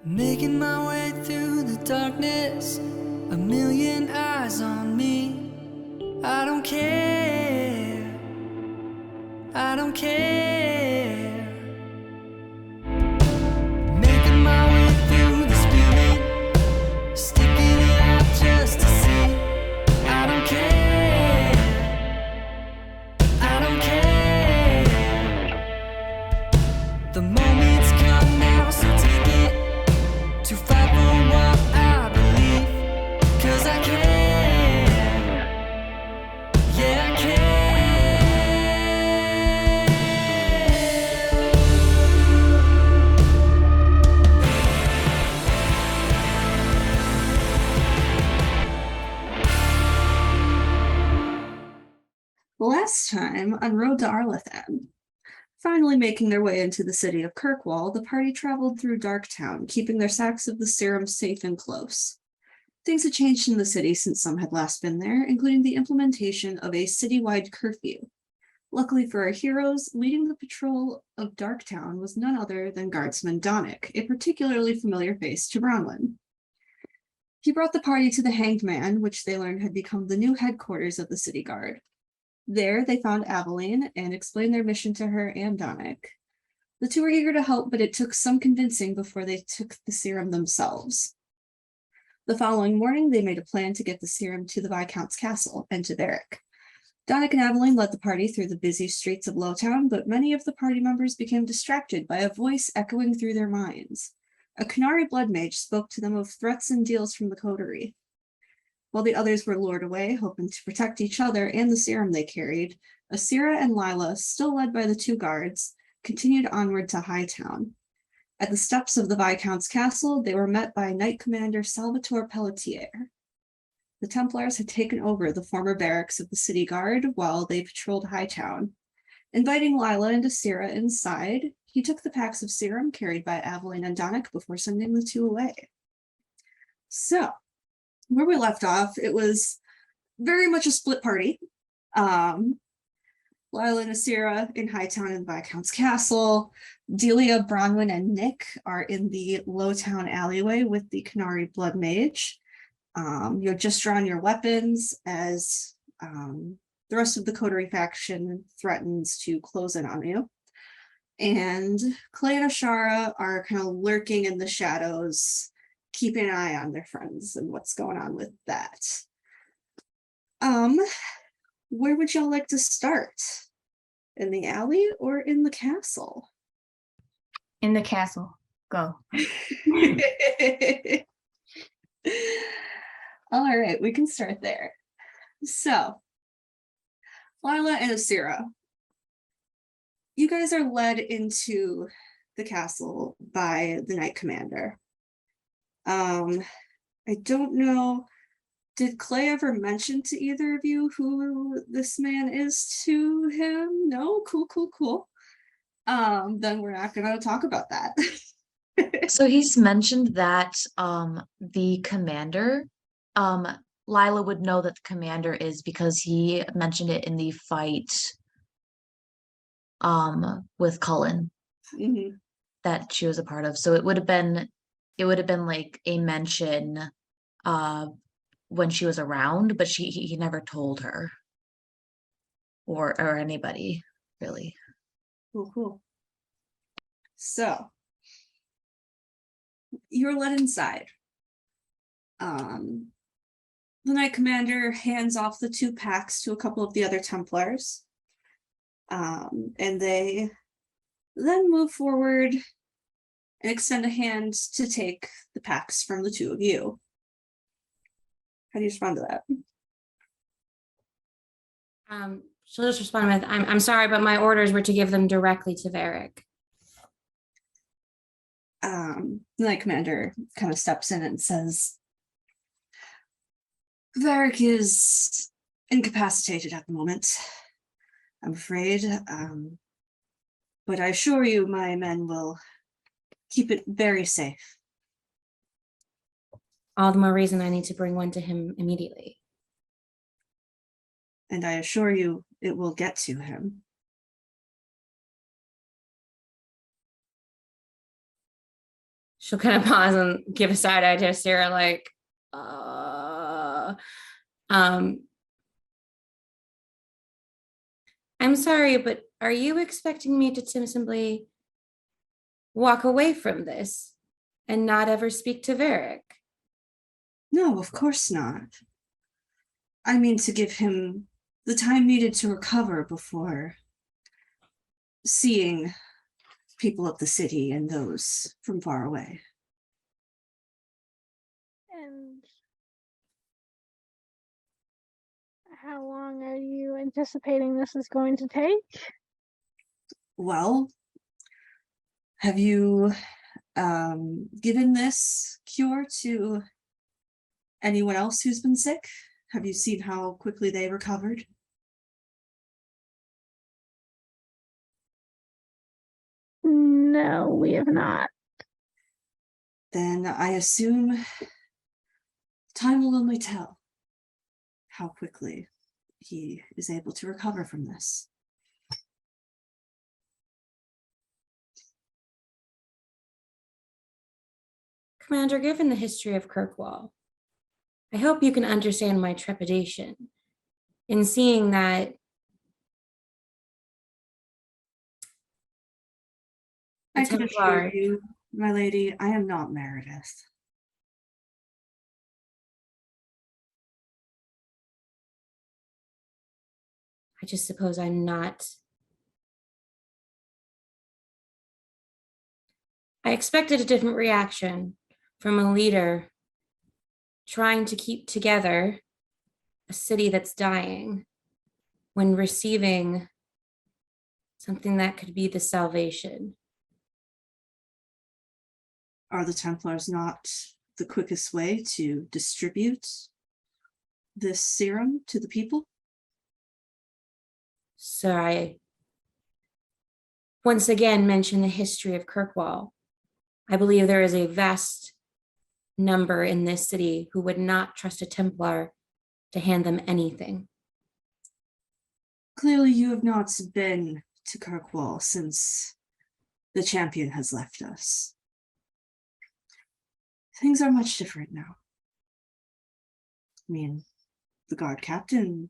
Making my way through the darkness, a million eyes on me. I don't care, I don't care. Making my way through the spewing, sticking it out just to see. I don't care, I don't care. The moment's come now, so take it. To fight for what I believe, 'cause I can, yeah I can. Last time on Road to Arlathan. Finally making their way into the city of Kirkwall, the party traveled through Darktown, keeping their sacks of the serum safe and close. Things had changed in the city since some had last been there, including the implementation of a citywide curfew. Luckily for our heroes, leading the patrol of Darktown was none other than Guardsman Donnick, a particularly familiar face to Bronwyn. He brought the party to the Hanged Man, which they learned had become the new headquarters of the city guard. There, they found Elvhen and explained their mission to her and Donnick. The two were eager to help, but it took some convincing before they took the serum themselves. The following morning, they made a plan to get the serum to the Viscount's castle and to Varric. Donnick and Elvhen led the party through the busy streets of Lowtown, but many of the party members became distracted by a voice echoing through their minds. A Qunari blood mage spoke to them of threats and deals from the coterie. While the others were lured away, hoping to protect each other and the serum they carried, Asira and Lila, still led by the two guards, continued onward to Hightown. At the steps of the Viscount's castle, they were met by Knight Commander Salvatore Pelletier. The Templars had taken over the former barracks of the city guard while they patrolled Hightown. Inviting Lila and Asira inside, he took the packs of serum carried by Elvhen and Donnick before sending the two away. So, where we left off, it was very much a split party. Lila and Asira in Hightown and Viscount's castle. Delia, Bronwyn, and Nick are in the Lowtown alleyway with the Qunari blood mage. You'll just drawn your weapons as the rest of the coterie faction threatens to close in on you. And Clay and Ashara are kind of lurking in the shadows, keeping an eye on their friends and what's going on with that. Where would y'all like to start? In the alley or in the castle? In the castle. Go. All right, we can start there. So, Lila and Asira, you guys are led into the castle by the Knight Commander. I don't know, did Clay ever mention to either of you who this man is to him? No? Cool. Then we're not gonna talk about that. So he's mentioned that the commander, Lila would know that the commander is because he mentioned it in the fight with Cullen that she was a part of. So it would have been like a mention when she was around, but he never told her or anybody really. Cool. So you're led inside. The Knight Commander hands off the two packs to a couple of the other Templars. And they then move forward and extend a hand to take the packs from the two of you. How do you respond to that? She'll just respond with, I'm sorry, but my orders were to give them directly to Varric. The Knight Commander kind of steps in and says, Varric is incapacitated at the moment, I'm afraid. But I assure you my men will keep it very safe. All the more reason I need to bring one to him immediately. And I assure you it will get to him. She'll kind of pause and give a side eye to Sarah, like, I'm sorry, but are you expecting me to simply walk away from this and not ever speak to Varric? No, of course not. I mean to give him the time needed to recover before seeing people of the city and those from far away. And how long are you anticipating this is going to take? Well, have you given this cure to anyone else who's been sick? Have you seen how quickly they recovered? No, we have not. Then I assume time will only tell how quickly he is able to recover from this. Commander, given the history of Kirkwall, I hope you can understand my trepidation in seeing that I can assure Templar, you, my lady, I am not Meredith. I just suppose I'm not. I expected a different reaction from a leader trying to keep together a city that's dying when receiving something that could be the salvation. Are the Templars not the quickest way to distribute this serum to the people? So I once again mention the history of Kirkwall. I believe there is a vast number in this city who would not trust a Templar to hand them anything. Clearly you have not been to Kirkwall since the champion has left us. Things are much different now. I mean, the guard captain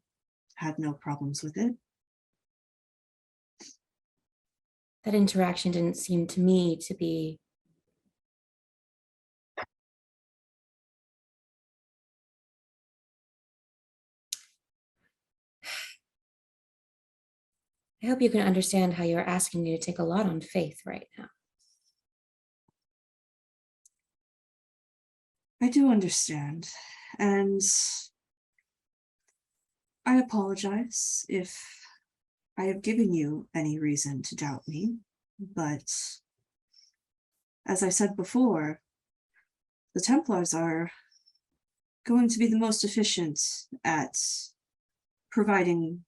had no problems with it. That interaction didn't seem to me to be I hope you can understand how you're asking me to take a lot on faith right now. I do understand, and I apologize if I have given you any reason to doubt me, but as I said before, the Templars are going to be the most efficient at providing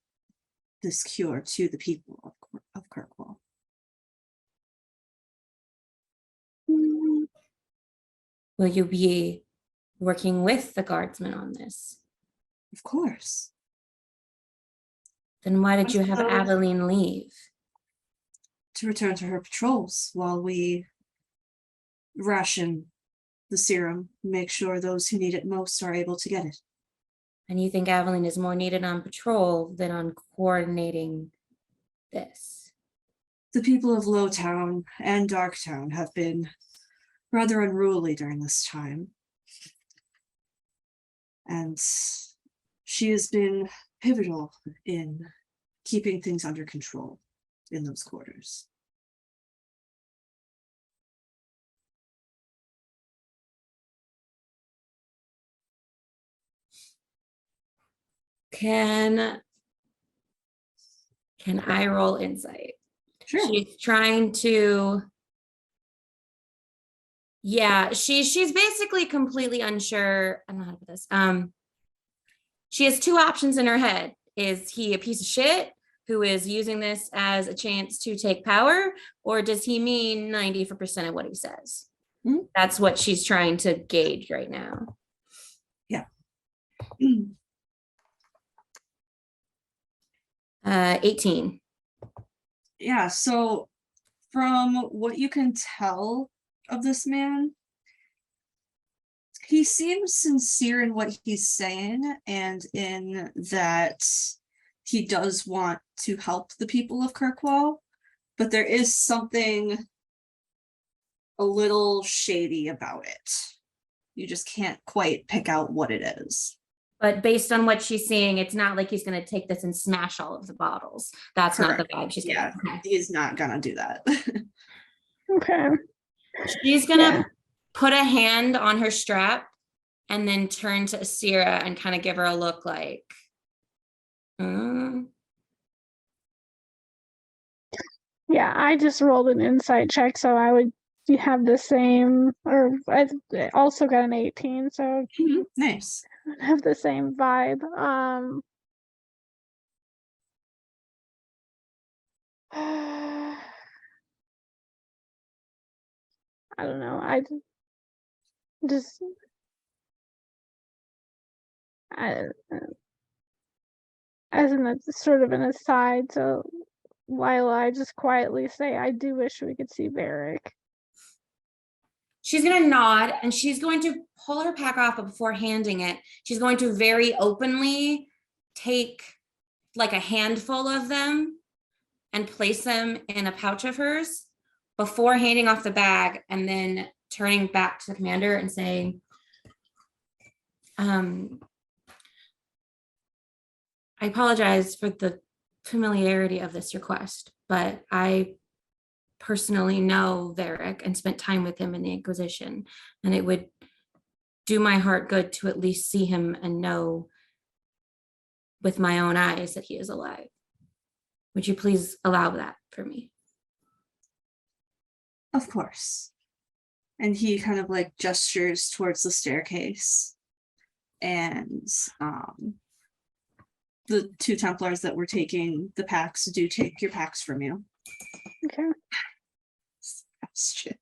this cure to the people of Kirkwall. Will you be working with the guardsmen on this? Of course. Then why did you have Aveline leave? To return to her patrols while we ration the serum, make sure those who need it most are able to get it. And you think Aveline is more needed on patrol than on coordinating this? The people of Lowtown and Darktown have been rather unruly during this time. And she has been pivotal in keeping things under control in those quarters. Can I roll insight? Sure. She's trying to, yeah, she's basically completely unsure. I don't know how to put this. She has two options in her head. Is he a piece of shit who is using this as a chance to take power, or does he mean 90% of what he says? Mm-hmm. That's what she's trying to gauge right now. Yeah. 18. Yeah, so from what you can tell of this man, he seems sincere in what he's saying, and in that he does want to help the people of Kirkwall, but there is something a little shady about it. You just can't quite pick out what it is. But based on what she's seeing, it's not like he's going to take this and smash all of the bottles. That's not the vibe she's getting. Yeah, he's not gonna do that. Okay. She's going to put a hand on her strap and then turn to Asira and kind of give her a look like, Yeah, I just rolled an insight check, so I would have the same, or I also got an 18, so Nice. I'd have the same vibe. I don't know. As in a sort of an aside to Lila, I just quietly say, I do wish we could see Varric. she's going to nod and she's going to pull her pack off, but before handing it, she's going to very openly take like a handful of them and place them in a pouch of hers before handing off the bag, and then turning back to the commander and saying, I apologize for the familiarity of this request, but I personally know Varric and spent time with him in the Inquisition, and it would do my heart good to at least see him and know with my own eyes that he is alive. Would you please allow that for me? Of course. And he kind of like gestures towards the staircase. And the two Templars that were taking the packs do take your packs from you. Okay. Sebastian.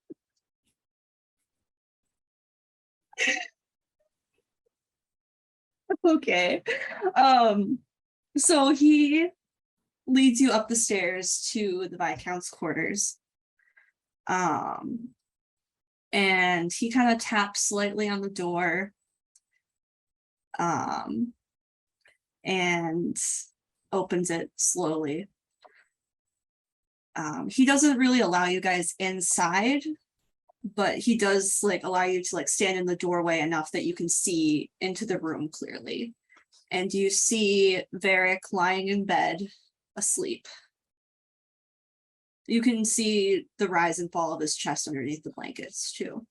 Okay. So he leads you up the stairs to the Viscount's quarters. And he kind of taps slightly on the door. And opens it slowly. He doesn't really allow you guys inside, but he does like allow you to like stand in the doorway enough that you can see into the room clearly. And you see Varric lying in bed, asleep. You can see the rise and fall of his chest underneath the blankets too.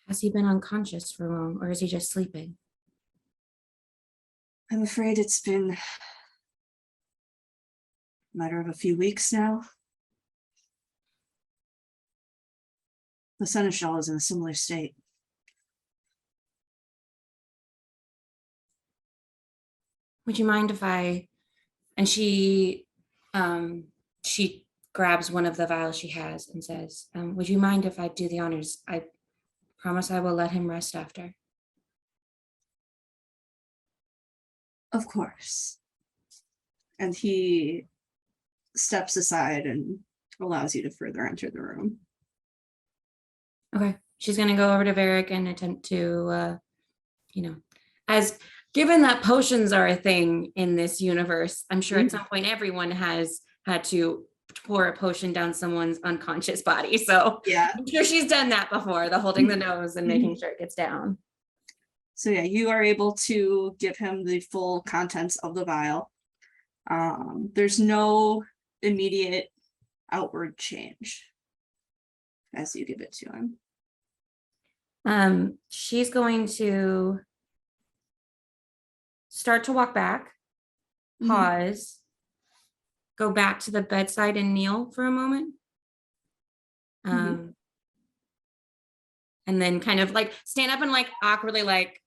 Has he been unconscious for long, or is he just sleeping? I'm afraid it's been a matter of a few weeks now. The Seneschal is in a similar state. Would you mind if and she grabs one of the vials she has and says, would you mind if I do the honors? I promise I will let him rest after. Of course. And he steps aside and allows you to further enter the room. Okay. She's going to go over to Varric and attempt to, as given that potions are a thing in this universe, I'm sure at some point everyone has had to pour a potion down someone's unconscious body. So yeah, I'm sure she's done that before, the holding the nose and making sure it gets down. So yeah, you are able to give him the full contents of the vial. There's no immediate outward change as you give it to him. She's going to start to walk back, pause, go back to the bedside and kneel for a moment. And then kind of like stand up and like awkwardly like,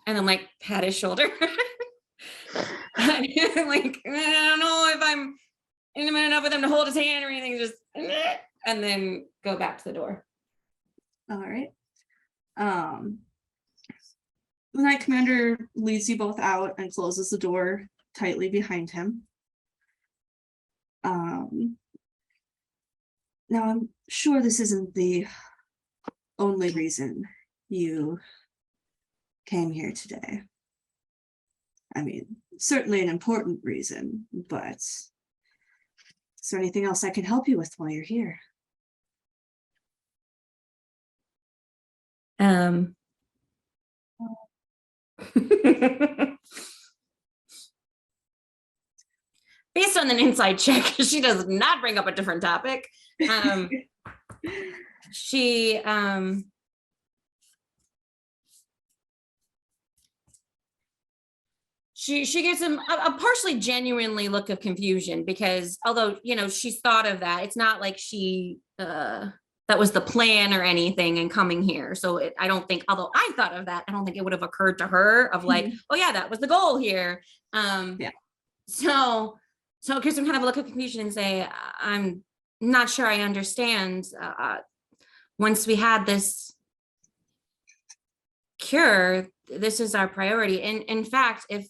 and then like pat his shoulder. Like, I don't know if I'm intimate enough with him to hold his hand or anything, just, and then go back to the door. All right. The Knight Commander leads you both out and closes the door tightly behind him. Now I'm sure this isn't the only reason you came here today. I mean, certainly an important reason, but is there anything else I can help you with while you're here? Based on an inside check, she does not bring up a different topic. She gives him a partially genuinely look of confusion, because although, you know, she's thought of that, it's not like she that was the plan or anything in coming here. So I don't think, although I thought of that, I don't think it would have occurred to her of like, oh yeah, that was the goal here. Yeah. So it gives him kind of a look of confusion and say, I'm not sure I understand. Once we had this cure, this is our priority. And in fact, if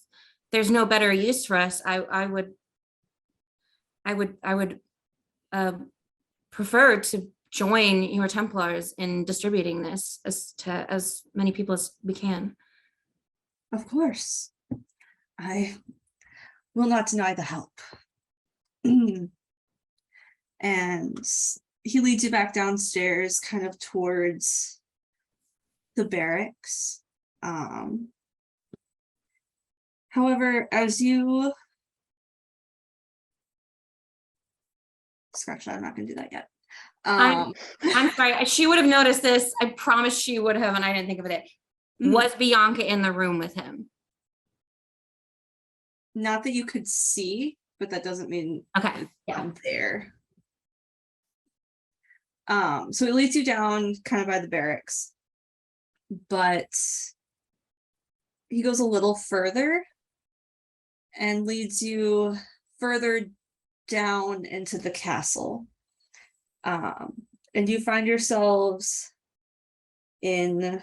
there's no better use for us, I would prefer to join your Templars in distributing this as many people as we can. Of course. I will not deny the help. And he leads you back downstairs, kind of towards the barracks. However, as you scratch that, I'm not going to do that yet. I'm sorry. She would have noticed this. I promise she would have, and I didn't think of it. Was Bianca in the room with him? Not that you could see, but that doesn't mean Okay. Yeah. I'm there. So it leads you down kind of by the barracks, but he goes a little further and leads you further down into the castle. And you find yourselves in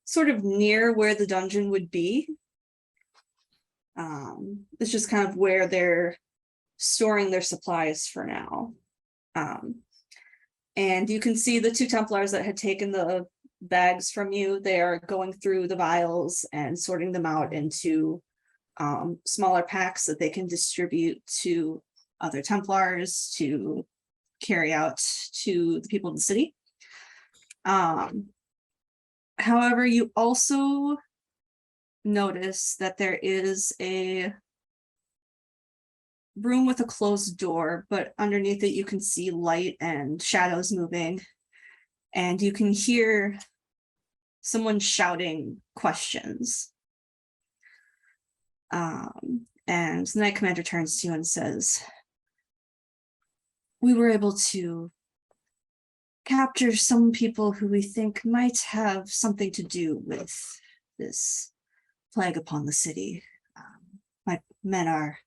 sort of near where the dungeon would be. It's just kind of where they're storing their supplies for now. And you can see the two Templars that had taken the bags from you. They are going through the vials and sorting them out into smaller packs that they can distribute to other Templars to carry out to the people in the city. However, you also notice that there is a room with a closed door, but underneath it you can see light and shadows moving, and you can hear someone shouting questions. And the Knight Commander turns to you and says, we were able to capture some people who we think might have something to do with this plague upon the city. My men are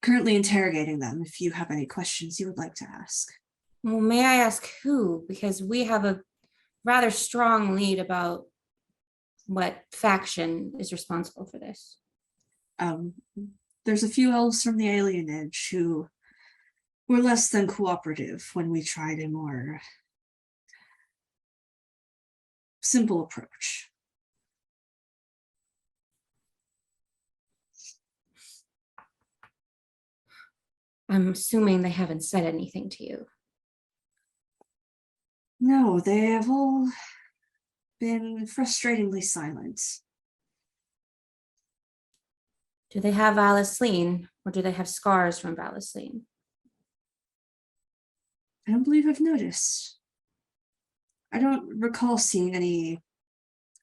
currently interrogating them. If you have any questions you would like to ask. Well, may I ask who? Because we have a rather strong lead about what faction is responsible for this. There's a few elves from the alienage who were less than cooperative when we tried a more simple approach. I'm assuming they haven't said anything to you. No, they have all been frustratingly silent. Do they have Valisleen, or do they have scars from Valisleen? I don't believe I've noticed. I don't recall seeing any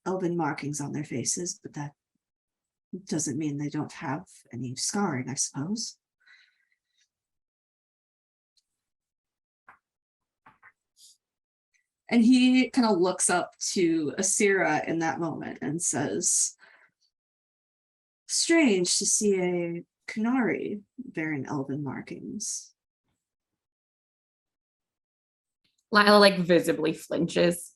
elven markings on their faces, but that doesn't mean they don't have any scarring, I suppose. And he kind of looks up to Asira in that moment and says, strange to see a Canary bearing elven markings. Lila like visibly flinches.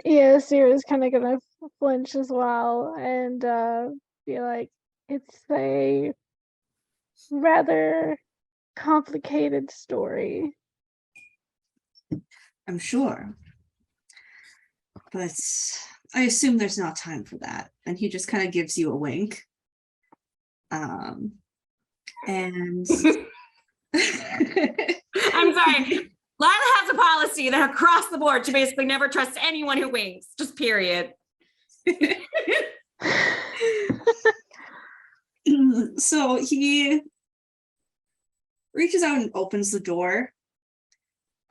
Yeah, Sierra's kind of gonna flinch as well and be like, it's a rather complicated story. I'm sure. But I assume there's not time for that. And he just kind of gives you a wink. And I'm sorry. Lila has a policy that across the board, she basically never trusts anyone who winks, just period. So he reaches out and opens the door,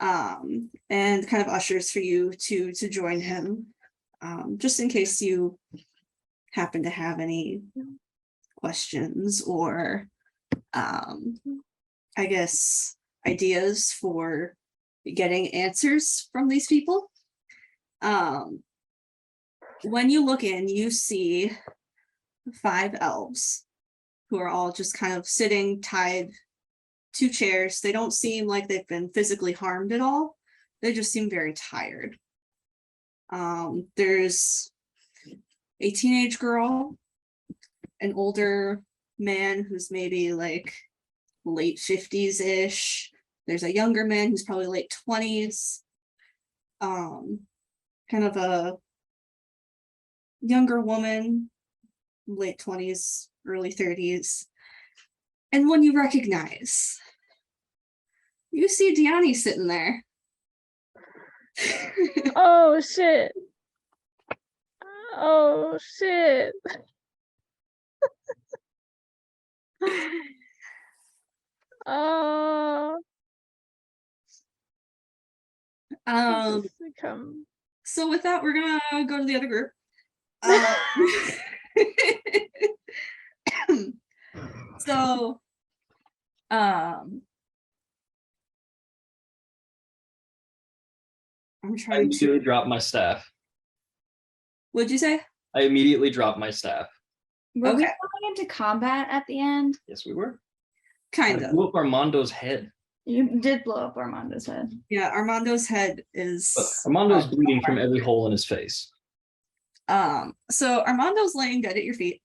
and kind of ushers for you to join him, just in case you happen to have any questions or I guess ideas for getting answers from these people. When you look in, you see 5 elves who are all just kind of sitting tied to chairs. They don't seem like they've been physically harmed at all. They just seem very tired. There's a teenage girl, an older man who's maybe like late 50s-ish. There's a younger man who's probably late 20s. Kind of a younger woman, late 20s, early 30s. And when you recognize, you see Diani sitting there. Oh shit. Oh shit. Oh. Come. So with that, we're gonna go to the other group. So I'm I trying immediately to. dropped my staff. What'd you say? I immediately dropped my staff. Were we Okay. going into combat at the end? Yes, we were. Kind I of. blew up Armando's head. You did blow up Armando's head. Yeah, Armando's head is. But Armando's bleeding from every hole in his face. So Armando's laying dead at your feet.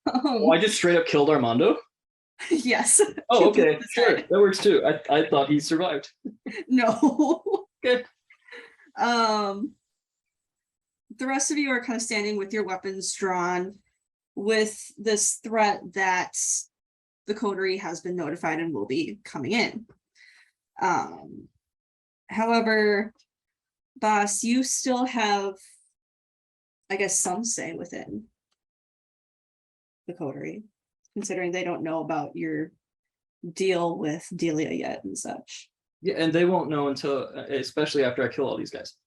Oh, I just straight up killed Armando? Yes. Oh, okay, sure. That works too. I thought he survived. No. Good. The rest of you are kind of standing with your weapons drawn with this threat that the coterie has been notified and will be coming in. However, boss, you still have, I guess, some say within the coterie, considering they don't know about your deal with Delia yet and such. Yeah, and they won't know until, especially after I kill all these guys.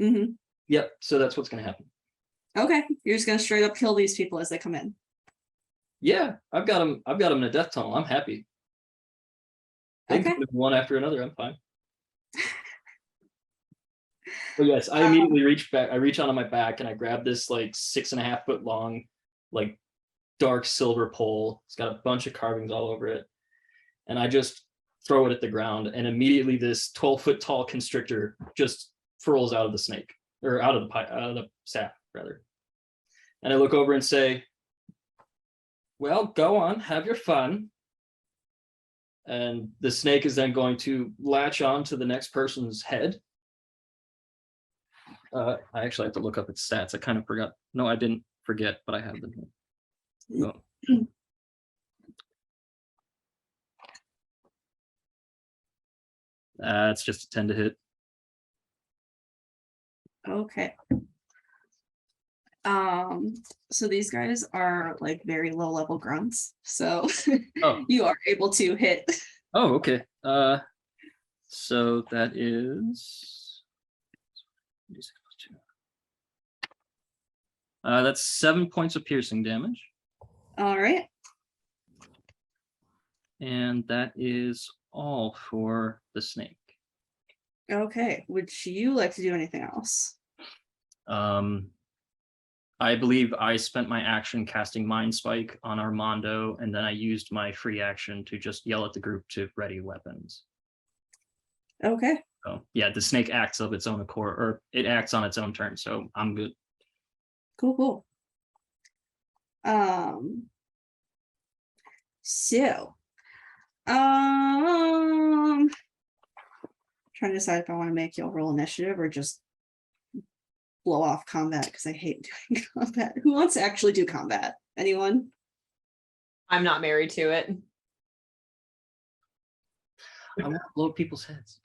Mm-hmm. Yep, so that's what's gonna happen. Okay, you're just gonna straight up kill these people as they come in. Yeah, I've got them in a death tunnel. I'm happy. They Okay. can do one after another, I'm fine. But yes, I immediately reach back, I reach onto my back and I grab this like 6.5 foot long, like dark silver pole. It's got a bunch of carvings all over it. And I just throw it at the ground, and immediately this 12-foot tall constrictor just furls out of the snake, or out of the staff rather. And I look over and say, well, go on, have your fun. And the snake is then going to latch on to the next person's head. I actually have to look up its stats. I kind of forgot. No, I didn't forget, but I have them here. So. It's just a 10 to hit. Okay. So these guys are like very low level grunts, so Oh. you are able to hit. Oh, okay. So that is that's 7 points of piercing damage. All right. And that is all for the snake. Okay. Would you like to do anything else? I believe I spent my action casting Mind Spike on Armando, and then I used my free action to just yell at the group to ready weapons. Okay. So yeah, the snake acts of its own accord, or it acts on its own term. So I'm good. Cool. So, trying to decide if I want to make y'all roll initiative or just blow off combat because I hate doing combat. Who wants to actually do combat? Anyone? I'm not married to it. I want to blow people's heads.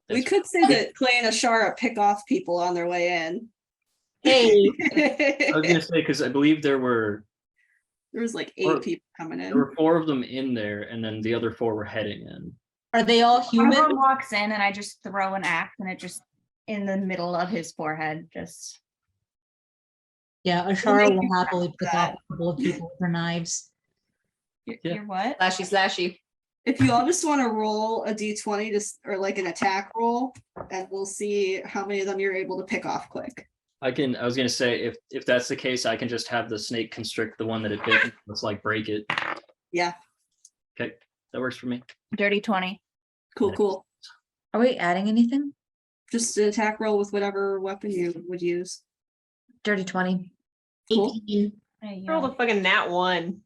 We could say that Clay and Ashara pick off people on their way in. Hey, I was gonna say because I believe there was like 8 Or- people coming there in. were 4 of them in there, and then the other 4 were heading in. Are they all One of human? them walks in and I just throw an axe and it just in the middle of his forehead. Just Yeah, Ashara will happily pick off a couple of people with her knives. Yeah. you're what? slashy, slashy. If you all just want to roll a d20 or like an attack roll, and we'll see how many of them you're able to pick off quick. I was gonna say if that's the case, I can just have the snake constrict the one that it bit. Let's like break it. Yeah, Okay, that works for me. Dirty 20. cool. Are we adding anything? Just an attack roll with whatever weapon you would use. Dirty 20. Cool. 18. There you Roll go. the fucking nat 1.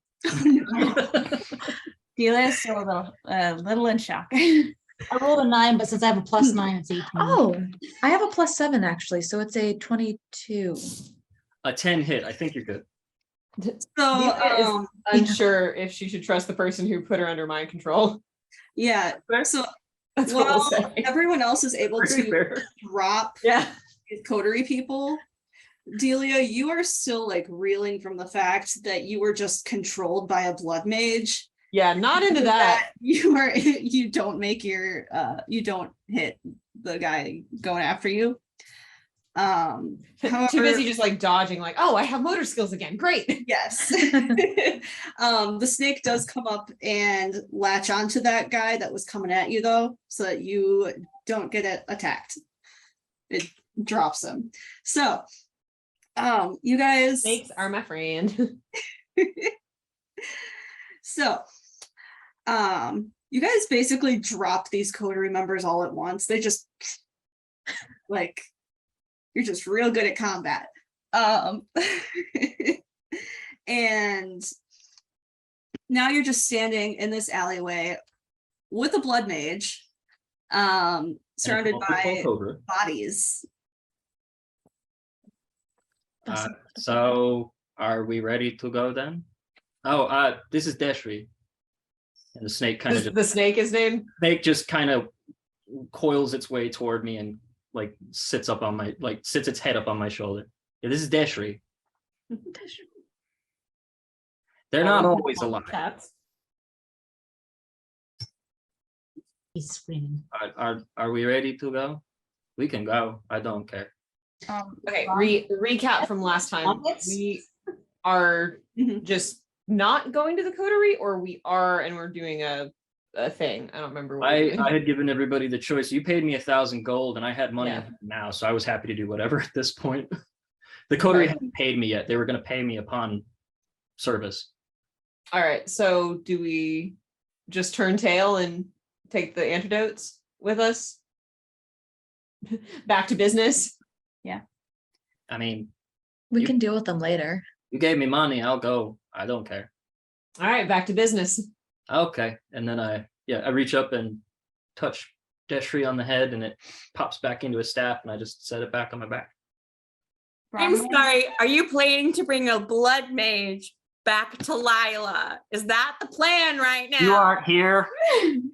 Delia is still a little in shock. I rolled a 9, but since I have a +9, it's 18. Oh, I have a +7 actually, so it's a 22. A 10 hit. I think you're good. So, Delia is unsure if she should trust the person who put her under mind control. yeah. So That's what while we'll say. everyone else is able Pretty to fair. drop Yeah. these coterie people, Delia, you are still like reeling from the fact that you were just controlled by a blood mage. Yeah, not into that. You don't make your you don't hit the guy going after you. Too However, busy just like dodging, like, oh, I have motor skills again. Great. yes. The snake does come up and latch onto that guy that was coming at you though, so that you don't get attacked. It drops him. So you guys Snakes are my friend. So, you guys basically drop these coterie members all at once. They just like, you're just real good at combat. And now you're just standing in this alleyway with a blood mage, surrounded by Cobra. bodies. So are we ready to go then? Oh, this is Deshri. And the snake kind of The snake is named. just kind of coils its way toward me and like sits its head up on my shoulder. Yeah, this is Deshri. They're not always alive. Cats. He's screaming. Are we ready to go? We can go. I don't care. Okay, recap from last time. Rockets? We are Mhm. just not going to the coterie, or we are and we're doing a thing. I don't remember what we're doing. I had given everybody the choice. You paid me 1,000 gold and I had money Yeah. now, so I was happy to do whatever at this point. The coterie Right. hadn't paid me yet. They were going to pay me upon service. All right, so do we just turn tail and take the antidotes with us? Back to business. I mean, We You- can deal with them later. you gave me money. I'll go. I don't care. All right, back to business. Okay. And then I reach up and touch Deshri on the head and it pops back into a staff and I just set it back on my back. I'm sorry. Are you planning to bring a blood mage back to Lila? Is that the plan right now? You aren't here.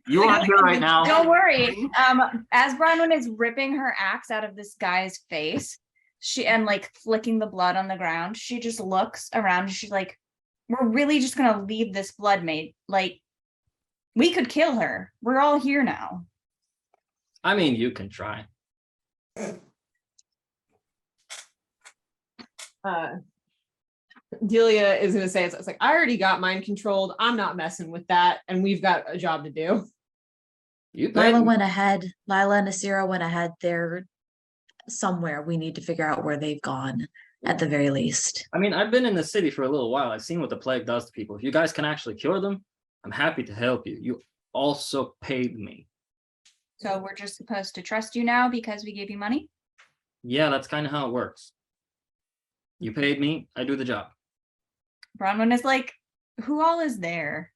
You aren't here right now. Don't worry. As Bronwyn is ripping her axe out of this guy's face, and like flicking the blood on the ground, she just looks around and she's like, we're really just gonna leave this blood maid. Like, we could kill her. We're all here now. I mean, you can try. Delia is going to say, it's like, I already got mine controlled. I'm not messing with that. And we've got a job to do. You paid Lila me. went ahead. Lila and Asira went ahead. They're somewhere. We need to figure out where they've gone at the very least. I mean, I've been in the city for a little while. I've seen what the plague does to people. If you guys can actually cure them, I'm happy to help you. You also paid me. So we're just supposed to trust you now because we gave you money? Yeah, that's kind of how it works. You paid me, I do the job. Bronwyn is like, who all is there?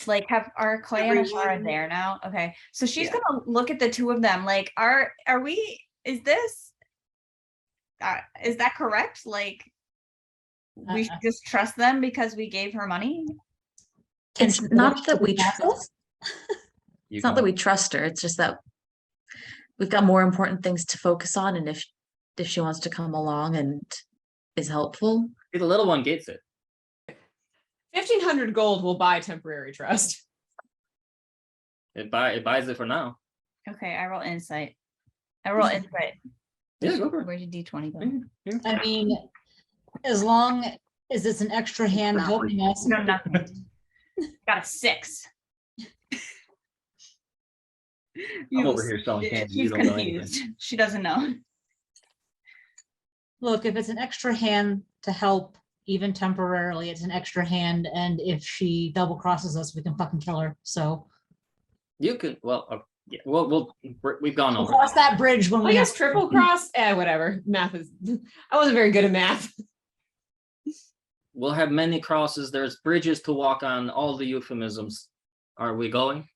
Like, have our Clay and Ashara Everyone. there now? Okay. So she's Yeah. gonna look at the two of them like, are we, is that correct? Like, we should just trust them because we gave her money? It's not that we trust. You It's not can- that we trust her. It's just that we've got more important things to focus on, and if she wants to come along and is helpful, The little one gets it. 1,500 gold will buy temporary trust. It buys it for now. Okay, I roll insight. I roll insight. Yeah, go for it. Where did D20 go? Yeah. I mean, as long as it's an extra hand helping us. No, nothing. Got a 6. I'm over here selling candy. You She's don't know anything. confused. She doesn't know. Look, if it's an extra hand to help, even temporarily, it's an extra hand, and if she double crosses us, we can fucking kill her. So You could, well, yeah, we've gone we'll over. cross that bridge when I we guess have triple cross. Whatever. Math is. I wasn't very good at math. We'll have many crosses. There's bridges to walk on. All the euphemisms. Are we going?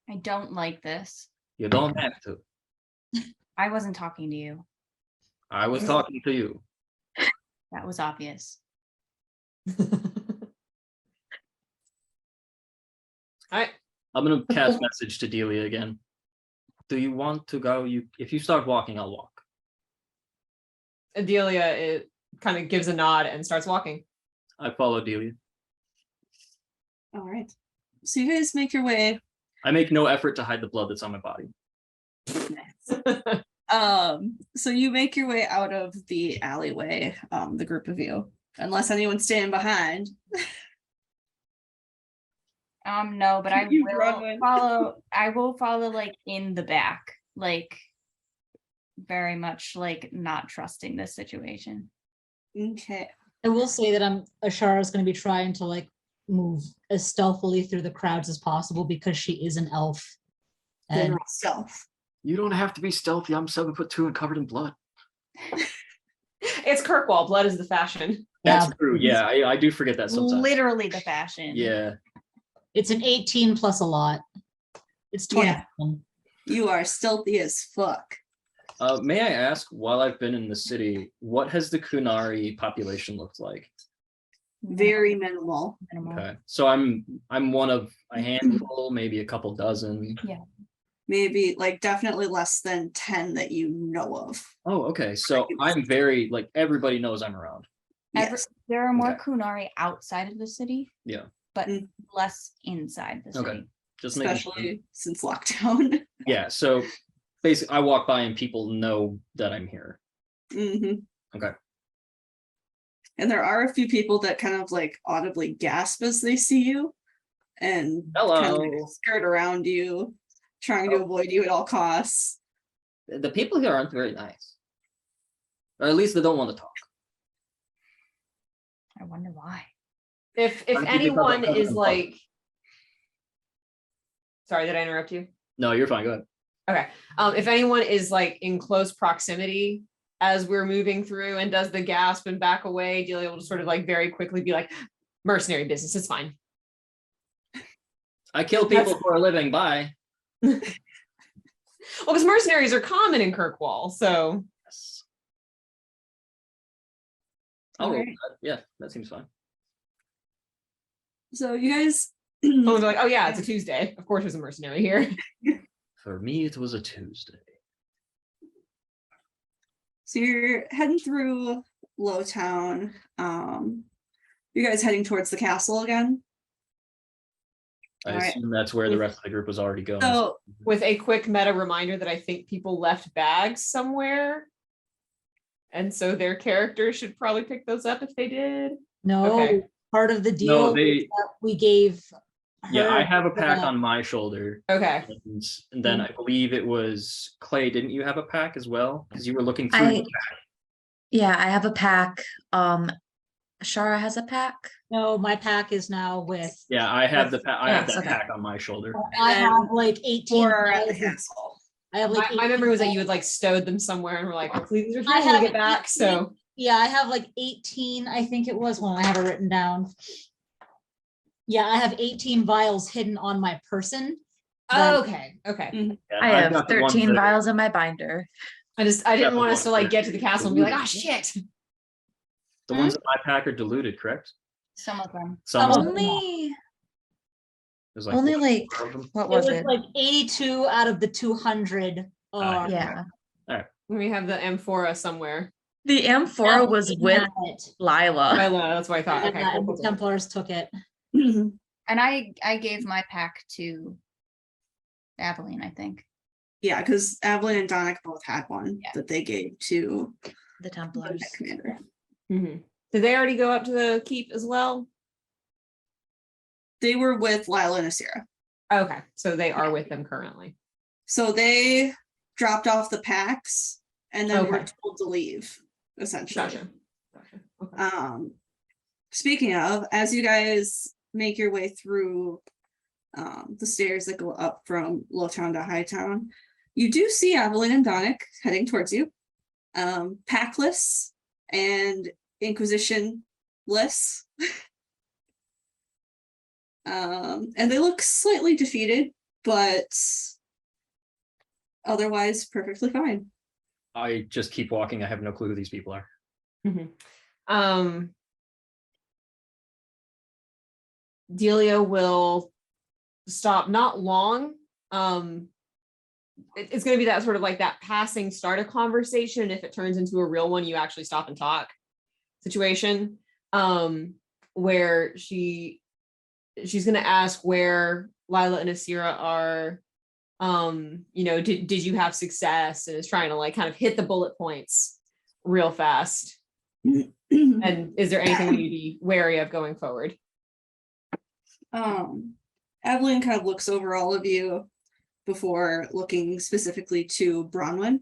I don't like this. You don't have to. I wasn't talking to you. I was talking to you. That was obvious. I I'm gonna cast message to Delia again. Do you want to go? If you start walking, I'll walk. Adelia it kind of gives a nod and starts walking. I follow Delia. All right. So you guys make your way. I make no effort to hide the blood that's on my body. So you make your way out of the alleyway, the group of you, unless anyone's staying behind. No, but I You will Bronwyn. follow. I will follow like in the back, like very much like not trusting this situation. Okay. I will say that Ashara is going to be trying to like move as stealthily through the crowds as possible because she is an elf. And Stealth. You don't have to be stealthy. I'm 7'2" and covered in blood. It's Kirkwall. Blood is the fashion. That's Yeah. true. Yeah, I do forget that sometimes. Literally the fashion. Yeah. it's an 18 plus a lot. It's 20. Yeah. You are stealthy as fuck. May I ask, while I've been in the city, what has the Kunari population looked like? Very minimal. Minimal. Okay, so I'm one of a handful, maybe a couple dozen. Maybe like definitely less than 10 that you know of. Oh, okay. So I'm very like everybody knows I'm around. Yes. There are more Okay. Kunari outside of the city. Yeah. But Mm. less inside the city. Okay. Just making sure. Especially since lockdown. Yeah. So basically, I walk by and people know that I'm here. Mhm. Okay. And there are a few people that kind of like audibly gasp as they see you and kind of like Hello. skirt around you, trying to avoid you at all costs. The people here aren't very nice, or at least they don't want to talk. I wonder why. If Why don't you just anyone have a- is like, sorry, did I interrupt you? No, you're fine. Go ahead. Okay. If anyone is like in close proximity as we're moving through and does the gasp and back away, Delia will just sort of like very quickly be like, mercenary business, it's fine. I kill people for a living. Bye. Well, because mercenaries are common in Kirkwall, so Yes. Oh, Okay. yeah, that seems fine. So you guys someone's like, oh yeah, it's a Tuesday. Of course there's a mercenary here. For me, it was a Tuesday. So you're heading through Lowtown. You guys heading towards the castle again? I All right. assume that's where the rest of the group was already going. So With a quick meta reminder that I think people left bags somewhere. And so their characters should probably pick those up if they did. No, Okay. part of the deal they- is that we gave Yeah, I her have a pack the- on my shoulder. Okay. And then I believe it was Clay. Didn't you have a pack as well? Because you were looking through. I have a pack. Ashara has a pack. No, my pack is now with, Yeah, I have I have Yes, that okay. pack on my shoulder. I then have like 18 Or at the vials. castle. I have like My 18 memory was that you vials. had like stowed them somewhere and we're like, hopefully these are I here when we have get back. 18 So Yeah, I have like 18, I think it was, well, I have it written down. Yeah, I have 18 vials hidden on my person. that- okay. Yeah, I I've have got the ones 13 that are- vials in my binder. I Got didn't the want us ones to like that get are to the castle and be like, oh diluted. shit. The ones in my pack are diluted, correct? Some of them. Some of them. Only, There's like only one like, or of them. what It was was it? like 82 out of the 200 are. Yeah. We have the amphora somewhere. The amphora was with Lila. That's what I thought. Okay. And Cool, the cool, cool. Templars took it. And I gave my pack to Aveline, I think. Yeah, because Evelyn and Donick both had one Yeah. that they gave to The the Templars. Knight Commander. Mhm. Did they already go up to the keep as well? They were with Lila and Asira. Okay, so they are with them currently. So they dropped off the packs and then were Okay. told to leave, essentially. Gotcha. Okay. Speaking of, as you guys make your way through the stairs that go up from Low Town to High Town, you do see Evelyn and Donick heading towards you. Packless and Inquisition-less. And they look slightly defeated, but otherwise perfectly fine. I just keep walking. I have no clue who these people are. Delia will stop not long. It's going to be that sort of like that passing start a conversation. If it turns into a real one, you actually stop and talk situation. Where she's going to ask where Lila and Asira are. Did you have success? And is trying to like kind of hit the bullet points real fast. And is there anything we need to be wary of going forward? Evelyn kind of looks over all of you before looking specifically to Bronwyn.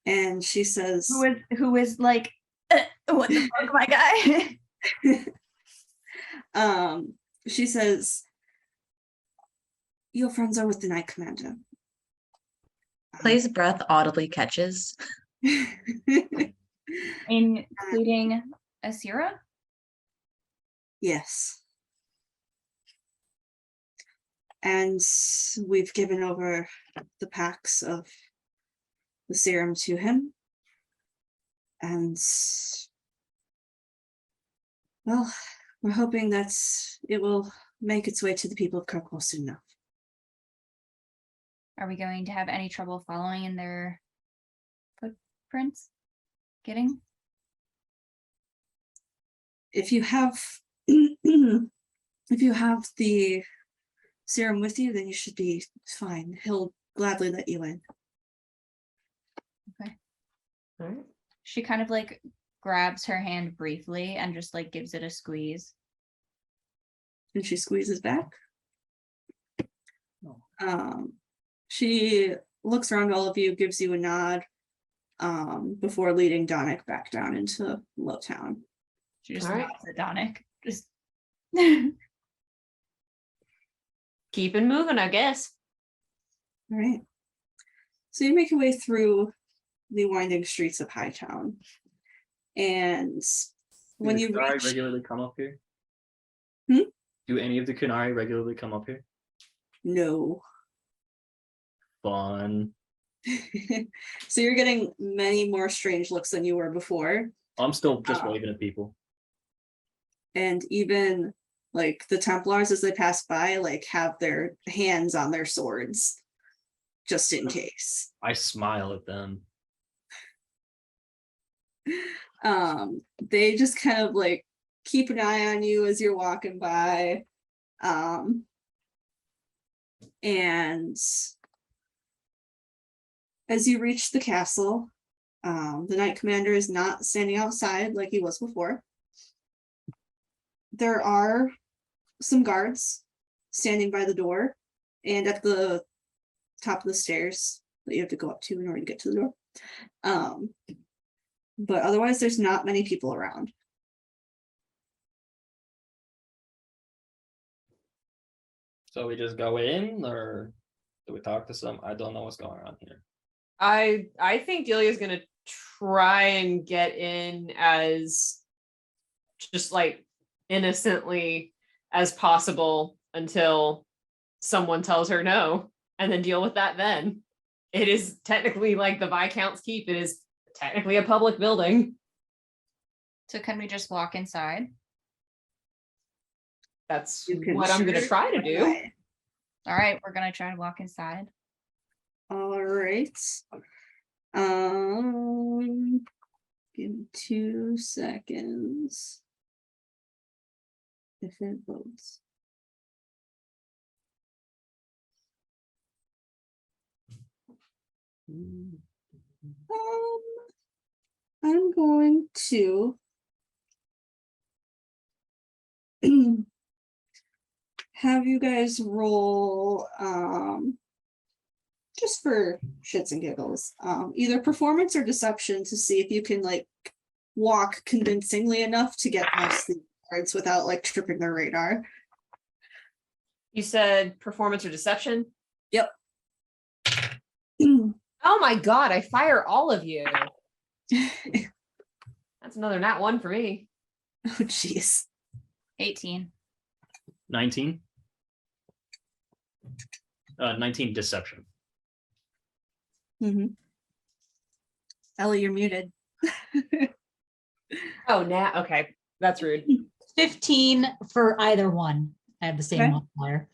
And she says, Who is like, what the fuck, my guy? She says, your friends are with the Knight Commander. Clay's breath audibly catches. Including Asira? Yes. And we've given over the packs of the serum to him. And well, we're hoping that it will make its way to the people of Kirkwall soon enough. Are we going to have any trouble following in their footprints? Getting? If you have if you have the serum with you, then you should be fine. He'll gladly let you in. Okay. All right. She kind of like grabs her hand briefly and just like gives it a squeeze. And she squeezes back. She looks around all of you, gives you a nod, before leading Donick back down into Low Town. She just All right. nods at Donick. Just Keep it moving, I guess. All right. So you make your way through the winding streets of Hightown. And when Do you the Kunari reach, regularly come up here? Hmm? Do any of the Kunari regularly come up here? no. Fun. So you're getting many more strange looks than you were before. I'm still just Oh. waving at people. And even like the Templars, as they pass by, like have their hands on their swords just in case. I smile at them. They just kind of like keep an eye on you as you're walking by. And as you reach the castle, the Knight Commander is not standing outside like he was before. There are some guards standing by the door and at the top of the stairs that you have to go up to in order to get to the door. But otherwise, there's not many people around. So we just go in, or do we talk to some? I don't know what's going on here. I think Delia's gonna try and get in as just like innocently as possible until someone tells her no, and then deal with that then. It is technically like the Viscount's Keep. It is technically a public building. So can we just walk inside? That's You can what I'm gonna sure try to do. try. All right, we're gonna try to walk inside. All right. Give me 2 seconds. If it loads. I'm going to have you guys roll just for shits and giggles, either performance or deception to see if you can like walk convincingly enough to get past the guards without like tripping their radar. You said performance or deception? Yep. Oh my god, I fire all of you. That's another nat 1 for me. Oh jeez. 18. 19. 19 deception. Mm-hmm. Ellie, you're muted. Oh, okay. That's rude. 15 for either one. I have the same Okay. multiplier.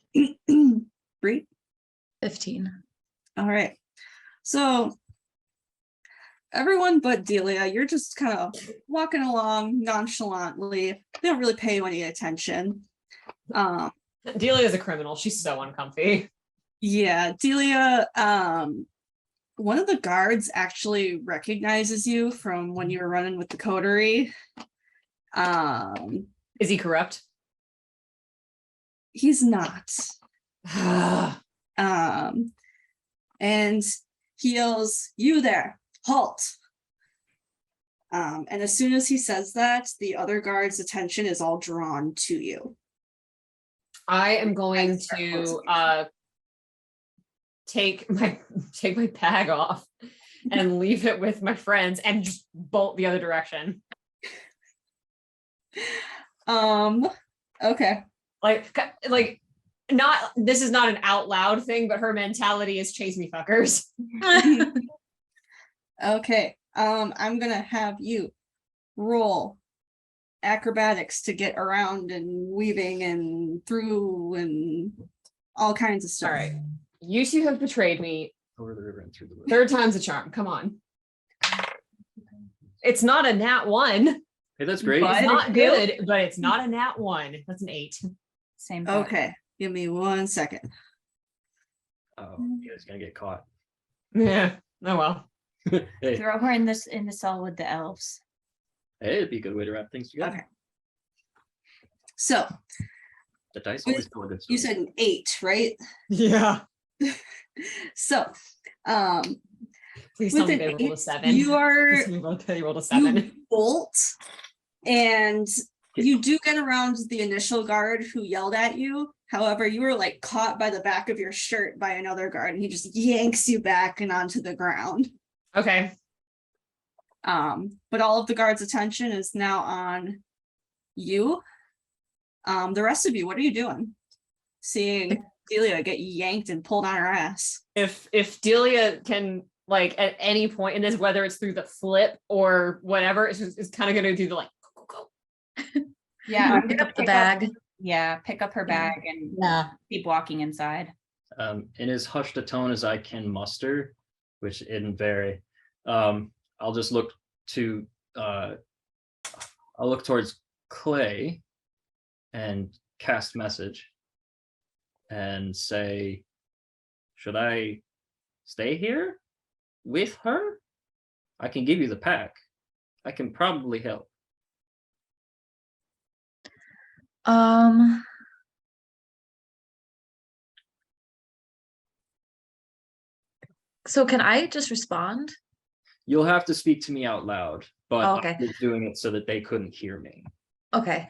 Bree? 15. All right. So everyone but Delia, you're just kind of walking along nonchalantly. They don't really pay you any attention. Delia's a criminal. She's so uncomfy. Yeah, Delia, one of the guards actually recognizes you from when you were running with the coterie. Is he corrupt? He's not. And he yells, "You there, halt." And as soon as he says that, the other guard's attention is all drawn to you. I am going to take my bag off and leave it with my friends and just bolt the other direction. Okay. Like not, this is not an out loud thing, but her mentality is chase me fuckers. Okay. I'm gonna have you roll acrobatics to get around and weaving and through and all kinds of stuff. All right. You two have betrayed me. Over the river and through the woods. 3rd time's a charm. Come on. It's not a nat 1. Hey, that's great. It's not good, but it's not a nat 1. That's an 8. Same. thought. Okay. Give me 1 second. Oh, yeah, it's gonna get caught. Yeah. Oh well. Hey, Throw her in the cell with the elves. it'd be a good way to wrap things together. Okay. So The dice always tell a good story. you said an 8, right? Yeah. So Please with tell me an they rolled a 8, 7. you are Please tell me they rolled a 7. you bolt and you do get around the initial guard who yelled at you. However, you were like caught by the back of your shirt by another guard and he just yanks you back and onto the ground. Okay. But all of the guards' attention is now on you. The rest of you, what are you doing? Seeing Delia get yanked and pulled on her ass. If Delia can, like, at any point in this, whether it's through the flip or whatever, it's kind of going to do the like go. Yeah, I'm Pick gonna up the bag. pick up her bag and Yeah. keep walking inside. In as hushed a tone as I can muster, which isn't very, I'll just look to I'll look towards Clay and cast message and say, should I stay here with her? I can give you the pack. I can probably help. So can I just respond? You'll have to speak to me out loud, but Oh, okay. I was doing it so that they couldn't hear me. Okay.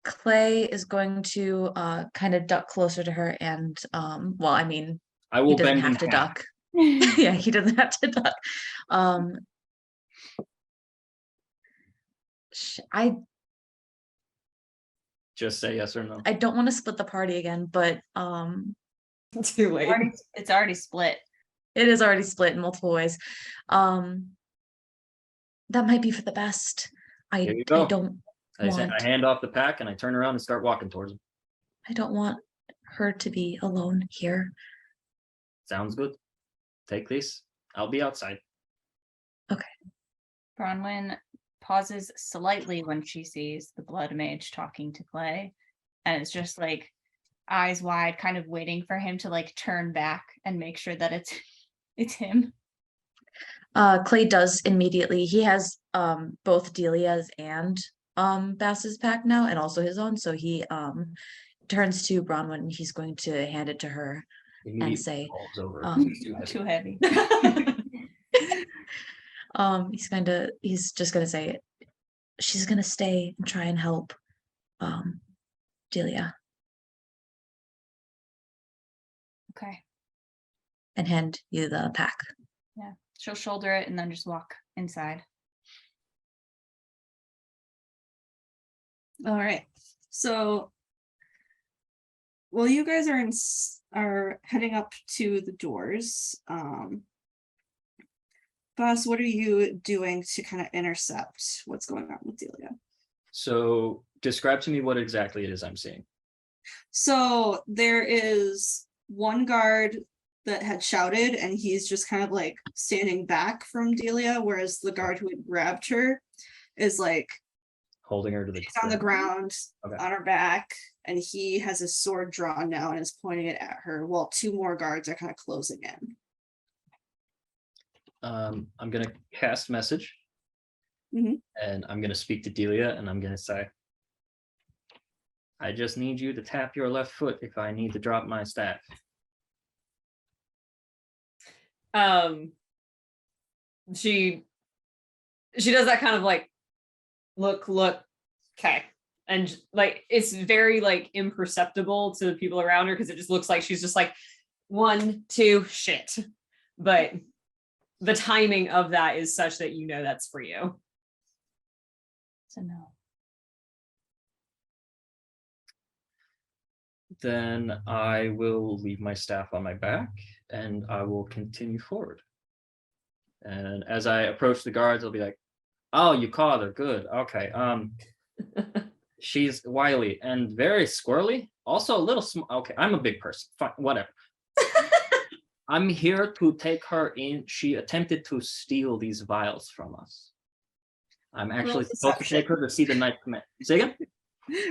Clay is going to kind of duck closer to her and well, I mean, I he will doesn't bend in have to half. duck. Yeah, he doesn't have to duck. I Just say yes or no. I don't want to split the party again, but Too late. It's already split. it is already split in multiple ways. That might be for the best. Here you I go. don't I want hand off the pack and I turn around and start walking towards him. I don't want her to be alone here. Sounds good. Take this. I'll be outside. Bronwyn pauses slightly when she sees the blood mage talking to Clay, and it's just like eyes wide, kind of waiting for him to like turn back and make sure that it's him. Clay does immediately. He has both Delia's and Bass's pack now, and also his own. So he turns to Bronwyn and he's going to hand it to her Immediately say, falls over. um, It's too heavy. Too heavy. he's just gonna say she's gonna stay and try and help Delia Okay. and hand you the pack. Yeah. She'll shoulder it and then just walk inside. All right. So while you guys are heading up to the doors, Boss, what are you doing to kind of intercept what's going on with Delia? So describe to me what exactly it is I'm seeing. So there is one guard that had shouted and he's just kind of like standing back from Delia, whereas the guard who had grabbed her is like Holding her to the she's on the ground Okay. on her back, and he has his sword drawn now and is pointing it at her while two more guards are kind of closing in. I'm gonna cast message, Mhm. and I'm gonna speak to Delia, and I'm gonna say, I just need you to tap your left foot if I need to drop my staff. She does that kind of like look, okay. And like it's very like imperceptible to the people around her because it just looks like she's just like 1, 2, shit. But the timing of that is such that you know that's for you. So no. Then I will leave my staff on my back and I will continue forward. And as I approach the guards, I'll be like, oh, you caught her. Good. Okay. She's wily and very squirrely. Also a little okay, I'm a big person. Fine, whatever. I'm here to take her in. She attempted to steal these vials from us. I'm actually supposed to take her to see the Knight Command. Say again?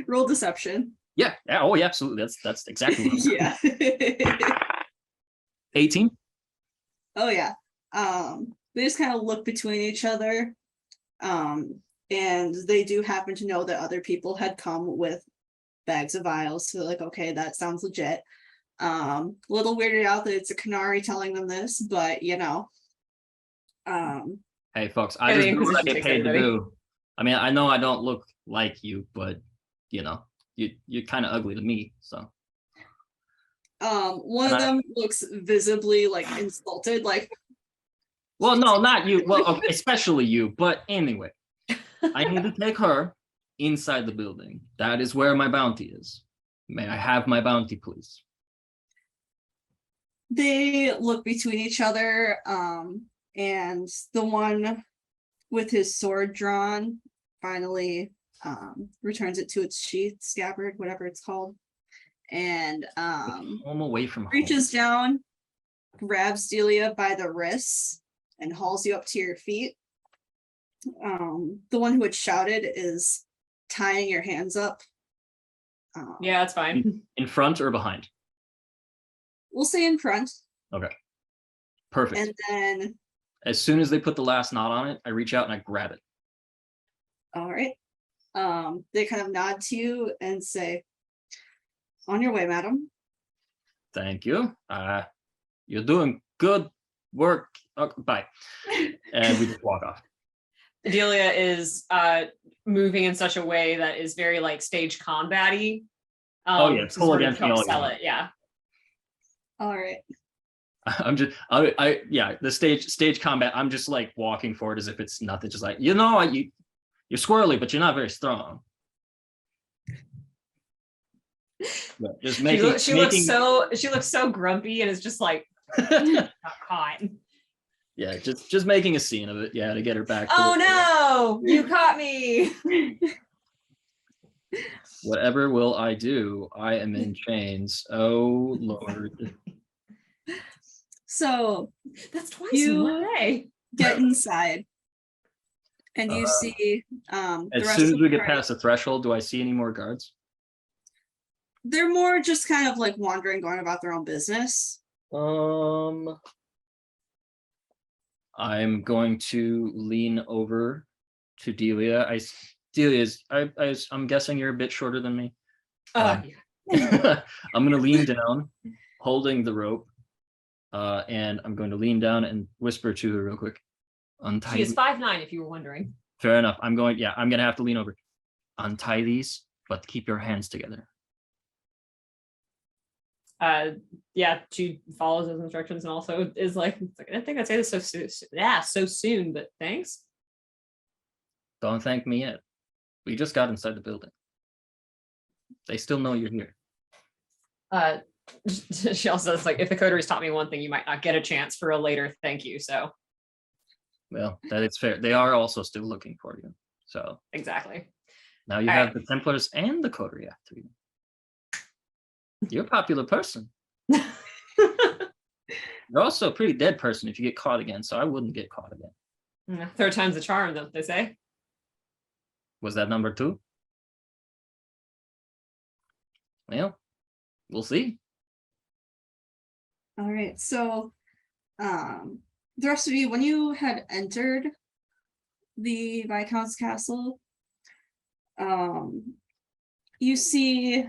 Roll deception. Yeah. Oh, yeah, absolutely. That's exactly what I'm saying. Yeah. 18. Oh yeah. They just kind of look between each other. And they do happen to know that other people had come with bags of vials. So like, okay, that sounds legit. A little weirded out that it's a Canary telling them this, but you know. Hey folks, I just do what I get paid to do. I mean, I know I don't look like you, but you know, you're kind of ugly to me, so. One of them looks visibly like insulted, like. Well, no, not you. Well, okay, especially you. But anyway, I need to take her inside the building. That is where my bounty is. May I have my bounty, please? They look between each other, and the one with his sword drawn finally returns it to its sheath, scabbard, whatever it's called, and I'm away from home. reaches down, grabs Delia by the wrists, and hauls you up to your feet. The one who had shouted is tying your hands up. Yeah, that's fine. In front or behind? We'll say in front. Okay. Perfect. And then, As soon as they put the last knot on it, I reach out and I grab it. all right. They kind of nod to you and say, on your way, madam. Thank you. You're doing good work. Okay, bye. And we just walk off. Delia is moving in such a way that is very like stage combat-y. Oh, yeah, to pull sort of against me help all you sell want. it. Yeah. All right. The stage combat, I'm just like walking forward as if it's nothing, just like, you're squirrely, but you're not very strong. Yeah, just making She looks so grumpy and is just like not caught. Yeah, just making a scene of it, yeah, to get her back. Oh no, you caught me. Whatever will I do? I am in chains. Oh Lord. So That's twice in one day. get inside, and you see the As rest soon as of we the get party. past the threshold, do I see any more guards? They're more just kind of like wandering, going about their own business. I'm going to lean over to Delia. I'm guessing you're a bit shorter than me. Yeah. I'm going to lean down, holding the rope, and I'm going to lean down and whisper to her real quick. Untie. She is 5'9", if you were wondering. Fair enough. I'm going to have to lean over. Untie these, but keep your hands together. She follows those instructions and also is like, I think I'd say this so soon. Yeah, so soon, but thanks. Don't thank me yet. We just got inside the building. They still know you're here. She also says, like, if the coteries taught me one thing, you might not get a chance for a later thank you. So, well, that is fair. They are also still looking for you. So exactly. now you All have right. the Templars and the coterie after you. You're a popular person. You're also a pretty dead person if you get caught again, so I wouldn't get caught again. Third time's a charm, don't they say? Was that number 2? Well, we'll see. All right. So the rest of you, when you had entered the Viscount's castle, you see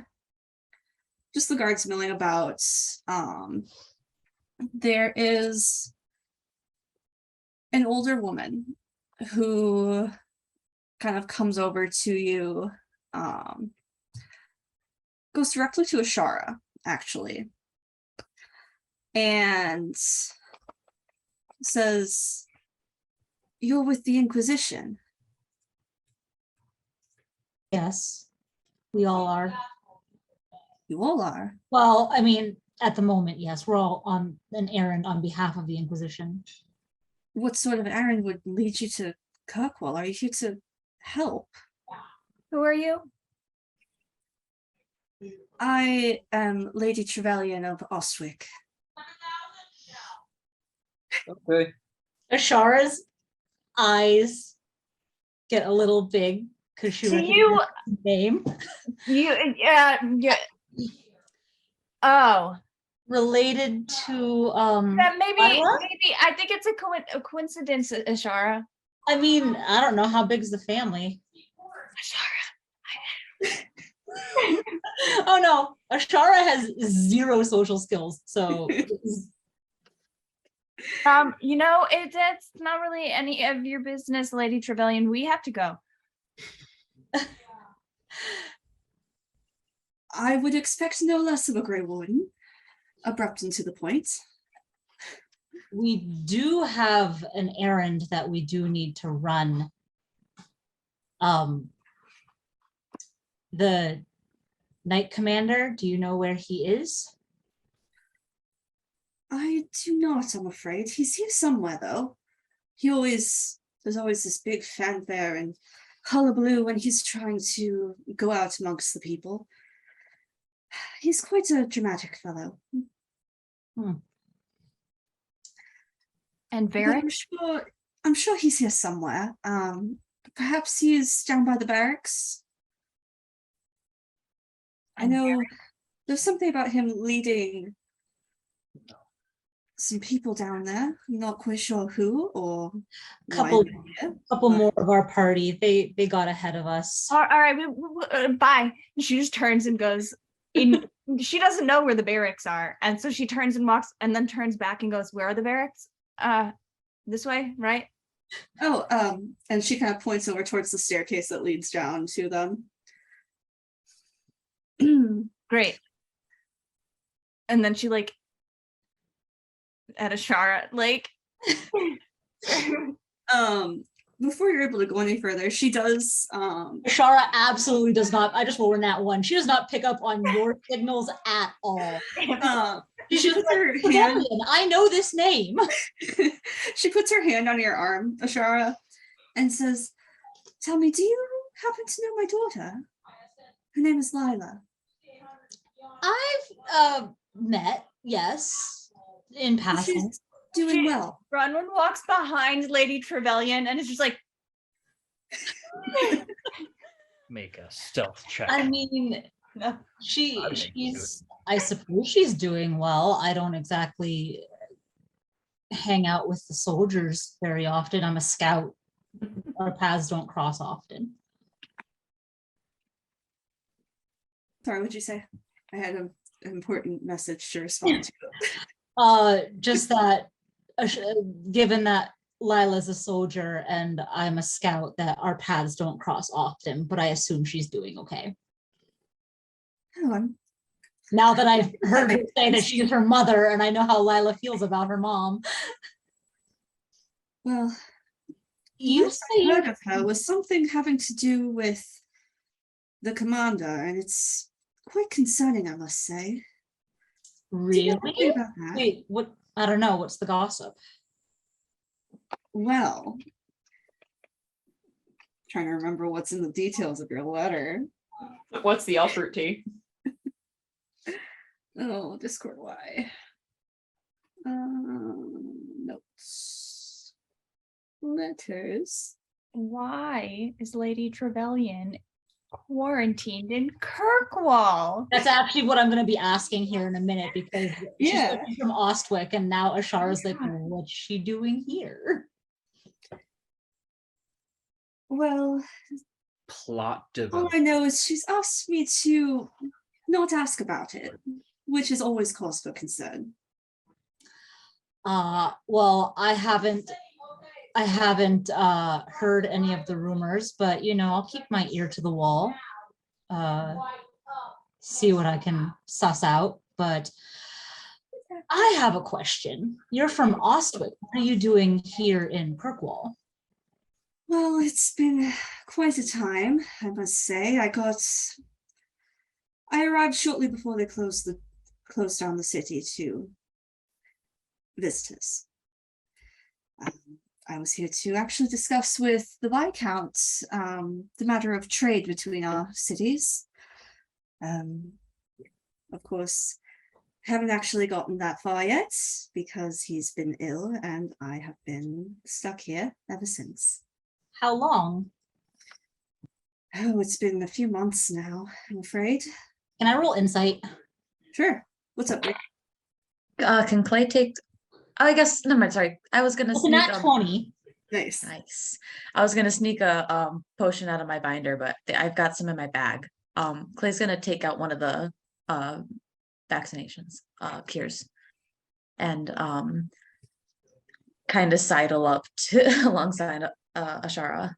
just the guards milling about. There is an older woman who kind of comes over to you, goes directly to Ashara, actually, and says, "You're with the Inquisition." Yes, we all are. You all are. Well, I mean, at the moment, yes, we're all on an errand on behalf of the Inquisition. What sort of errand would lead you to Kirkwall? Are you here to help? Who are you? I am Lady Trevelyan of Ostwick. Okay. Ashara's eyes get a little big because she Do recognizes you- the name. Yeah. Oh, Related to maybe Arla? I think it's a coincidence, Ashara. I mean, I don't know how big's the family. Oh no, Ashara has 0 social skills, so It's not really any of your business, Lady Trevelyan. We have to go. I would expect no less of a Grey Warden. Abrupt and to the point. we do have an errand that we do need to run. The Knight Commander, do you know where he is? I do not, I'm afraid. He's here somewhere, though. There's always this big fanfare and hullabaloo when he's trying to go out amongst the people. He's quite a dramatic fellow. And But Varric? I'm sure he's here somewhere. Perhaps he's down by the barracks. I know there's something about him leading some people down there. I'm not quite sure who or Couple but- more of our party. They got ahead of us. All right, bye. She just turns and goes in. She doesn't know where the barracks are, and so she turns and walks, and then turns back and goes, "Where are the barracks? This way, right?" And she kind of points over towards the staircase that leads down to them. Great. And then she like at Ashara, like Before you're able to go any further, she does Ashara absolutely does not. I just rolled a nat 1. She does not pick up on your signals at all. she puts her hand. Rebellion, I know this name. She puts her hand on your arm, Ashara, and says, "Tell me, do you happen to know my daughter? Her name is Lila." I've met, yes, in passing. She's doing well. Bronwyn walks behind Lady Trevelyan and is just like, Make a stealth check. I mean, no. she's I suppose she's doing well. I don't exactly hang out with the soldiers very often. I'm a scout. Our paths don't cross often. Sorry, what'd you say? I had an important message to respond to. Just that, given that Lila's a soldier and I'm a scout, that our paths don't cross often, but I assume she's doing okay. Oh, Now that I've heard her say that she's her mother and I know how Lila feels about her mom. Well, You last say I you're heard of her was something having to do with the commander, and it's quite concerning, I must say. Do you know anything really? about that? Wait, what? I don't know. What's the gossip? Well, trying to remember what's in the details of your letter. What's the elf root tea? Oh, Discord, why? Notes. Letters. why is Lady Trevelyan quarantined in Kirkwall? That's actually what I'm going to be asking here in a minute because Yeah. she's from Ostwick and now Ashara's like, Yeah. what's she doing here? Well, Plot all development. I know is she's asked me to not ask about it, which is always cause for concern. Well, I haven't heard any of the rumors, but you know, I'll keep my ear to the wall, see what I can suss out. But I have a question. You're from Ostwick. What are you doing here in Kirkwall? Well, it's been quite a time, I must say. I arrived shortly before they closed down the city to visitors. I was here to actually discuss with the Viscount the matter of trade between our cities. Of course, haven't actually gotten that far yet because he's been ill and I have been stuck here ever since. How long? Oh, it's been a few months now, I'm afraid. Can I roll insight? Sure. What's up, Rick? Can Clay take? I guess never mind. Sorry, I was gonna It's sneak not 20. Nice. Nice. I was gonna sneak a potion out of my binder, but I've got some in my bag. Clay's gonna take out one of the vaccinations, cures, and kind of sidle up to alongside Ashara.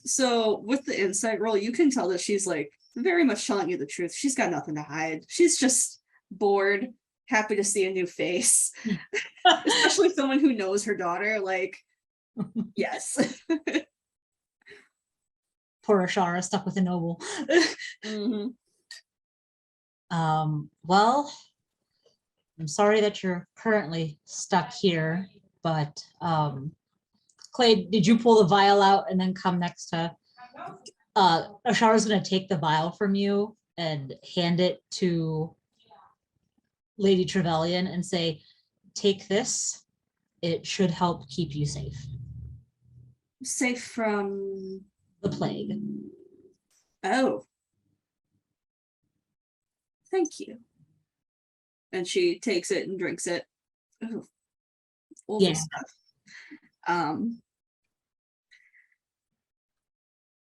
So with the insight roll, you can tell that she's like very much telling you the truth. She's got nothing to hide. She's just bored, happy to see a new face, especially someone who knows her daughter. Like, yes. Poor Ashara stuck with a noble. Mhm. Well, I'm sorry that you're currently stuck here, but Clay, did you pull the vial out and then come next to Ashara's gonna take the vial from you and hand it to Lady Trevelyan and say, take this, it should help keep you safe. Safe from The plague. Oh. Thank you. And she takes it and drinks it. Oh, awful Yeah. stuff.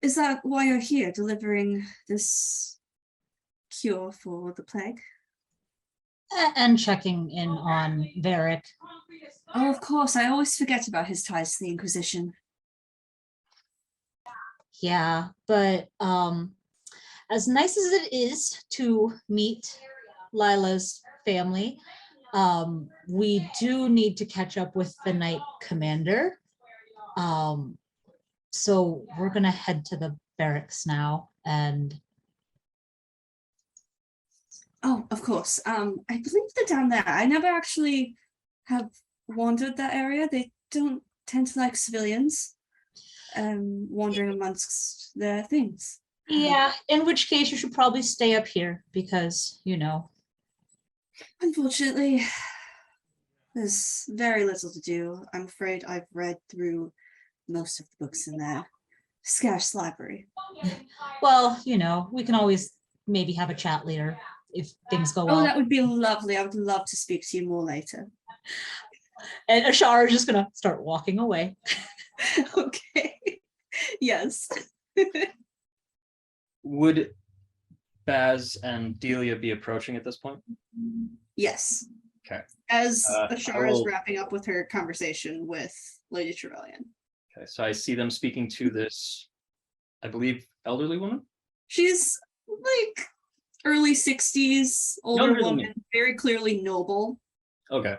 Is that why you're here, delivering this cure for the plague? And checking in on Varric. Oh, of course. I always forget about his ties to the Inquisition. Yeah, but as nice as it is to meet Lila's family, we do need to catch up with the Knight Commander. So we're gonna head to the barracks now, and Oh, of course. I believe they're down there. I never actually have wandered that area. They don't tend to like civilians wandering amongst their things. yeah, in which case you should probably stay up here because, you know. Unfortunately, there's very little to do. I'm afraid I've read through most of the books in their scarce library. Well, you know, we can always maybe have a chat later if things go Oh, well. that would be lovely. I would love to speak to you more later. And Ashara is just gonna start walking away. Okay. Yes. Would Baz and Delia be approaching at this point? Yes. Okay. As I Ashara is will- wrapping up with her conversation with Lady Trevelyan. Okay, so I see them speaking to this, I believe, elderly woman. She's like early 60s, older Younger than me. woman, very clearly noble. Okay.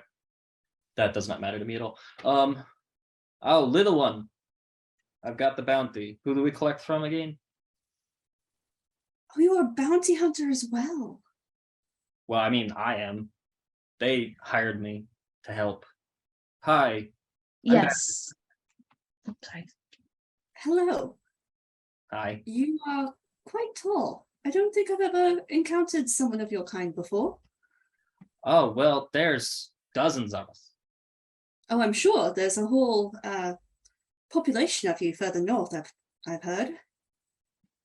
That does not matter to me at all. Oh, little one. I've got the bounty. Who do we collect from again? Oh, you are a bounty hunter as well. Well, I mean, I am. They hired me to help. Hi. Yes. Okay. Hello. Hi. You are quite tall. I don't think I've ever encountered someone of your kind before. Oh, well, there's dozens of us. Oh, I'm sure there's a whole population of you further north, I've heard.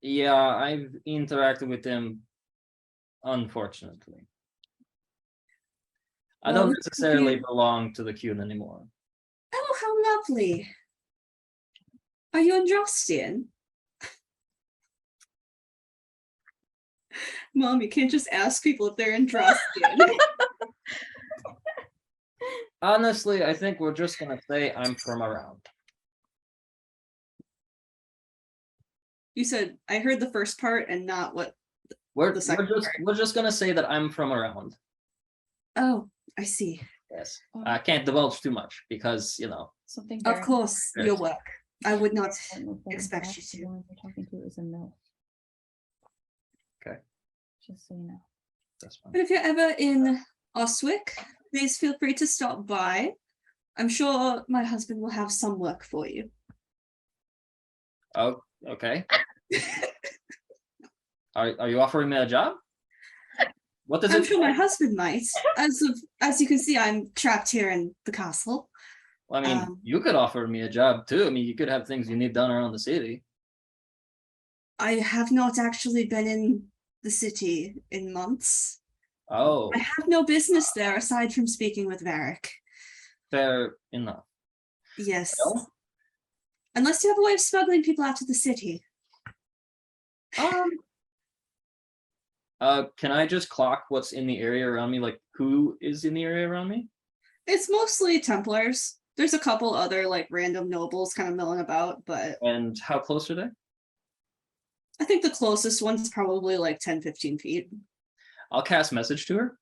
Yeah, I've interacted with them, unfortunately. I Well, don't we necessarily you- belong to the Qun anymore. Oh, how lovely. Are you Andrastian? Mom, you can't just ask people if they're Andrastian. Honestly, I think we're just gonna say I'm from around. You said, I heard the first part and not what. We're The second part. we're just gonna say that I'm from around. Oh, I see. Yes. I can't divulge too much because, you know. Something Of very course, Yes. your work. I would not important that expect that's you the to. one we're talking to is a no. Okay. Just so you know. That's fine. But if you're ever in Oswick, please feel free to stop by. I'm sure my husband will have some work for you. Oh, okay. Are you offering me a job? What does I'm it sure my husband might. As you can see, I'm trapped here in the castle. Well, I mean, you could offer me a job too. I mean, you could have things you need done around the city. I have not actually been in the city in months. Oh, I have no business there aside from speaking with Varric. fair enough. Yes. Well, Unless you have a way of smuggling people out of the city. Can I just clock what's in the area around me? Like, who is in the area around me? It's mostly Templars. There's a couple other like random nobles kind of milling about, but And how close are they? I think the closest one's probably like 10-15 feet. I'll cast message to her.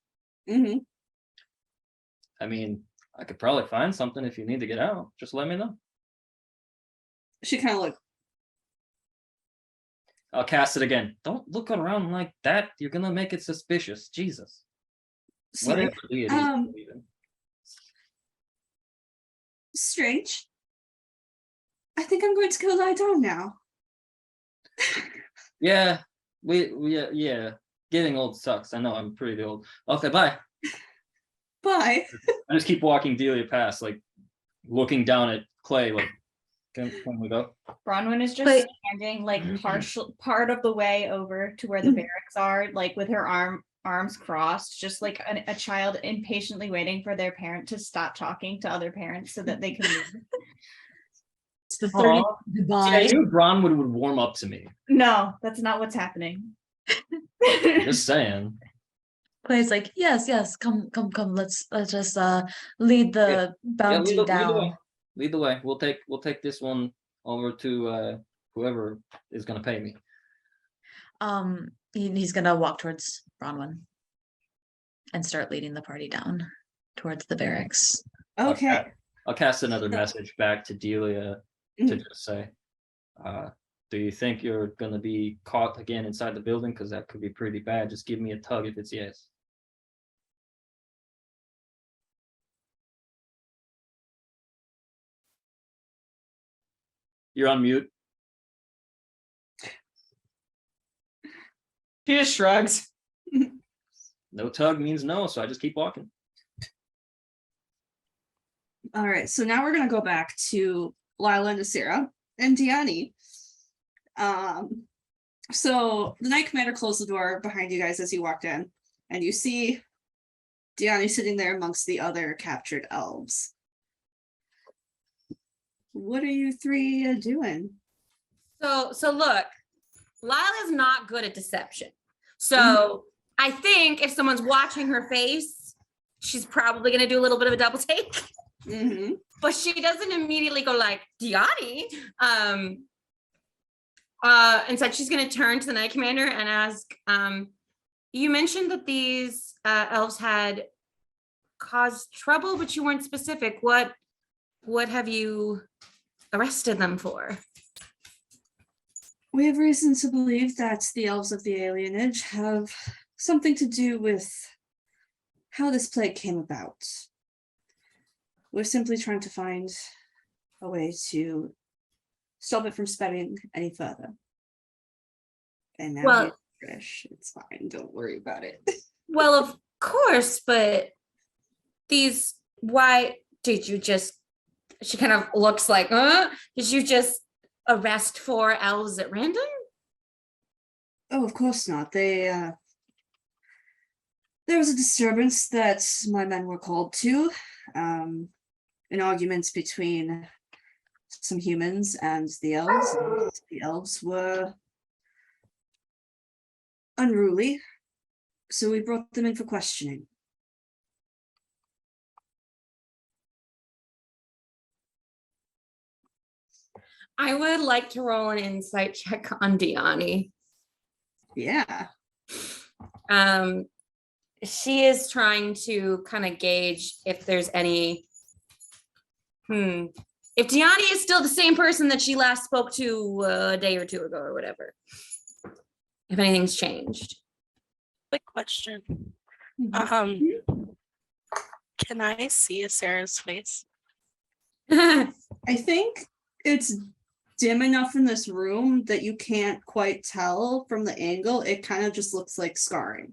Mm-hmm. I mean, I could probably find something if you need to get out. Just let me know. She kind of like, I'll cast it again. Don't look around like that. You're gonna make it suspicious. Jesus. sorry, Whatever deity you Um, believe in. strange. I think I'm going to go lie down now. Yeah, yeah. Getting old sucks. I know. I'm pretty old. Okay, bye. Bye. I just keep walking Delia past, like looking down at Clay. Like, can we go? Bronwyn is just But- standing like part of the way over to where the barracks are, like with her arms crossed, just like a child impatiently waiting for their parent to stop talking to other parents so that they can leave. It's the 30 Aw. See, I goodbye. knew Bron would warm up to me. No, that's not what's happening. Just saying. Clay's like, yes, come. Let's just lead the bounty down. Lead the way. We'll take this one over to whoever is gonna pay me. He's gonna walk towards Bronwyn and start leading the party down towards the barracks. Okay. I'll cast another message back to Delia to just say, do you think you're gonna be caught again inside the building? Because that could be pretty bad. Just give me a tug if it's yes. You're on mute. She just shrugs. No tug means no, so I just keep walking. All right, so now we're gonna go back to Lila and Nasira and Diani. So the Knight Commander closed the door behind you guys as you walked in, and you see Diani sitting there amongst the other captured elves. What are you three doing? So look, Lila's not good at deception. So I think if someone's watching her face, she's probably gonna do a little bit of a double take. But she doesn't immediately go like, Diani. Instead, she's gonna turn to the Knight Commander and ask, you mentioned that these elves had caused trouble, but you weren't specific. What have you arrested them for? We have reason to believe that the elves of the alienage have something to do with how this plague came about. We're simply trying to find a way to stop it from spreading any further. And now it's fine. Don't worry about it. Well, of course, but why did you just, she kind of looks like, did you just arrest 4 elves at random? Oh, of course not. There was a disturbance that my men were called to, an argument between some humans and the elves. And the elves were unruly, so we brought them in for questioning. I would like to roll an insight check on Diani. Yeah. She is trying to kind of gauge if there's any, if Diani is still the same person that she last spoke to a day or 2 ago or whatever, if anything's changed. Quick question. Can I see Sarah's face? I think it's dim enough in this room that you can't quite tell from the angle. It kind of just looks like scarring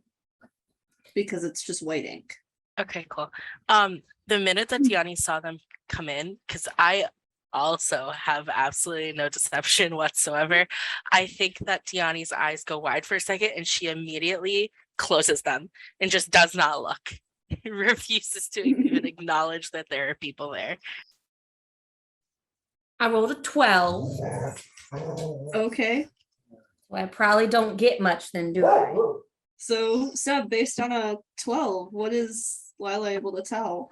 because it's just white ink. Okay, cool. The minute that Diani saw them come in, because I also have absolutely no deception whatsoever, I think that Diani's eyes go wide for a second and she immediately closes them and just does not look. Refuses to even acknowledge that there are people there. I rolled a 12. Okay. Well, I probably don't get much then, do I? So, Seb, based on a 12, what is Lila able to tell?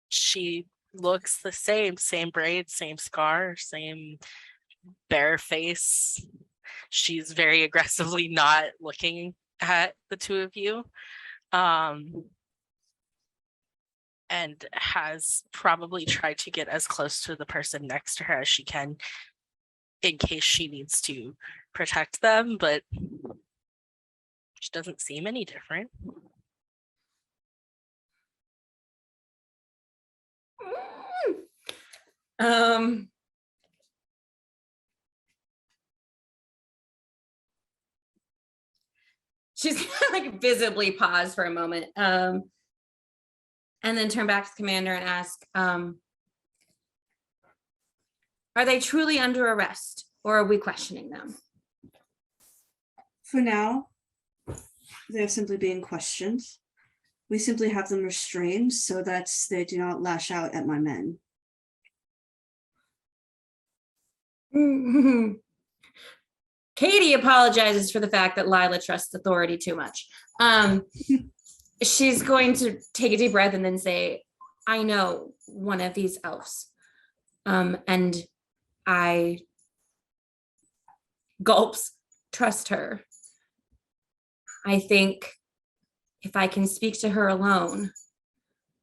She looks the same braids, same scar, same bare face. She's very aggressively not looking at the two of you. And has probably tried to get as close to the person next to her as she can in case she needs to protect them, but she doesn't seem any different. She's gonna like visibly pause for a moment, and then turn back to the commander and ask, are they truly under arrest or are we questioning them? For now, they're simply being questioned. We simply have them restrained so that they do not lash out at my men. Katie apologizes for the fact that Lila trusts authority too much. She's going to take a deep breath and then say, I know one of these elves. And I gulps, trust her. I think if I can speak to her alone,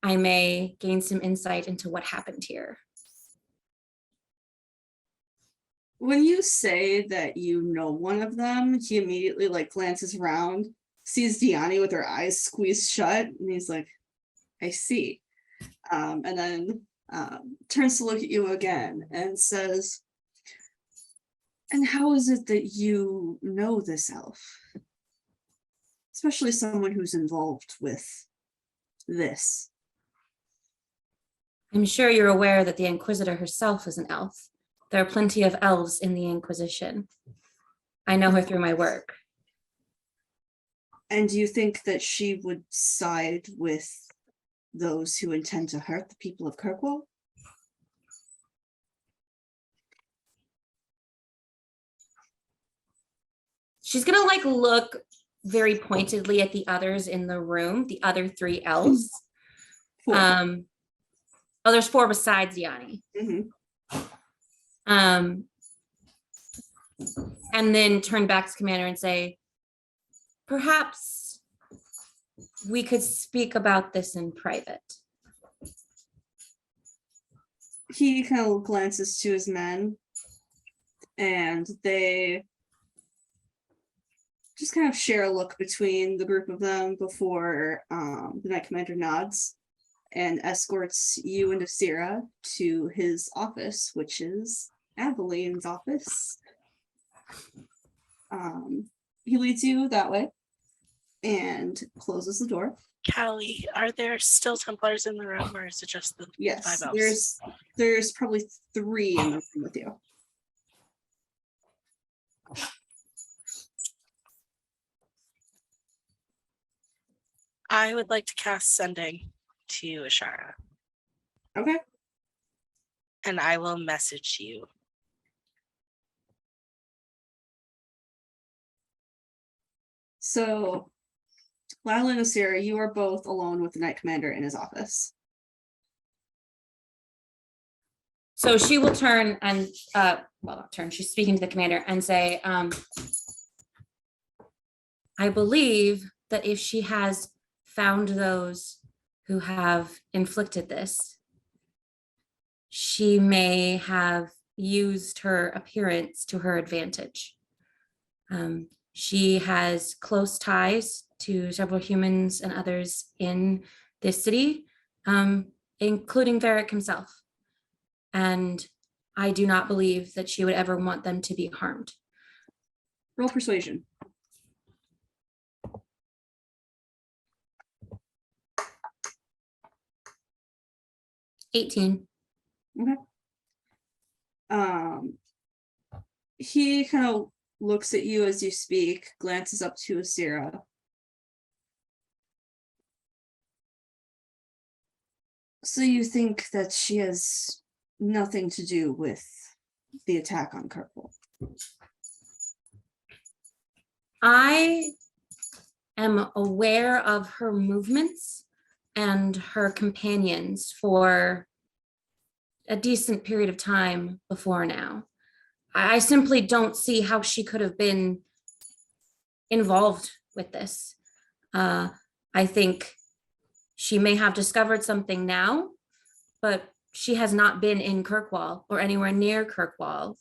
I may gain some insight into what happened here. When you say that you know one of them, he immediately like glances around, sees Diani with her eyes squeezed shut, and he's like, I see. And then turns to look at you again and says, and how is it that you know this elf? Especially someone who's involved with this. I'm sure you're aware that the Inquisitor herself is an elf. There are plenty of elves in the Inquisition. I know her through my work. And do you think that she would side with those who intend to hurt the people of Kirkwall? She's gonna like look very pointedly at the others in the room, the other 3 elves. 4. Oh, there's 4 besides Yanni. And then turn back to Commander and say, perhaps we could speak about this in private. He kind of glances to his men, and they just kind of share a look between the group of them before the Knight Commander nods and escorts you and Asira to his office, which is Aveline's office. He leads you that way and closes the door. Callie, are there still Templars in the room, or is it just the 5 Yes, elves? there's probably 3 in the room with you. I would like to cast Sending to Ashara. Okay. And I will message you. So, Lila and Asira, you are both alone with the Knight Commander in his office. So she will turn and, well, not turn, she's speaking to the commander and say, I believe that if she has found those who have inflicted this, she may have used her appearance to her advantage. She has close ties to several humans and others in this city, including Varric himself. And I do not believe that she would ever want them to be harmed. Roll persuasion. $18. Okay. He kind of looks at you as you speak, glances up to Asira. So you think that she has nothing to do with the attack on Kirkwall? I am aware of her movements and her companions for a decent period of time before now. I simply don't see how she could have been involved with this. I think she may have discovered something now, but she has not been in Kirkwall or anywhere near Kirkwall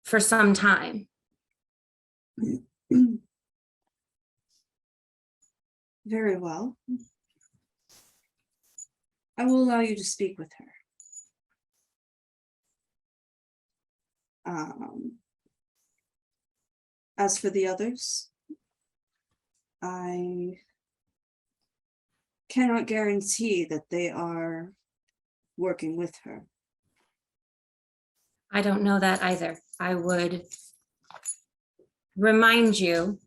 for some time. Very well. I will allow you to speak with her. As for the others, I cannot guarantee that they are working with her. I don't know that either. I would remind you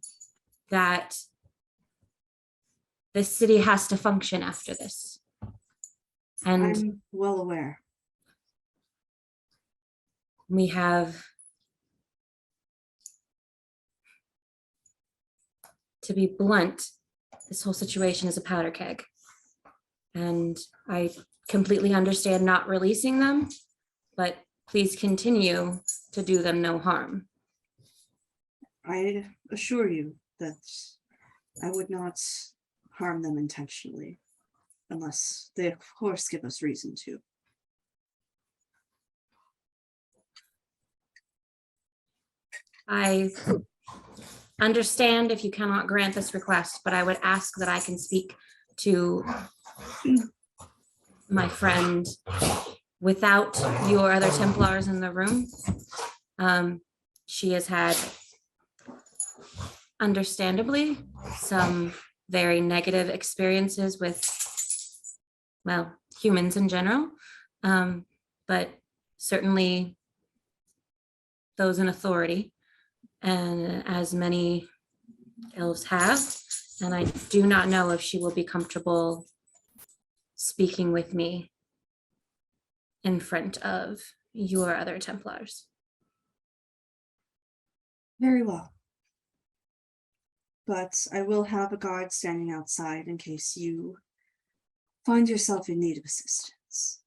that the city has to function after this. And I'm well aware. we have to be blunt, this whole situation is a powder keg. And I completely understand not releasing them, but please continue to do them no harm. I assure you that I would not harm them intentionally, unless they, of course, give us reason to. I understand if you cannot grant this request, but I would ask that I can speak to my friend without your other Templars in the room. She has had, understandably, some very negative experiences with, well, humans in general, but certainly those in authority, and as many elves have, and I do not know if she will be comfortable speaking with me in front of your other Templars. Very well. But I will have a guard standing outside in case you find yourself in need of assistance.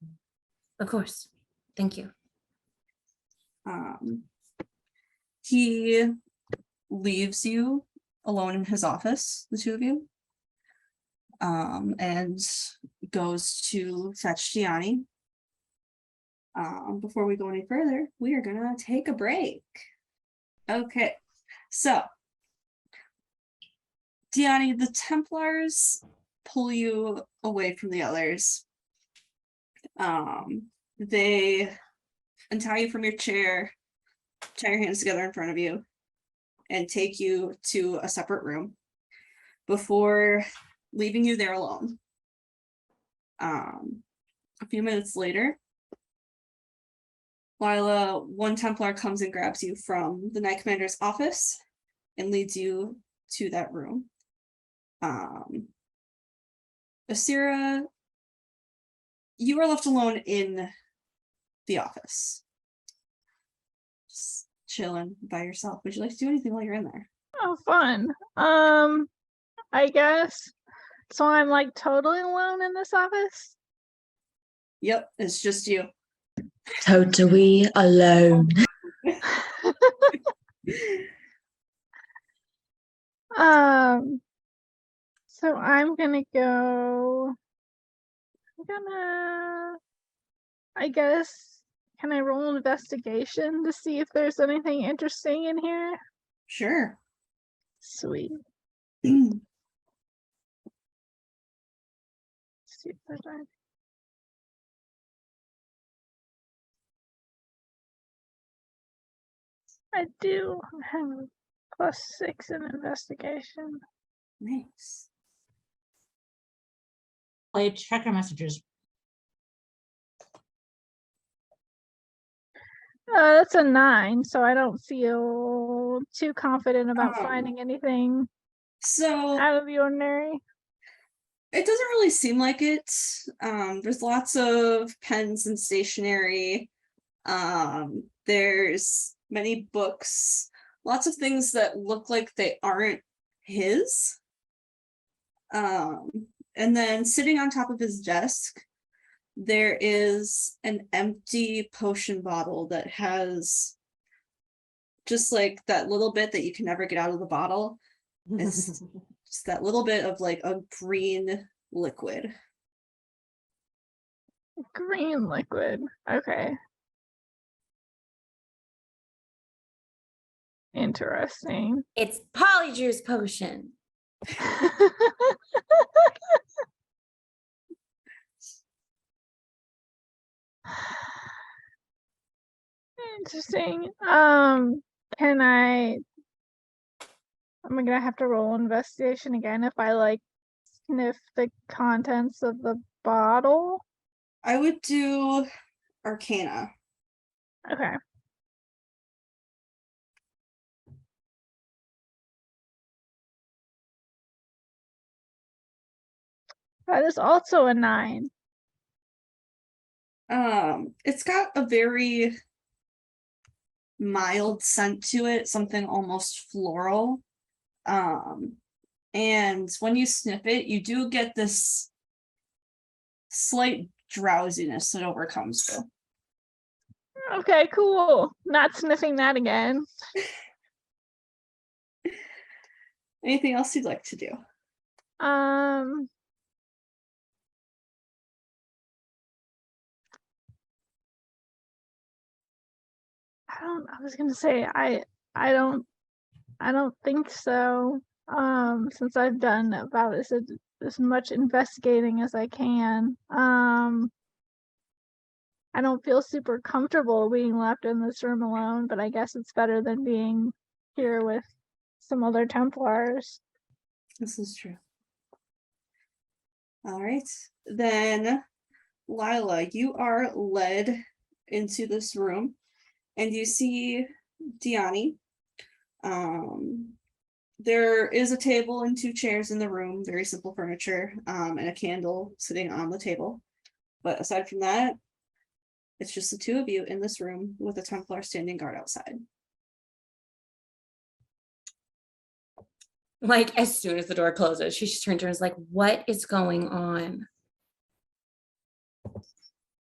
Of course. Thank you. He leaves you alone in his office, the two of you, and goes to fetch Gianni. Before we go any further, we are gonna take a break. Okay, so Gianni, the Templars pull you away from the others. They untie you from your chair, tie your hands together in front of you, and take you to a separate room before leaving you there alone. A few minutes later, Lila, one Templar comes and grabs you from the Knight Commander's office and leads you to that room. Asira, you are left alone in the office. Just chilling by yourself. Would you like to do anything while you're in there? Oh, fun. I guess. So I'm like totally alone in this office? Yep, it's just you. Totally alone. So I'm gonna go. I guess, can I roll an investigation to see if there's anything interesting in here? Sure. Sweet. See if there's anything. I do have a +6 in investigation. Nice. Play check your messages. That's a 9, so I don't feel too confident about finding anything So out of the ordinary. it doesn't really seem like it. There's lots of pens and stationery. There's many books, lots of things that look like they aren't his. And then sitting on top of his desk, there is an empty potion bottle that has just like that little bit that you can never get out of the bottle. It's just that little bit of like a green liquid. Green liquid. Okay. Interesting. It's Polyjuice potion. Interesting. Can I'm gonna have to roll investigation again if I like sniff the contents of the bottle. I would do Arcana. Okay. That is also a 9. It's got a very mild scent to it, something almost floral. And when you sniff it, you do get this slight drowsiness that overcomes you. Okay, cool. Not sniffing that again. Anything else you'd like to do? I was gonna say I don't think so. Since I've done about as much investigating as I can. I don't feel super comfortable being left in this room alone, but I guess it's better than being here with some other Templars. This is true. All right. Then, Lila, you are led into this room and you see Diani. There is a table and 2 chairs in the room, very simple furniture, and a candle sitting on the table. But aside from that, it's just the 2 of you in this room with a Templar standing guard outside. Like, as soon as the door closes, she just turns and is like, what is going on?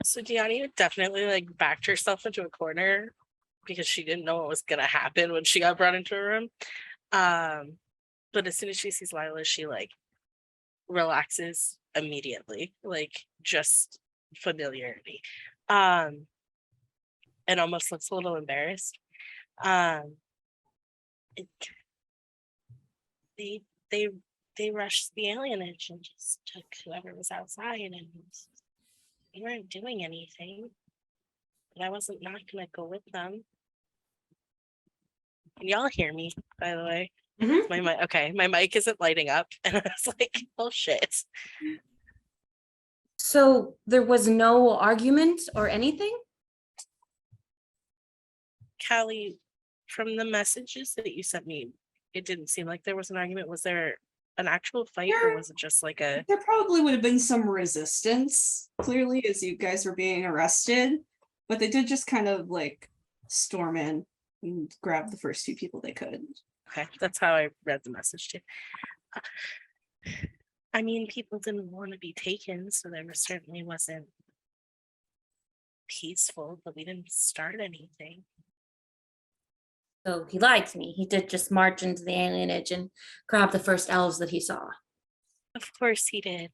So Diani definitely like backed herself into a corner because she didn't know what was gonna happen when she got brought into a room. But as soon as she sees Lila, she like relaxes immediately, like just familiarity. And almost looks a little embarrassed. They rushed the alienage and just took whoever was outside, and they weren't doing anything. But I wasn't not gonna go with them. Can y'all hear me, by the way? Mhm. My mic, okay, my mic isn't lighting up, and I was like, oh shit. So there was no argument or anything? Callie, from the messages that you sent me, it didn't seem like there was an argument. Was there an actual fight, or was it just like a... There probably would have been some resistance, clearly, as you guys were being arrested, but they did just kind of like storm in and grab the first 2 people they could. Okay, that's how I read the message too. I mean, people didn't want to be taken, so there certainly wasn't peaceful, but we didn't start anything. So he lied to me. He did just march into the alienage and grab the first elves that he saw. Of course he did.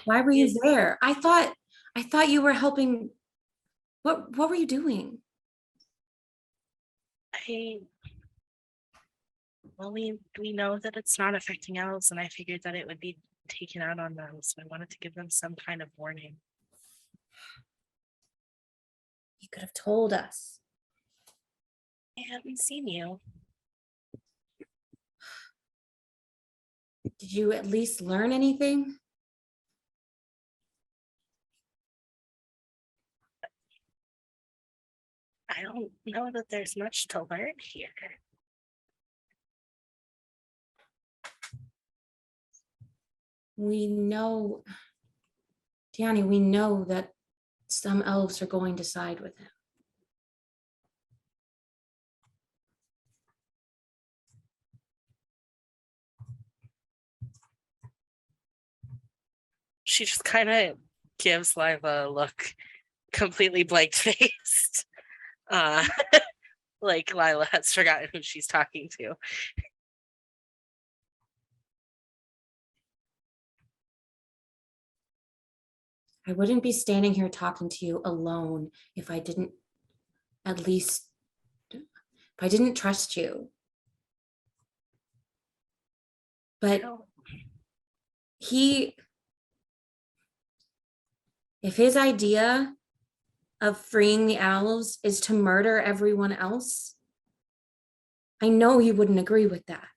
Why were you there? I thought you were helping. What were you doing? Well, we know that it's not affecting elves, and I figured that it would be taken out on them, so I wanted to give them some kind of warning. You could have told us. I haven't seen you. Did you at least learn anything? I don't know that there's much to learn here. We know, Diani, we know that some elves are going to side with him. She just kind of gives Lila a look, completely blank-faced. Like Lila has forgotten who she's talking to. I wouldn't be standing here talking to you alone if I didn't trust you. But if his idea of freeing the elves is to murder everyone else, I know he wouldn't agree with that.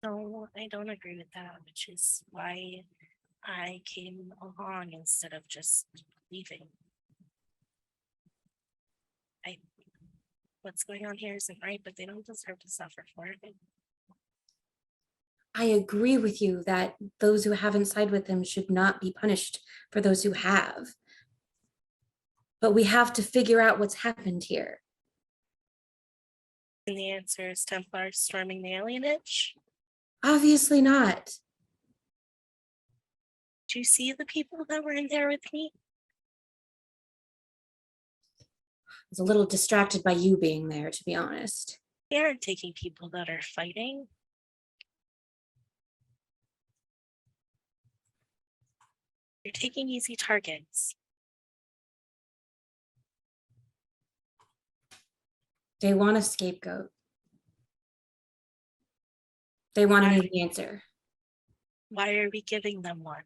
No, I don't agree with that, which is why I came along instead of just leaving. What's going on here isn't right, but they don't deserve to suffer for it. I agree with you that those who haven't sided with him should not be punished for those who have. But we have to figure out what's happened here. And the answer is Templars storming the alienage. Obviously not. Do you see the people that were in there with me? I was a little distracted by you being there, to be honest. They aren't taking people that are fighting. You're taking easy targets. They want a scapegoat. They want an easy answer. Why are we giving them one?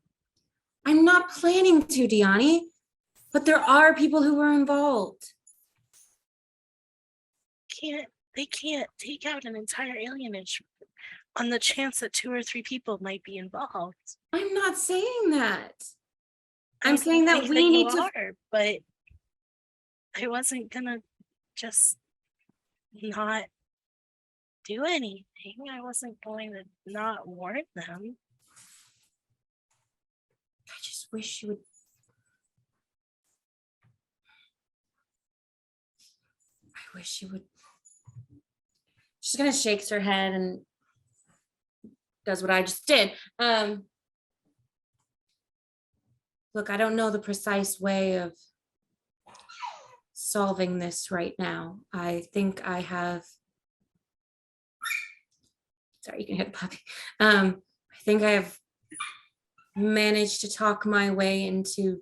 I'm not planning to, Diani, but there are people who were involved. They can't take out an entire alienage on the chance that 2 or 3 people might be involved. I'm not saying that. I'm saying that think we you need to. are, but I wasn't gonna just not do anything. I wasn't going to not warn them. I just wish you would. I wish you would. She's gonna shakes her head and does what I just did. Look, I don't know the precise way of solving this right now. I think I have. Sorry, you can hear the puppy. I think I have managed to talk my way into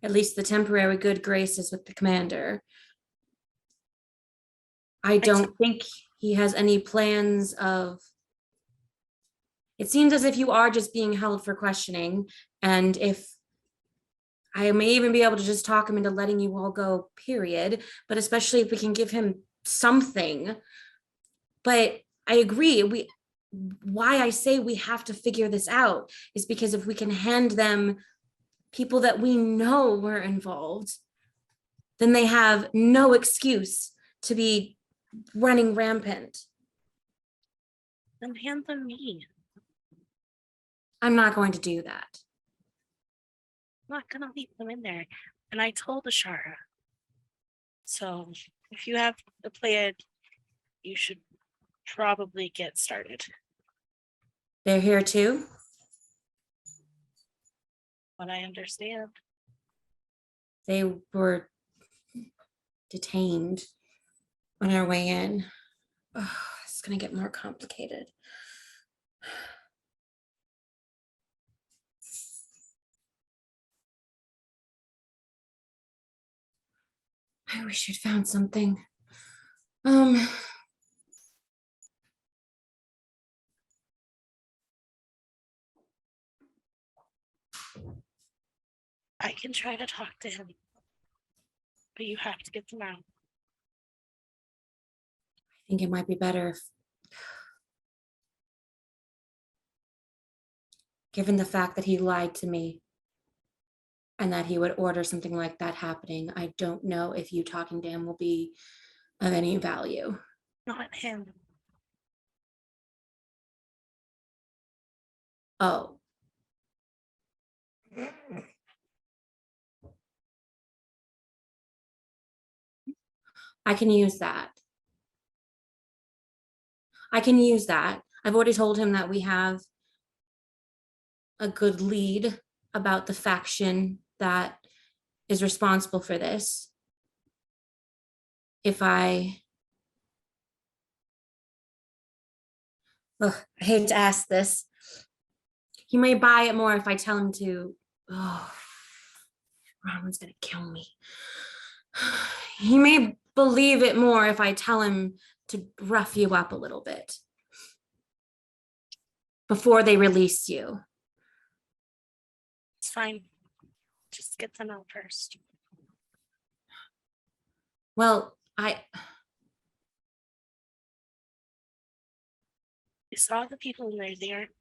at least the temporary good graces with the commander. I don't think he has any plans of. It seems as if you are just being held for questioning, and if I may even be able to just talk him into letting you all go, period, but especially if we can give him something. But I agree, why I say we have to figure this out is because if we can hand them people that we know were involved, then they have no excuse to be running rampant. Then hand them me. I'm not going to do that. I'm not gonna leave them in there. And I told Ashara. So if you have a plan, you should probably get started. They're here too? What I understand. They were detained on our way in. Oh, it's gonna get more complicated. I wish you'd found something. I can try to talk to him, but you have to get them out. I think it might be better if, given the fact that he lied to me and that he would order something like that happening, I don't know if you talking to him will be of any value. Not him. Oh. I can use that. I can use that. I've already told him that we have a good lead about the faction that is responsible for this. If I hate to ask this, he may buy it more if I tell him to. Oh, Ronwin's gonna kill me. He may believe it more if I tell him to rough you up a little bit before they release you. It's fine. Just get them out first. Well, You saw the people in there. They aren't.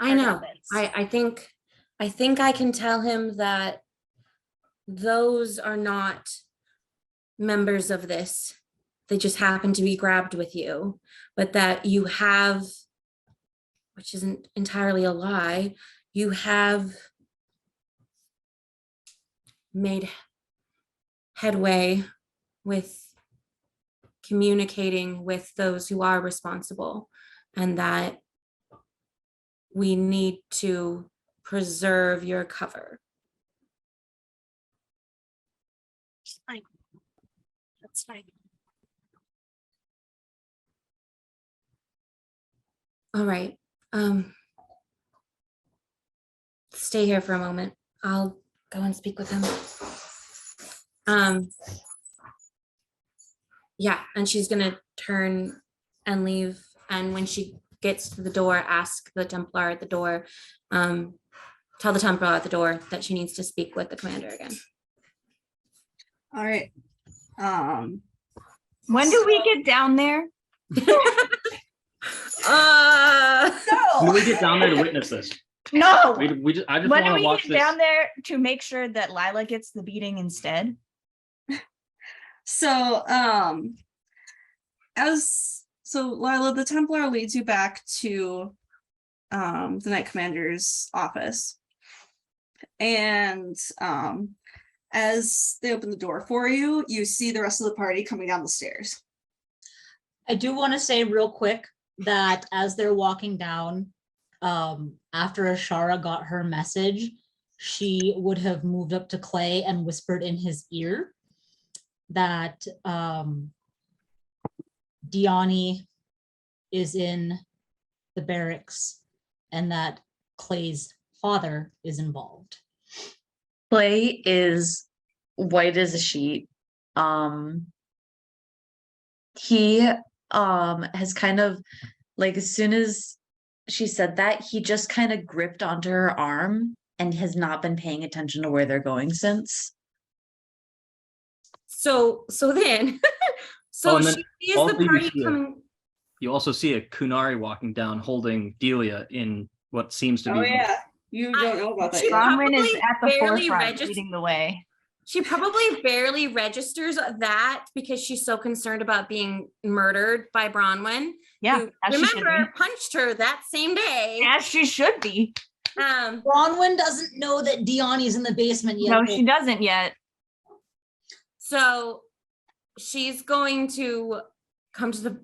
I know. I think I can tell him that those are not members of this. They just happen to be grabbed with you, but that you have, which isn't entirely a lie, you have made headway with communicating with those who are responsible, and that we need to preserve your cover. It's fine. That's fine. All right. Stay here for a moment. I'll go and speak with him. Yeah, and she's gonna turn and leave. And when she gets to the door, ask the Templar at the door, tell the Templar at the door that she needs to speak with the commander again. All right. When do we get down there? When do we get down there to witness this? No. I just When do want we to watch get this. down there to make sure that Lila gets the beating instead? So, Lila, the Templar leads you back to the Knight Commander's office. And as they open the door for you, you see the rest of the party coming down the stairs. I do want to say real quick that as they're walking down, after Ashara got her message, she would have moved up to Clay and whispered in his ear that Diani is in the barracks and that Clay's father is involved. Clay is white as a sheet. He has kind of, like, as soon as she said that, he just kind of gripped onto her arm and has not been paying attention to where they're going since. So then, Oh, and then she sees also the you party see a- coming. You also see a Kunari walking down holding Delia in what seems to be. Oh yeah, you don't know about that She yet. Bronwyn is probably at the barely forefront leading the way. She probably barely registers that because she's so concerned about being murdered by Bronwyn. Yeah, who, as she should remember, be. punched her that same day. As she should be. Bronwyn doesn't know that Diani's in the basement yet. No, she doesn't yet. So she's going to come to the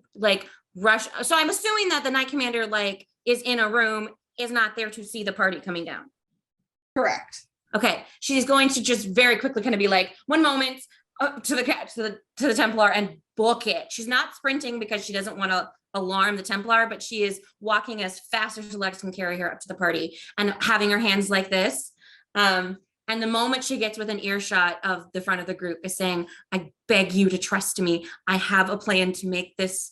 rush. So I'm assuming that the Knight Commander is in a room, is not there to see the party coming down. Correct. Okay, she's going to just very quickly kind of be like, one moment, to the Templar and book it. She's not sprinting because she doesn't want to alarm the Templar, but she is walking as fast as her legs can carry her up to the party and having her hands like this. And the moment she gets within earshot of the front of the group is saying, I beg you to trust me. I have a plan to make this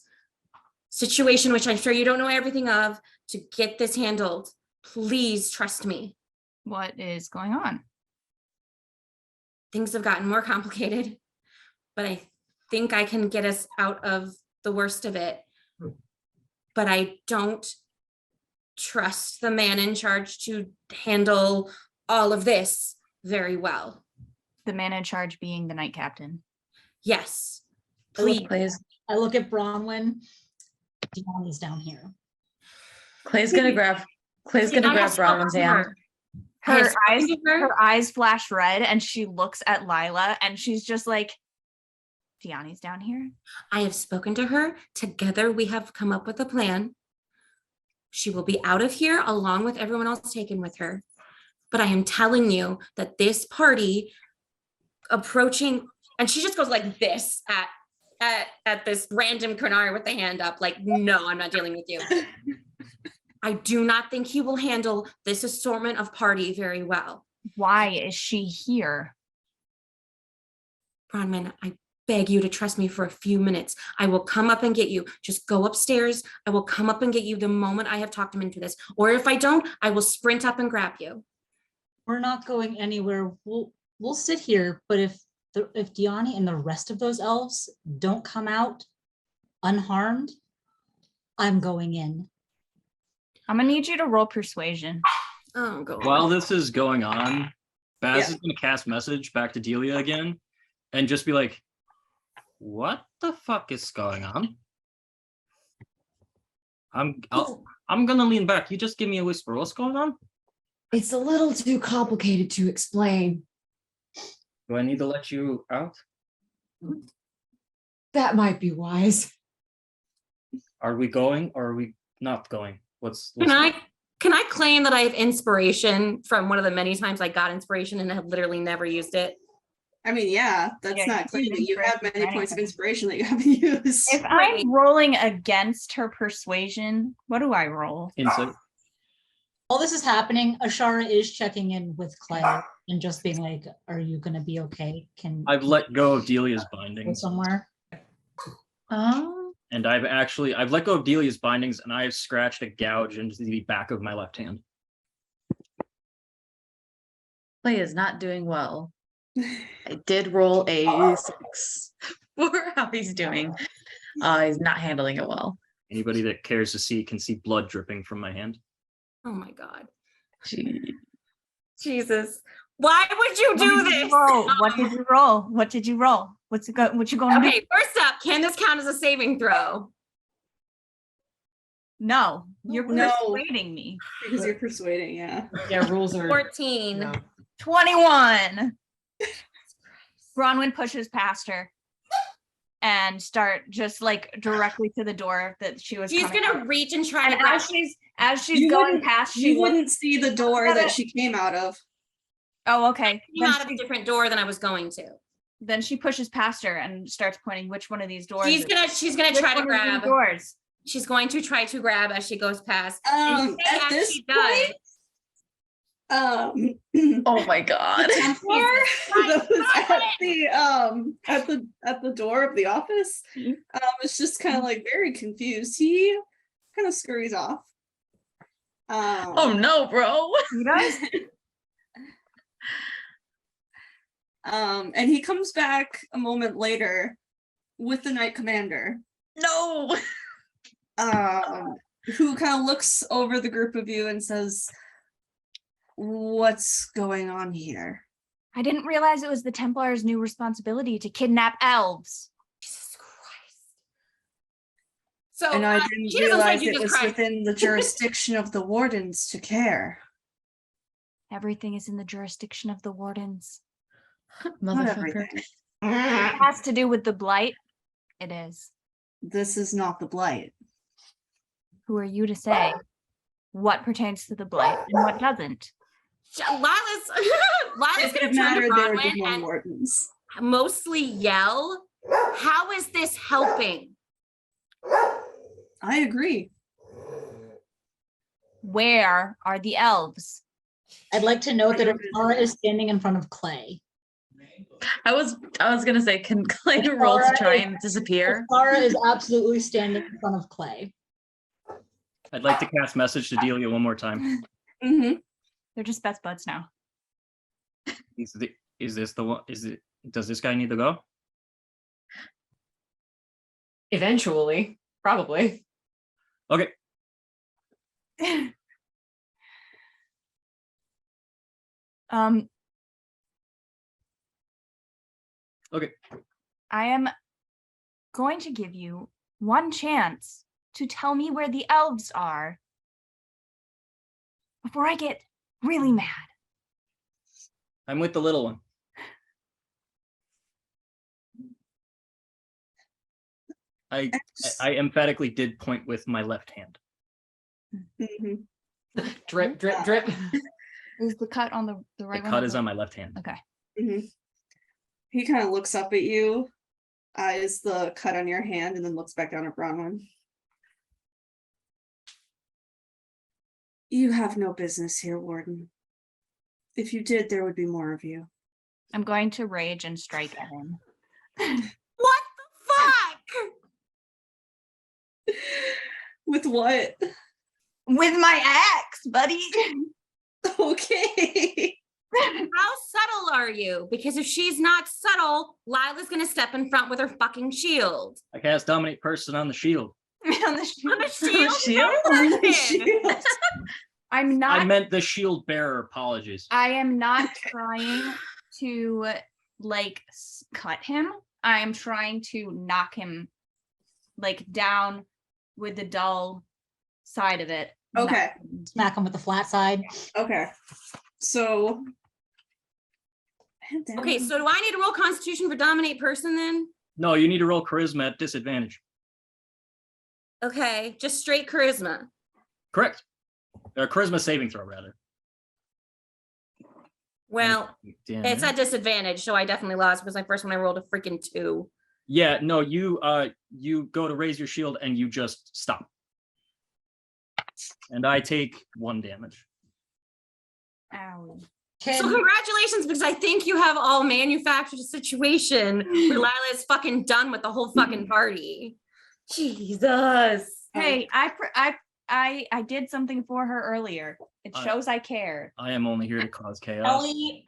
situation, which I'm sure you don't know everything of, to get this handled. Please trust me. What is going on? Things have gotten more complicated, but I think I can get us out of the worst of it. But I don't trust the man in charge to handle all of this very well. The man in charge being the Knight Captain. Yes, Please. I look at Bronwyn. Diani's down here. Clay's gonna grab Bronwyn's hand. Her eyes flash red and she looks at Lila and she's just like, Diani's down here. I have spoken to her. Together we have come up with a plan. She will be out of here along with everyone else taken with her. But I am telling you that this party approaching, and she just goes like this at this random Kunari with the hand up, like, no, I'm not dealing with you. I do not think he will handle this assortment of party very well. Why is she here? Bronwyn, I beg you to trust me for a few minutes. I will come up and get you. Just go upstairs. I will come up and get you the moment I have talked him into this. Or if I don't, I will sprint up and grab you. We're not going anywhere. We'll sit here, but if Diani and the rest of those elves don't come out unharmed, I'm going in. I'm gonna need you to roll persuasion. Oh, go. While this is going on, Baz is going to cast message back to Delia again and just be like, what the fuck is going on? I'm going to lean back. You just give me a whisper. What's going on? It's a little too complicated to explain. Do I need to let you out? That might be wise. Are we going or are we not going? Can I claim that I have inspiration from one of the many times I got inspiration and have literally never used it? I mean, yeah, that's Yeah, not you claiming. You have inspiration many for points of anything. inspiration that you haven't used. If I'm rolling against her persuasion, what do I roll? Insight. While this is happening, Ashara is checking in with Clay and just being like, "Are you gonna be okay? Can I've let go of Delia's go bindings. somewhere?" And I've let go of Delia's bindings and I've scratched a gouge into the back of my left hand. Clay is not doing well. I did roll a 6 for how he's doing. He's not handling it well. Anybody that cares to see can see blood dripping from my hand. Oh my God. Gee. Jesus. Why would you do this? What did you roll? What did you roll? What you going to do? Okay, first up, can this count as a saving throw? No, you're No. persuading me. Because you're persuading, yeah. Yeah, rules are 14. no. 21. Bronwyn pushes past her and start just like directly to the door that she was. She's coming gonna out. reach and try And to grab. as she's You going wouldn't- past, she You looks- wouldn't see the door that she came out of. Oh, okay. Came out of a different door than I was going to. Then she pushes past her and starts pointing which one of these doors. She's gonna Which try to one of these grab. doors. She's going to try to grab as she goes past. And say At as this she does, point, Oh my God. the Templar that was at the door of the office is just kind of like very confused. He kind of scurries off. Oh no, bro. He does. And he comes back a moment later with the Knight Commander, No. who kind of looks over the group of you and says, "What's going on here?" I didn't realize it was the Templars' new responsibility to kidnap elves. Jesus Christ. So And I didn't she doesn't say realize it Jesus was Christ. within the jurisdiction of the wardens to care. Everything is in the jurisdiction of the wardens. Not Motherfucker. everything. It has to do with the blight. It is. This is not the blight. Who are you to say what pertains to the blight and what doesn't? Lila's If gonna it turn to mattered, there would be Bronwyn more and wardens. mostly yell, "How is this helping?" I agree. Where are the elves? I'd like to note that Ashara is standing in front of Clay. I was gonna say, can Clay roll to try and disappear? Ashara is absolutely standing in front of Clay. I'd like to cast message to Delia one more time. Mm-hmm. They're just best buds now. Is this the one? Does this guy need to go? Eventually, probably. Okay. Okay. I am going to give you one chance to tell me where the elves are before I get really mad. I'm with the little one. I emphatically did point with my left hand. Mm-hmm. Drip, drip, drip. Is the cut on the The right one? cut is on my left hand. Okay. Mm-hmm. He kind of looks up at you, eyes the cut on your hand, and then looks back down at Bronwyn. You have no business here, Warden. If you did, there would be more of you. I'm going to rage and strike at him. What the fuck? With what? With my axe, buddy. Okay. How subtle are you? Because if she's not subtle, Lila's gonna step in front with her fucking shield. I cast dominate person on the shield. On the shield. On the shield? Shield? On the Person. shield. I'm not. I meant the shield bearer. Apologies. I am not trying to like cut him. I am trying to knock him like down with the dull side of it. Okay. Smack him with the flat side. Okay. So. Okay, so do I need to roll Constitution for dominate person then? No, you need to roll charisma at disadvantage. Okay, just straight charisma. Correct. Or charisma saving throw, rather. Well, Damn it's it. at disadvantage, so I definitely lost because my first one I rolled a freaking 2. Yeah, no, you go to raise your shield and you just stop. And I take 1 damage. Ow. So congratulations, because I think you have all manufactured a situation where Lila is fucking done with the whole fucking party. Jesus. Hey, I did something for her earlier. It shows I care. I am only here to cause chaos.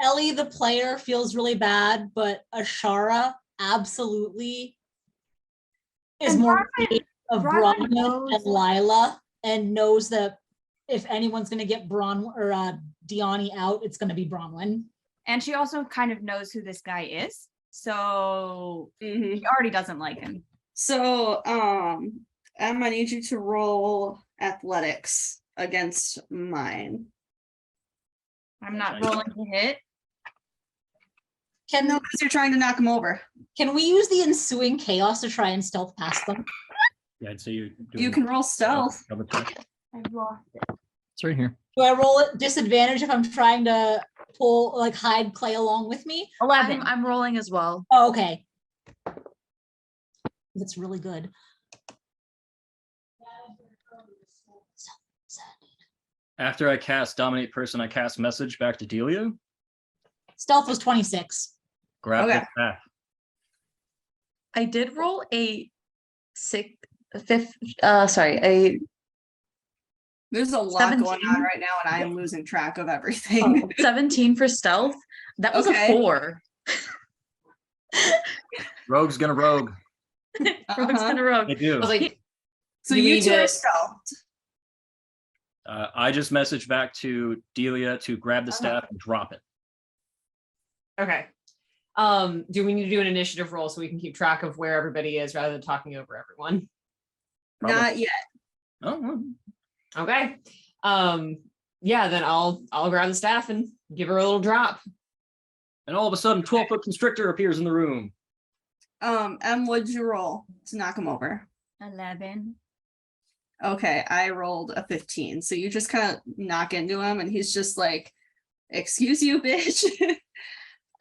Ellie, the player, feels really bad, but Ashara absolutely is And more afraid of Bronwyn Bronwyn and Lila, and knows that if anyone's going to get Diani out, it's going to be Bronwyn. And she also kind of knows who this guy is. So she already doesn't like him. So, Em, I need you to roll athletics against mine. I'm not rolling to hit. No, because you're trying to knock him over. Can we use the ensuing chaos to try and stealth past them? Yeah, I'd say you. You can roll stealth. Double check. I've lost it. It's right here. Do I roll at disadvantage if I'm trying to pull, like, hide Clay along with me? 11. I'm rolling as well. Oh, okay. That's really good. After I cast Dominate Person, I cast Message back to Delia. Stealth was 26. Grab Okay. it back. I did roll a a There's a lot 17. going on right now, and I am losing track of everything. 17 for stealth. That was Okay. a 4. Rogue's gonna rogue. Rogue's gonna rogue. They do. I was like, So Do we you need two to- are stealthed. I just messaged back to Delia to grab the staff and drop it. okay. Do we need to do an initiative roll so we can keep track of where everybody is rather than talking over everyone? Probably. Not yet. Oh, well. Okay. Yeah, then I'll grab the staff and give her a little drop. And all of a sudden, 12-foot constrictor appears in the room. Em, what'd you roll to knock him over? 11. Okay, I rolled a 15. So you just kind of knock into him, and he's just like, "Excuse you, bitch."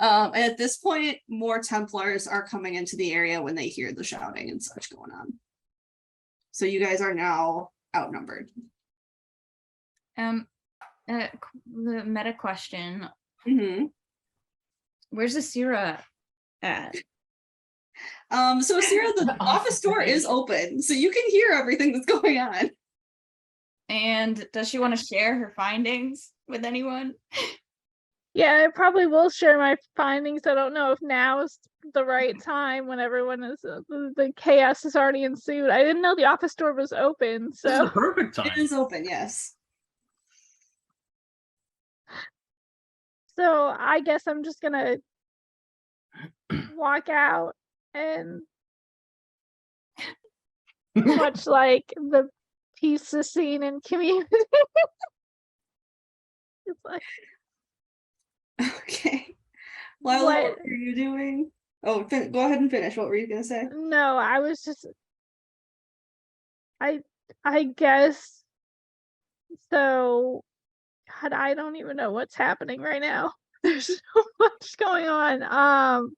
And at this point, more Templars are coming into the area when they hear the shouting and such going on. So you guys are now outnumbered. The meta question. Mm-hmm. Where's Asira at? So Asira, the office door is open, so you can hear everything that's going on. And does she want to share her findings with anyone? Yeah, I probably will share my findings. I don't know if now is the right time when everyone is the chaos has already ensued. I didn't know the office door was open, This is the so perfect time. It is open, yes. so I guess I'm just gonna walk out and much like the pizza scene in Community. It's like, Okay. Lila, what are you doing? Oh, go ahead and finish. What were you gonna say? no, I was just I guess so. God, I don't even know what's happening right now. There's so much going on.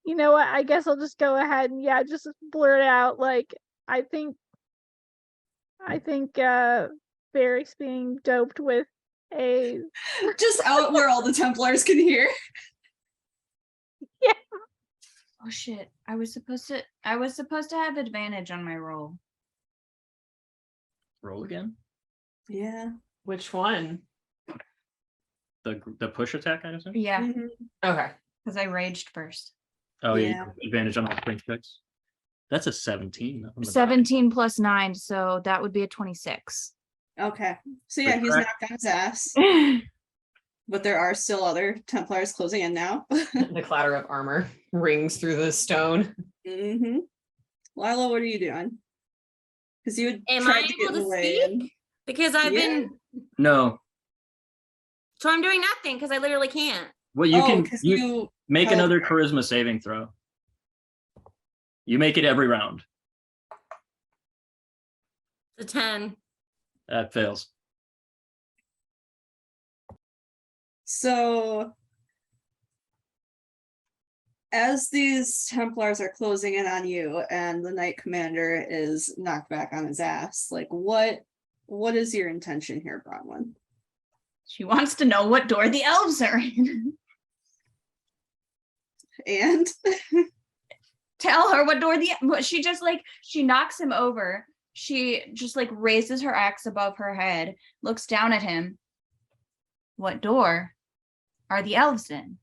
You know what? I guess I'll just go ahead and just blurt out like I think Barrick's being doped with a Just out where all the Templars can hear. yeah. Oh shit. I was supposed to have advantage on my roll. Roll again. Yeah. Which one? The push attack, I assume? Yeah, Okay. because I raged first. Oh, yeah. Yeah. Advantage on all strength checks. That's a 17. on the die. 17 plus 9, so that would be a 26. Okay. So yeah, he's knocked on his ass. But there are still other Templars closing in now. The clatter of armor rings through the stone. Mm-hmm. Lila, what are you doing? Because you had Am tried I to get able to away. speak? Because I've been, No. so I'm doing nothing because I literally can't. Well, you Oh, can 'cause you you make held another her. charisma saving throw. You make it every round. It's a 10. That fails. So as these Templars are closing in on you and the Knight Commander is knocked back on his ass, like what is your intention here, Bronwyn? She wants to know what door the elves are in. And Tell her what door she just like, she knocks him over. She just like raises her axe above her head, looks down at him. What door are the elves in?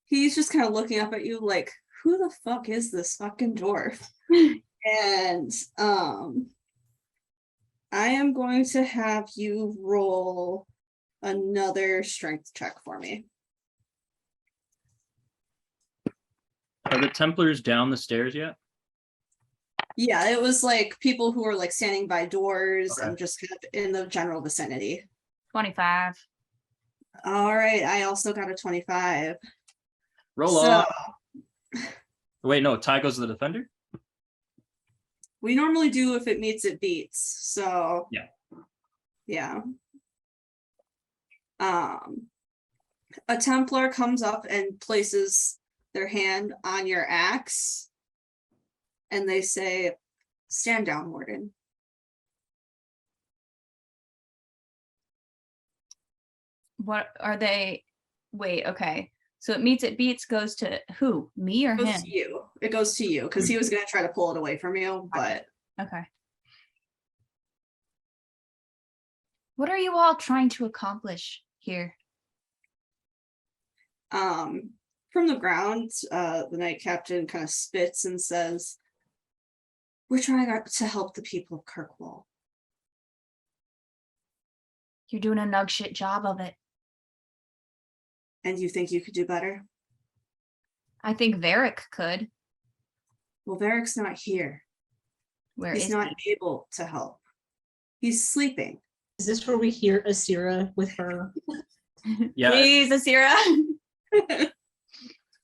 He's just kind of looking up at you like, who the fuck is this fucking dwarf? And I am going to have you roll another strength check for me. Are the Templars down the stairs yet? Yeah, it was like people who were like standing by doors Okay. and just kind of in the general vicinity. 25. All right, I also got a 25. Roll off. Wait, no, tie goes to the defender? We normally do if it meets, it beats. So yeah. A Templar comes up and places their hand on your axe, and they say, "Stand down, Warden." What are they? Wait, okay. So it meets, it beats goes to who? Me or It goes him? to you. It goes to you because he was going to try to pull it away from you, but Okay. What are you all trying to accomplish here? from the ground, the Knight Captain kind of spits and says, "We're trying to help the people of Kirkwall." You're doing a nug shit job of it. And you think you could do better? I think Varric could. Well, Varric's not here. Where He's is not able to help. He's sleeping. Is this where we hear Asira with her? Yeah. Please, Asira.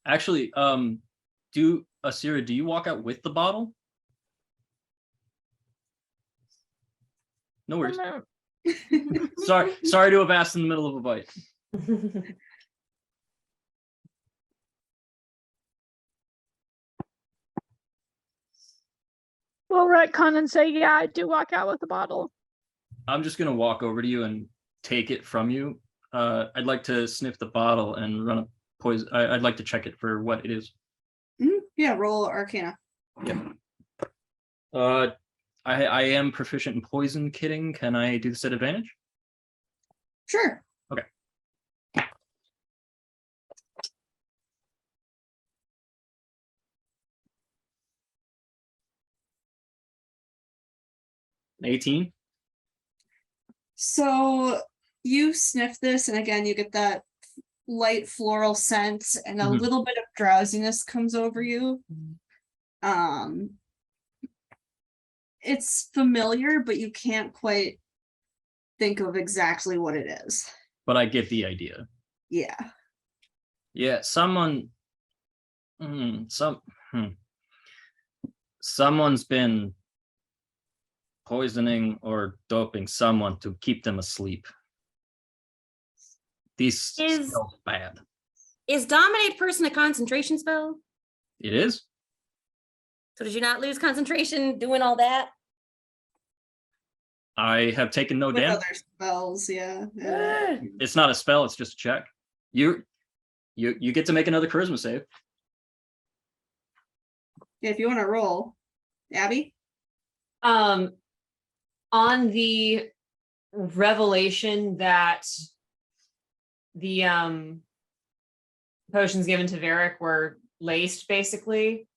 Actually, Asira, do you walk out with the bottle? No worries. Sorry to have asked in the middle of a bite. We'll retcon and say, yeah, I do walk out with the bottle. I'm just gonna walk over to you and take it from you. I'd like to sniff the bottle and run a poison. I'd like to check it for what it is. Yeah, roll Arcana. Yep. I am proficient in poison kitting. Can I do this at advantage? Sure. Okay. An 18. So you sniff this, and again, you get that light floral scent, and a Mhm. little bit of drowsiness comes over you. It's familiar, but you can't quite think of exactly what it is. But I get the idea. Yeah. Yeah, someone's been poisoning or doping someone to keep them asleep. These smell bad. Is Dominate Person a concentration spell? It is? So did you not lose concentration doing all that? I have taken no With damage. other spells, yeah. It's not a spell, it's just a check. You get to make another charisma save. Yeah, if you want to roll. Abby? On the revelation that the potions given to Varric were laced, basically,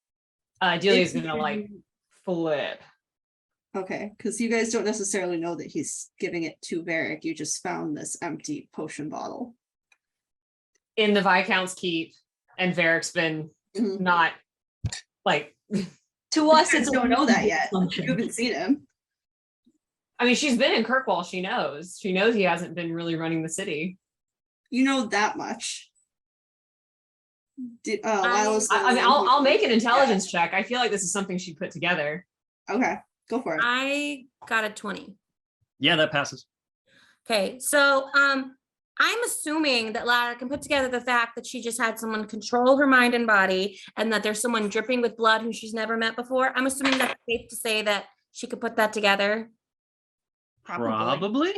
Delia's gonna like flip. Okay, because you guys don't necessarily know that he's giving it to Varric. You just found this empty potion bottle In the Viscount's keep, and Varric's been not like To us, You it's guys don't know that yet. function. You haven't seen him. I mean, she's been in Kirkwall, she knows. She knows he hasn't been really running the city. You know that much. Lila's the I mean, one who- I'll make an intelligence check. I feel like this is something she put together. Okay, go for it. I got a 20. Yeah, that passes. Okay, so I'm assuming that Lara can put together the fact that she just had someone control her mind and body, and that there's someone dripping with blood who she's never met before. I'm assuming that's safe to say that she could put that together. Probably.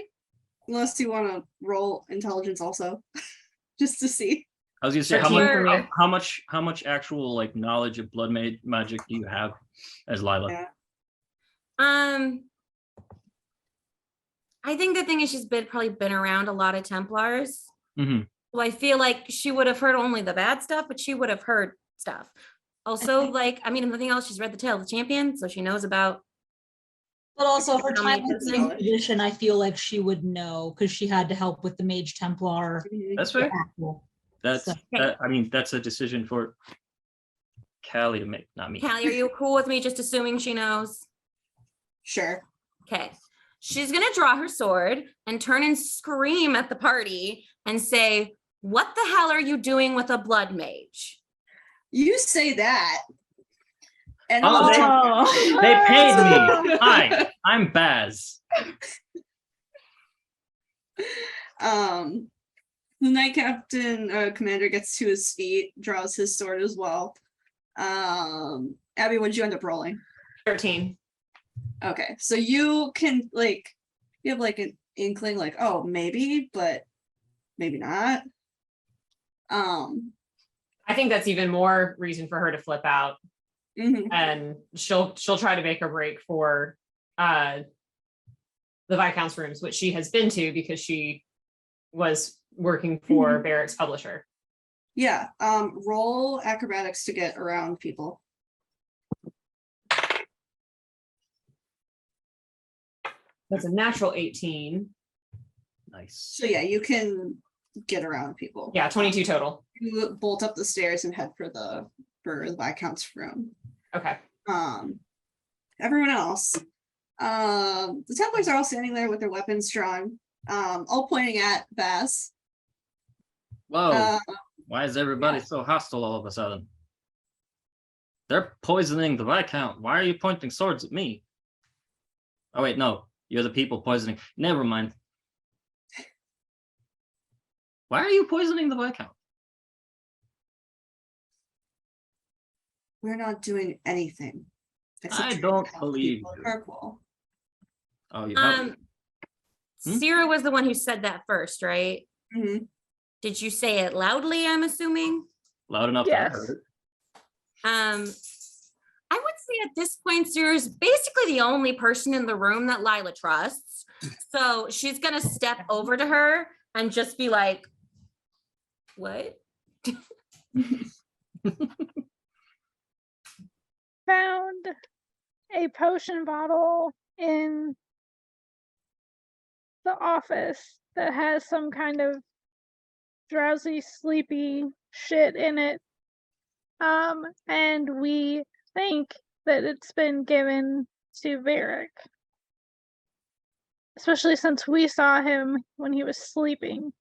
Unless you want to roll intelligence also, just to see. I was gonna say, Sure. how much actual like knowledge of blood magic do you have as Lila? Yeah. I think the thing is she's probably been around a lot of Templars. Mm-hmm. Well, I feel like she would have heard only the bad stuff, but she would have heard stuff. Also, like, I mean, nothing else, she's read the Tale of the Champion, so she knows about. But also her How many time with the percent? Inquisition, I feel like she would know because she had to help with the Mage Templar. That's fair. Apple. That's So- I mean, that's a decision for Callie to make, not me. Callie, are you cool with me just assuming she knows? Sure. Okay. She's going to draw her sword and turn and scream at the party and say, "What the hell are you doing with a blood mage?" You say that. And Oh, they paid me. Hi, I'm Baz. The Knight Captain commander gets to his feet, draws his sword as well. Abby, what did you end up rolling? 13. Okay, so you can you have like an inkling, like, oh, maybe, but maybe not. I think that's even more reason for her to flip out, Mhm. and she'll try to make a break for the Viscount's rooms, which she has been to because she was working for Barrick's publisher. Yeah. Roll acrobatics to get around people. That's a natural 18. Nice. So yeah, you can get around people. Yeah, 22 total. You bolt up the stairs and head for the Viscount's room. Okay. Everyone else, the Templars are all standing there with their weapons drawn, all pointing at Baz. Whoa. Why is everybody so hostile all of a sudden? They're poisoning the Viscount. Why are you pointing swords at me? Oh wait, no. You're the people poisoning. Never mind. Why are you poisoning the Viscount? We're not doing anything. except I trying to don't help believe people at you. Kirkwall. Oh, you have Sierra was the one who said that first, right? Mhm. Did you say it loudly, I'm assuming? loud enough that I heard it. I would say at this point, Sierra's basically the only person in the room that Lila trusts. So she's gonna step over to her and just be like, "What?" Found a potion bottle in the office that has some kind of drowsy, sleepy shit in it. And we think that it's been given to Varric. Especially since we saw him when he was sleeping.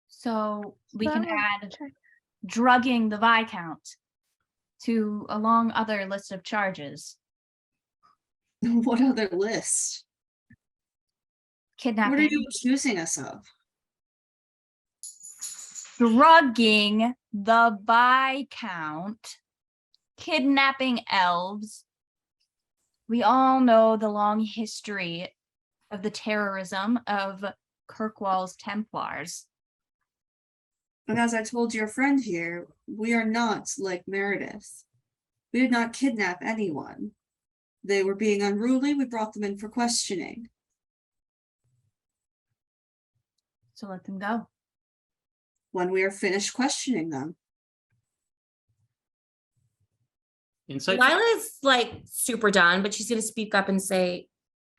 So we can So, add drugging the Viscount to a long other list of charges. What other list? Kidnapping, What are you accusing us of? drugging the Viscount, kidnapping elves. We all know the long history of the terrorism of Kirkwall's Templars. And as I told your friend here, we are not like Meredith. We did not kidnap anyone. They were being unruly. We brought them in for questioning. So let them go. When we are finished questioning them. Insight. Lila's like super done, but she's gonna speak up and say,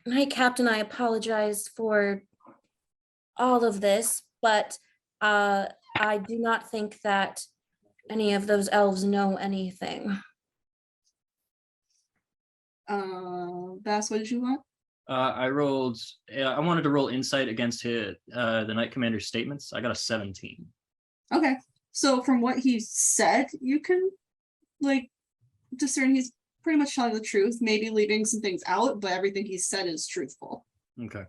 "Knight Captain, I apologize for all of this, but I do not think that any of those elves know anything." Bass, what did you want? I rolled. I wanted to roll insight against the Knight Commander's statements. I got a 17. Okay. So from what he said, you can like discern he's pretty much telling the truth, maybe leaving some things out, but everything he said is truthful. Okay.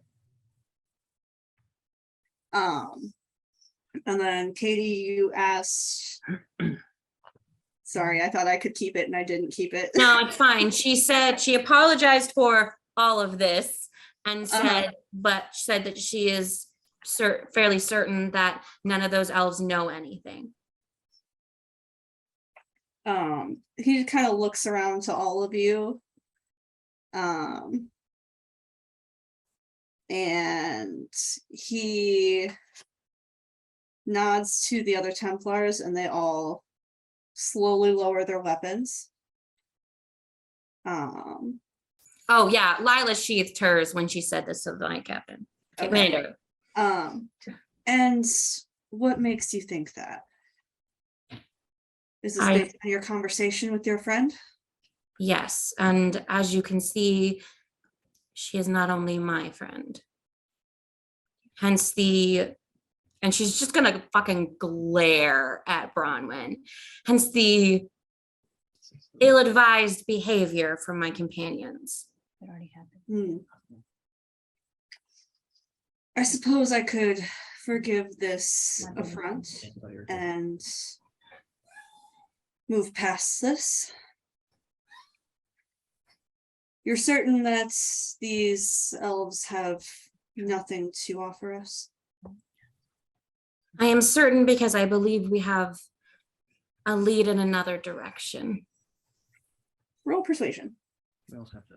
And then Katie, you asked. Sorry, I thought I could keep it and I didn't keep it. No, it's fine. She said she apologized for all of this and said, but said that she is fairly certain that none of those elves know anything. He kind of looks around to all of you. And he nods to the other Templars and they all slowly lower their weapons. Oh yeah, Lila sheathed hers when she said this to the Night Captain. Okay. And what makes you think that? Is this based on your conversation with your friend? Yes, and as you can see, she is not only my friend. Hence and she's just gonna fucking glare at Bronwyn. Hence the ill-advised behavior from my companions. It already happened. I suppose I could forgive this affront and move past this. You're certain that these elves have nothing to offer us? I am certain because I believe we have a lead in another direction. Roll persuasion. We also have to.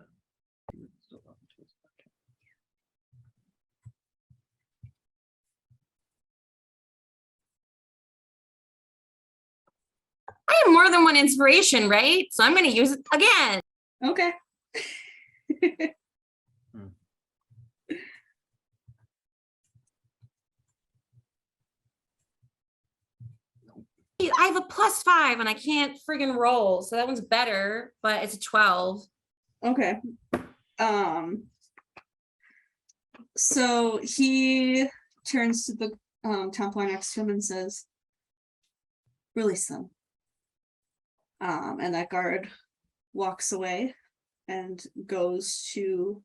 I have more than one inspiration, right? So I'm going to use it again. Okay. I have a +5 and I can't friggin' roll. So that one's better, but it's a 12. Okay. So he turns to the Templar next to him and says, "Release them." And that guard walks away and goes to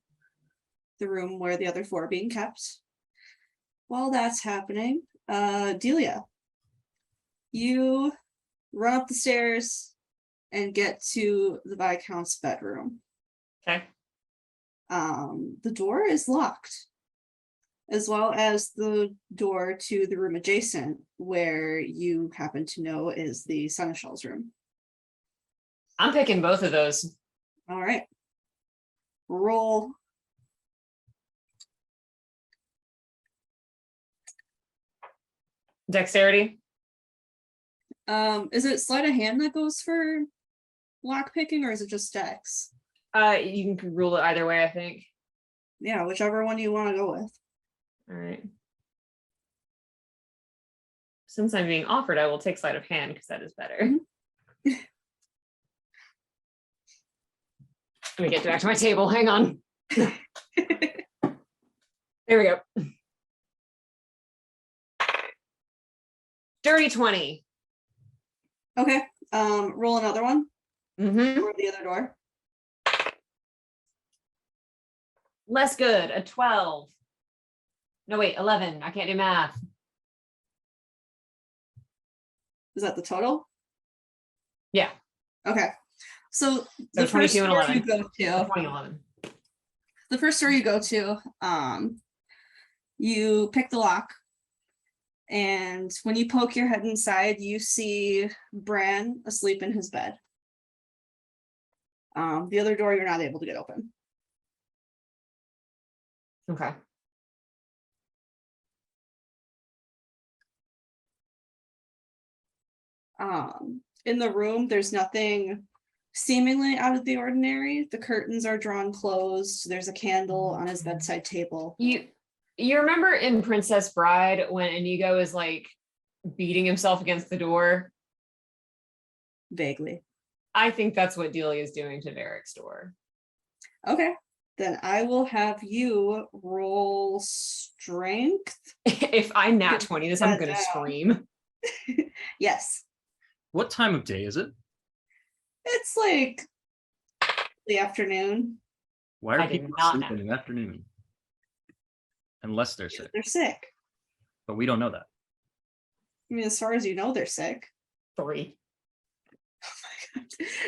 the room where the other four are being kept. While that's happening, Delia, you run up the stairs and get to the Viscount's bedroom. Okay. The door is locked, as well as the door to the room adjacent, where you happen to know is the Seneschal's room. I'm picking both of those. All right. Roll. Dexterity. Is it sleight of hand that goes for lock picking, or is it just dex? You can rule it either way, I think. Yeah, whichever one you want to go with. All right. Since I'm being offered, I will take sleight of hand because that is better. Let me get back to my table. Hang on. There we go. Dirty 20. Okay. Roll another one. Mm-hmm. Or the other door. Less good. A 12. No, wait, 11. I can't do math. Is that the total? Yeah. Okay. So the first 22 and door 11. you go to, 2011. the first door you go to, you pick the lock, and when you poke your head inside, you see Bran asleep in his bed. The other door you're not able to get open. Okay. In the room, there's nothing seemingly out of the ordinary. The curtains are drawn closed. There's a candle on his bedside table. You remember in Princess Bride when Inigo is like beating himself against the door? Vaguely. I think that's what Delia is doing to Derek's door. Okay. Then I will have you roll strength. If I nat Get 20 this, I'm that gonna down. scream. Yes. What time of day is it? It's like the afternoon. Why are I did people not sleeping know. in the afternoon? Unless they're sick, They're sick. but we don't know that. I mean, as far as you know, they're sick. 3.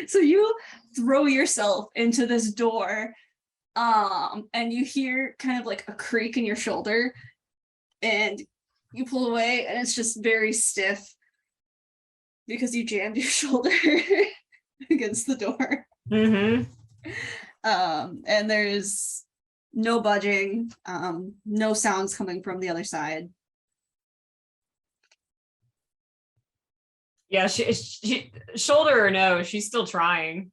So you throw yourself into this door, and you hear kind of like a creak in your shoulder, and you pull away, and it's just very stiff because you jammed your shoulder against the door. Mm-hmm. And there's no budging, no sounds coming from the other side. Yeah, she shoulder or no, she's still trying.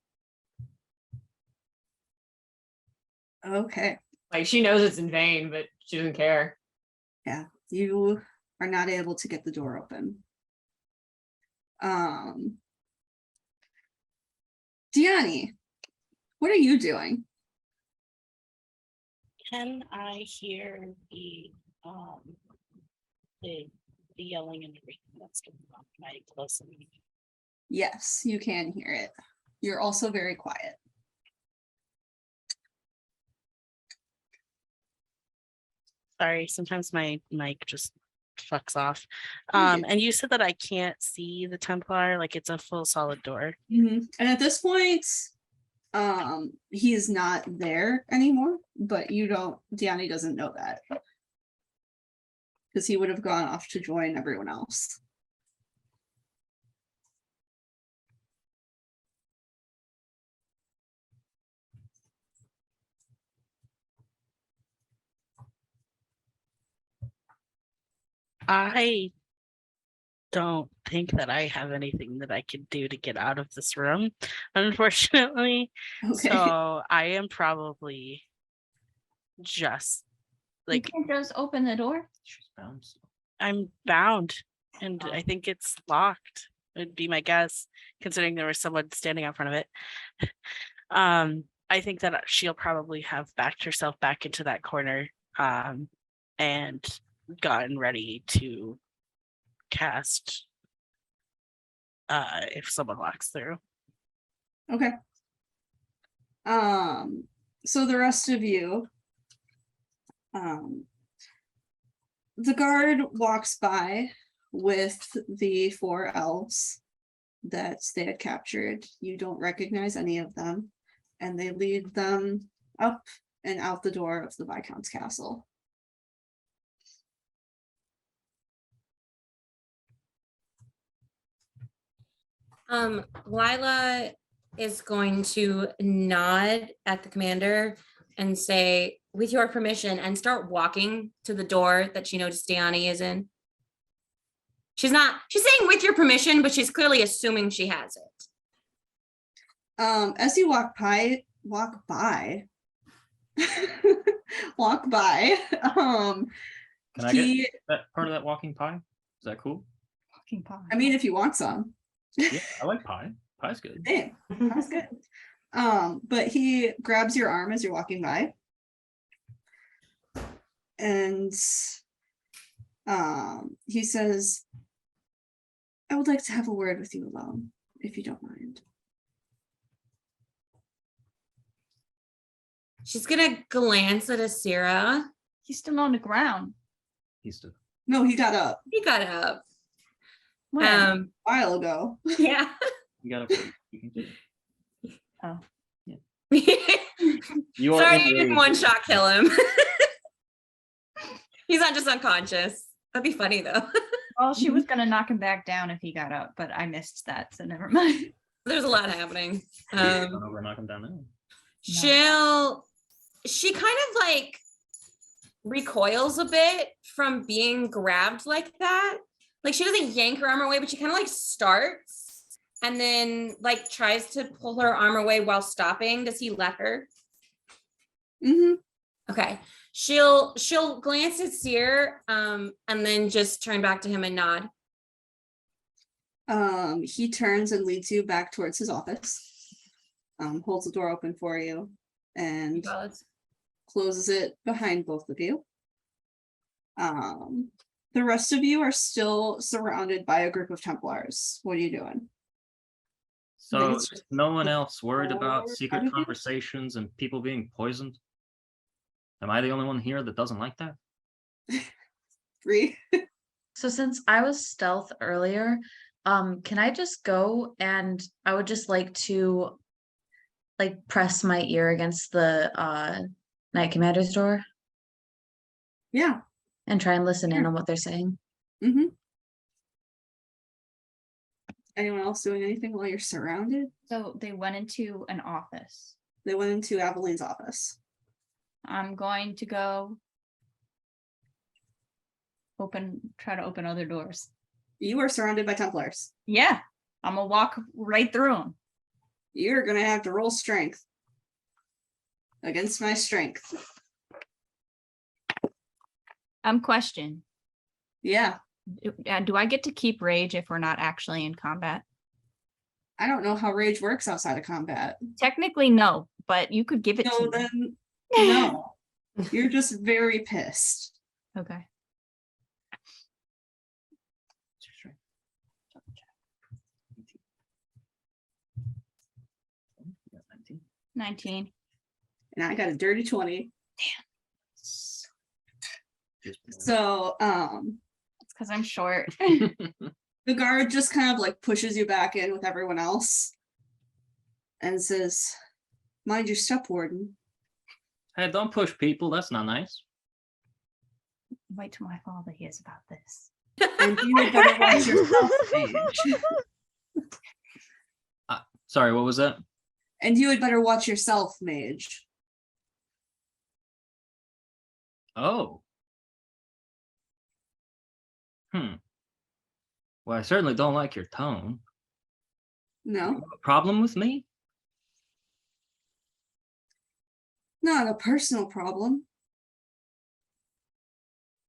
Okay. Like she knows it's in vain, but she doesn't care. Yeah, you are not able to get the door open. Diani, what are you doing? Can I hear the yelling and everything that's going on mighty closely? Yes, you can hear it. You're also very quiet. Sorry, sometimes my mic just fucks off. You're good. And you said that I can't see the Templar, like it's a full solid door. And at this point, he is not there anymore, but Diani doesn't know that. Because he would have gone off to join everyone else. I don't think that I have anything that I can do to get out of this room, unfortunately. Okay. So I am probably just like, you can't just open the door. She's bound. I'm bound and I think it's locked, would be my guess, considering there was someone standing out front of it. I think that she'll probably have backed herself back into that corner and gotten ready to cast if someone walks through. Okay. So the rest of you, the guard walks by with the 4 elves that they had captured. You don't recognize any of them, and they lead them up and out the door of the Viscount's castle. Lila is going to nod at the commander and say, with your permission, and start walking to the door that she knows Diani is in. She's saying with your permission, but she's clearly assuming she has it. As you walk by, Can I get that part of that walking pie? Is that cool? Walking pie. I mean, if you want some. Yeah, I like pie. Pie's good. Damn, that's good. But he grabs your arm as you're walking by. And he says, I would like to have a word with you alone, if you don't mind. She's gonna glance at Asira. He's still on the ground. He's still. No, he got up He got up. When? a while ago. Yeah. You gotta. You can do it. Oh. You are Sorry, in you didn't rage. one shot kill him. He's not just unconscious. That'd be funny though. Well, she was gonna knock him back down if he got up, but I missed that, so never mind. There's a lot happening. Run over and knock him down now. She kind of like recoils a bit from being grabbed like that. Like she doesn't yank her arm away, but she kind of like starts and then like tries to pull her arm away while stopping. Does he let her? Okay. She'll glance at Seer and then just turn back to him and nod. He turns and leads you back towards his office. Holds the door open for you. and Goes. closes it behind both of you. The rest of you are still surrounded by a group of Templars. What are you doing? So it's is no one else worried about Or secret part of you? conversations and people being poisoned? Am I the only one here that doesn't like that? 3. So since I was stealth earlier, can I just go and I would just like to like press my ear against the Knight Commander's door Yeah. and try and listen in Sure. on what they're saying. Mm-hmm. Anyone else doing anything while you're surrounded? So they went into an office. They went into Aveline's office. I'm going to go try to open other doors. You are surrounded by Templars. Yeah, I'm gonna walk right through them. You're gonna have to roll strength against my strength. Question. Yeah, Do I get to keep rage if we're not actually in combat? I don't know how rage works outside of combat. Technically, no, but you could give it So to me. then, no, you're just very pissed. Okay. 19. And I got a dirty 20. Just- So, It's because I'm short. the guard just kind of like pushes you back in with everyone else and says, "Mind your step, Warden." Hey, don't push people. That's not nice. Wait till my father hears about this. And you had better watch yourself, Mage. Sorry, what was that? And you had better watch yourself, Mage. Oh. Well, I certainly don't like your tone. No, A problem with me? not a personal problem.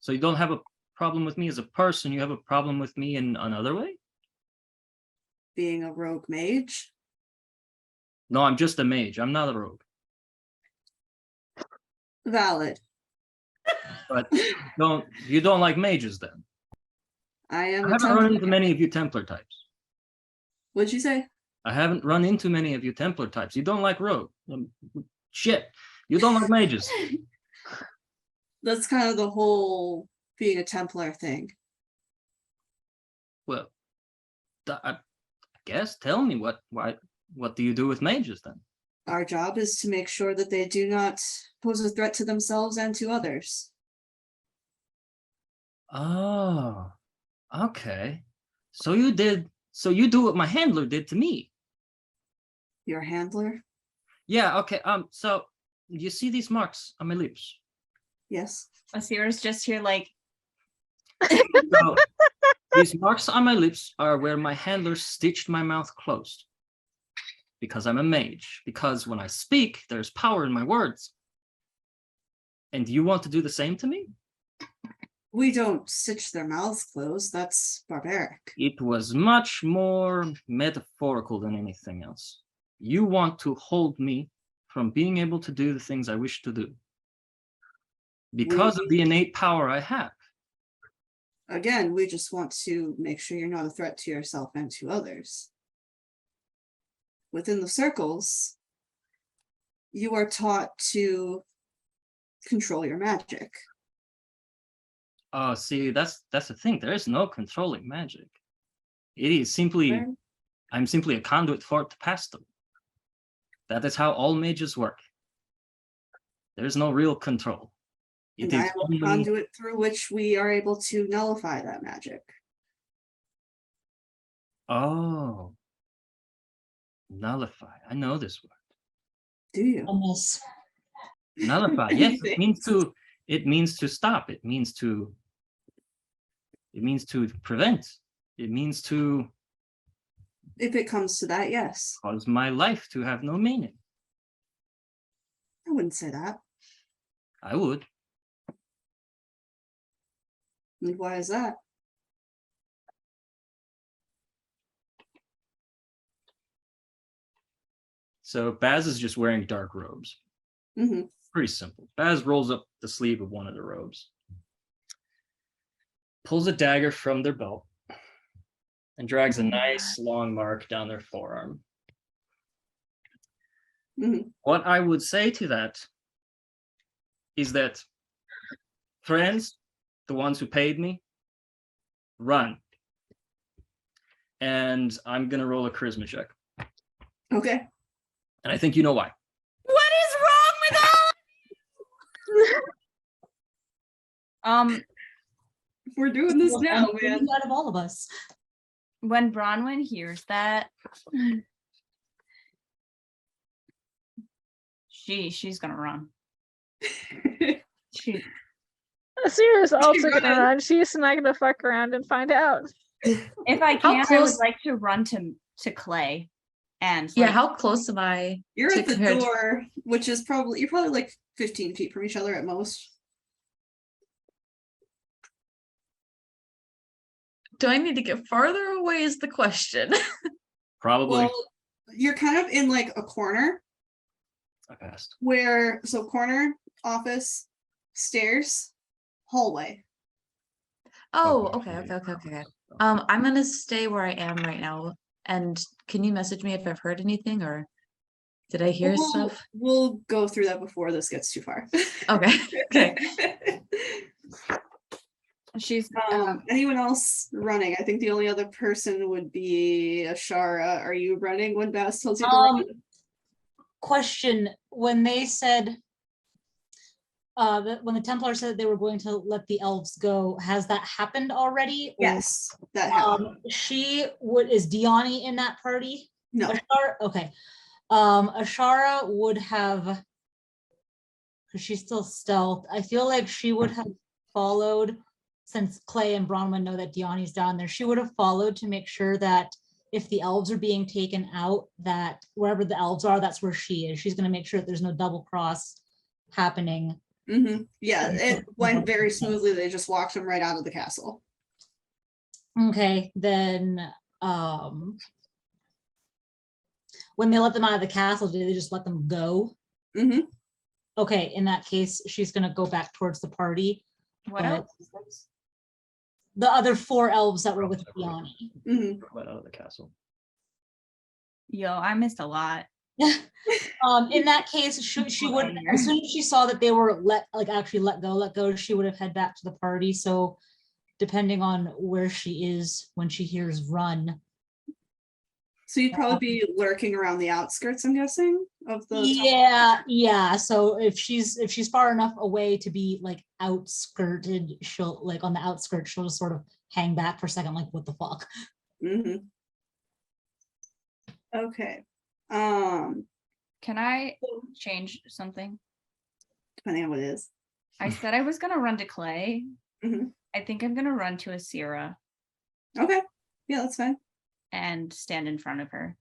So you don't have a problem with me as a person, you have a problem with me in another way? Being a rogue mage. No, I'm just a mage. I'm not a rogue. Valid. But you don't like mages then? I am I a haven't run into Templar. many of you Templar types. What'd you say? I haven't run into many of you Templar types. You don't like rogue. Shit. You don't like mages. That's kind of the whole being a Templar thing. Well, I guess tell me what do you do with mages then? Our job is to make sure that they do not pose a threat to themselves and to others. Oh, okay. So you do what my handler did to me. Your handler? Yeah, okay. So you see these marks on my lips? Yes. Asira's just here like, So these marks on my lips are where my handler stitched my mouth closed. Because I'm a mage. Because when I speak, there's power in my words. And you want to do the same to me? We don't stitch their mouths closed. That's barbaric. It was much more metaphorical than anything else. You want to hold me from being able to do the things I wish to do. Because of the innate power I have. Again, we just want to make sure you're not a threat to yourself and to others. Within the circles, you are taught to control your magic. Oh, see, that's the thing. There is no controlling magic. It is simply, I'm simply a conduit for it to pass through. That is how all mages work. There's no real control. And I am a conduit through which we are able to nullify that magic. Oh. Nullify. I know this word. Do you? Almost. Nullify. Yes, it means to stop. It means to prevent. It means to If it comes to that, yes. cause my life to have no meaning. I wouldn't say that. I would. And why is that? So Baz is just wearing dark robes. Mhm. Pretty simple. Baz rolls up the sleeve of one of the robes, pulls a dagger from their belt, and drags a nice long mark down their forearm. Mhm. What I would say to that is that, friends, the ones who paid me, run. And I'm going to roll a charisma check. Okay. And I think you know why. What is wrong with all? We're doing this now, man. Out of all of us. When Bronwyn hears that, she's gonna run. She, Asira's also gonna ran. run. She's not gonna fuck around and find out. if I How can, I would close- like to run to Clay and Yeah, like, how close am I? You're to at the compared to- door, which is you're probably like 15 feet from each other at most. Do I need to get farther away is the question. Probably. Well, you're kind of in like a corner I passed. corner, office, stairs, hallway. Oh, Okay. okay. I'm gonna stay where I am right now. And can you message me if I've heard anything or did I hear stuff? We'll go through that before this gets too far. Okay. Okay. she's Anyone else running? I think the only other person would be Ashara. Are you running when Bass tells you to run? Question, when they said when the Templars said they were going to let the elves go, has that happened already? Or, Yes, that happened. is Diani in that party? No. Ashara, okay. Ashara would have, because she's still stealth. I feel like she would have followed, since Clay and Bronwyn know that Diani's down there. She would have followed to make sure that if the elves are being taken out, that wherever the elves are, that's where she is. She's going to make sure that there's no double cross happening. Yeah, it went very smoothly. They just walked him right out of the castle. Okay, then when they let them out of the castle, do they just let them go? Okay, in that case, she's gonna go back towards the party. what but else is this? The other 4 elves that were with Diani. Right out of the castle. Yo, I missed a lot. In that case, she would, as soon as she saw that they were actually let go, she would have head back to the party. So depending on where she is when she hears run. So you'd probably be lurking around the outskirts, I'm guessing, of the Yeah. So if she's far enough away to be like outskirted, she'll like on the outskirts, she'll just sort of hang back for a second, like what the fuck. Okay. Can I change something? Depending on what it is. I said I was gonna run to Clay. Mhm. I think I'm gonna run to Asira Okay. Yeah, that's fine. and stand in front of her.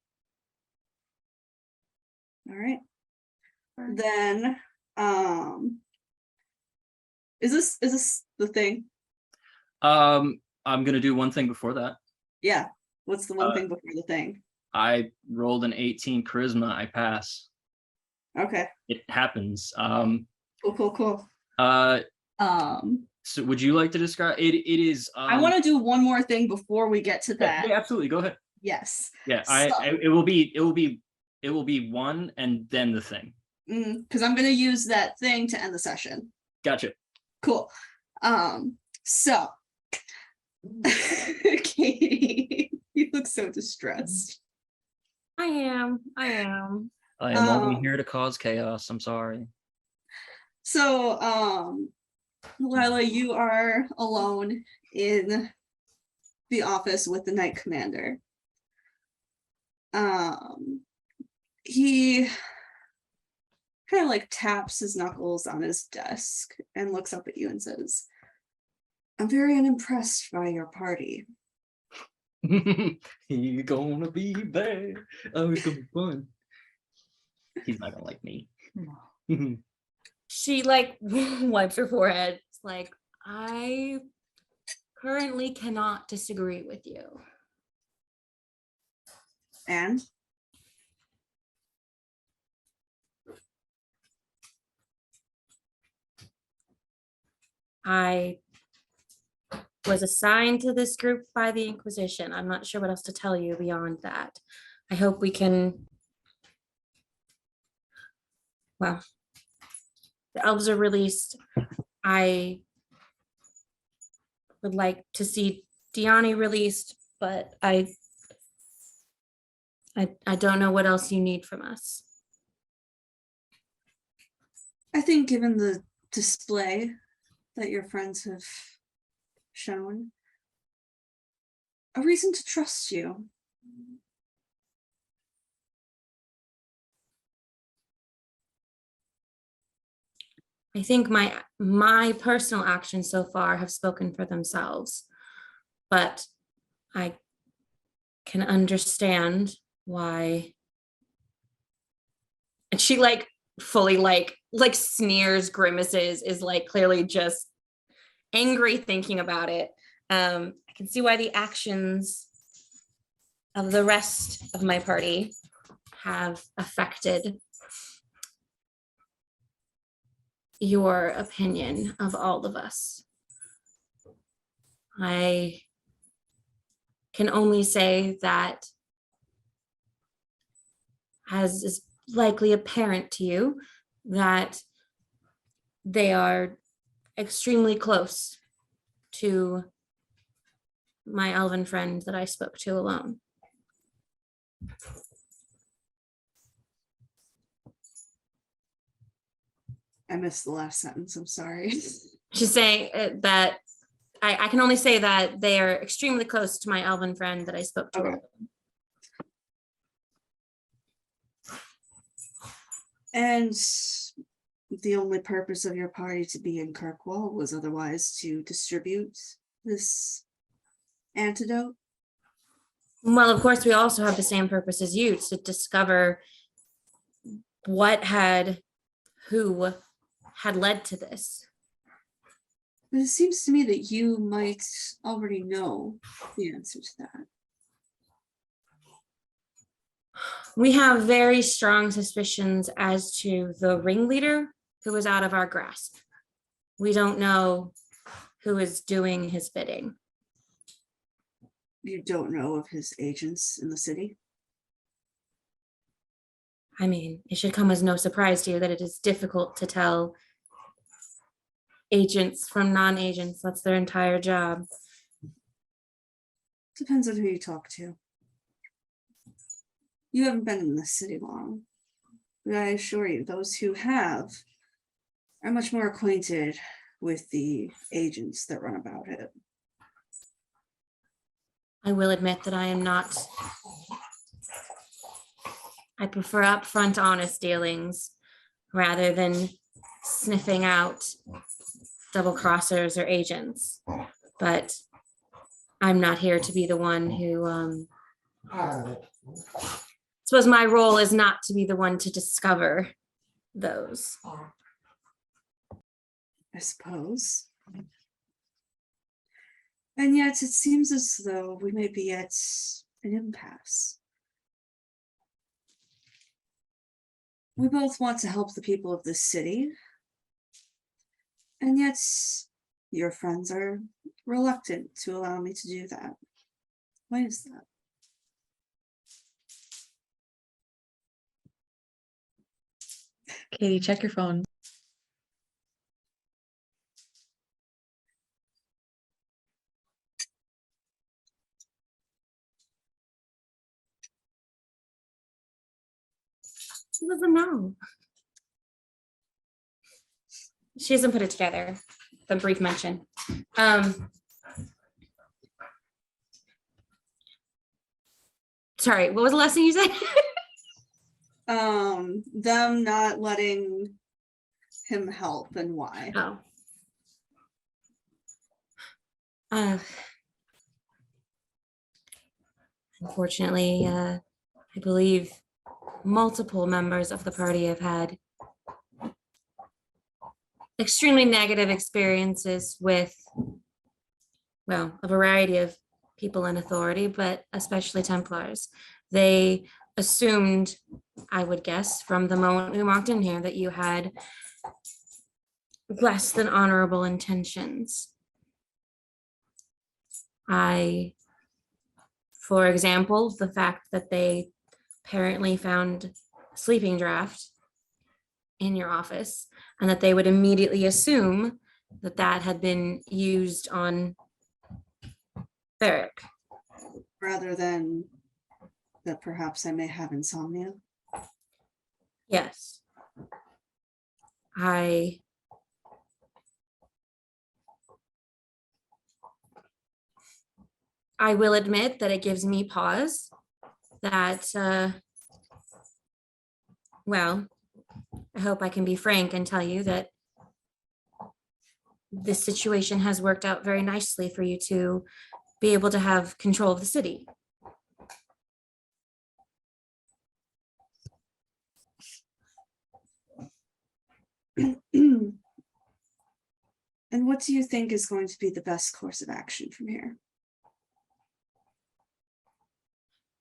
All right. Then is this the thing? I'm gonna do one thing before that. Yeah. What's the one thing before the thing? I rolled an 18 charisma. I pass. Okay. It happens. Cool. So would you like to describe it? It is. I want to do one more thing before we get to that. Yeah, absolutely. Go ahead. Yes. Yeah, it will be one and then the thing. Because I'm gonna use that thing to end the session. Gotcha. Cool. So Katie, you look so distressed. I am. I am only here to cause chaos. I'm sorry. So Lila, you are alone in the office with the Knight Commander. He kind of like taps his knuckles on his desk and looks up at you and says, "I'm very unimpressed by your party." He's gonna be there. Oh, it's gonna be fun. He's not gonna like me. She like wipes her forehead. It's like, I currently cannot disagree with you. And I was assigned to this group by the Inquisition. I'm not sure what else to tell you beyond that. I hope we can, well, the elves are released. I would like to see Diani released, but I don't know what else you need from us. I think given the display that your friends have shown, a reason to trust you. I think my personal actions so far have spoken for themselves, but I can understand why. And she like fully like sneers, grimaces, is like clearly just angry thinking about it. I can see why the actions of the rest of my party have affected your opinion of all of us. I can only say that, as is likely apparent to you, that they are extremely close to my elven friend that I spoke to alone. I missed the last sentence, I'm sorry. She's saying that I can only say that they are extremely close to my elven friend that I spoke to. Okay. And the only purpose of your party to be in Kirkwall was otherwise to distribute this antidote? Well, of course, we also have the same purpose as you, to discover who had led to this. But it seems to me that you might already know the answer to that. We have very strong suspicions as to the ringleader who was out of our grasp. We don't know who is doing his bidding. You don't know of his agents in the city? I mean, it should come as no surprise to you that it is difficult to tell agents from non-agents. That's their entire job. Depends on who you talk to. You haven't been in this city long, but I assure you, those who have are much more acquainted with the agents that run about it. I will admit that I am not. I prefer upfront, honest dealings rather than sniffing out double-crossers or agents. But I'm not here to be the one who, I suppose my role is not to be the one to discover those. I suppose. And yet it seems as though we may be at an impasse. We both want to help the people of this city, and yet your friends are reluctant to allow me to do that. Why is that? Katie, check your phone. She doesn't know. She hasn't put it together, the brief mention. Sorry, what was the last thing you said? Them not letting him help and why. Oh. Unfortunately, I believe multiple members of the party have had extremely negative experiences with, well, a variety of people in authority, but especially Templars. They assumed, I would guess, from the moment we walked in here that you had less than honorable intentions. For example, the fact that they apparently found a sleeping draft in your office and that they would immediately assume that that had been used on Beric. Rather than that perhaps I may have insomnia. Yes. I will admit that it gives me pause that, well, I hope I can be frank and tell you that this situation has worked out very nicely for you to be able to have control of the city. And what do you think is going to be the best course of action from here?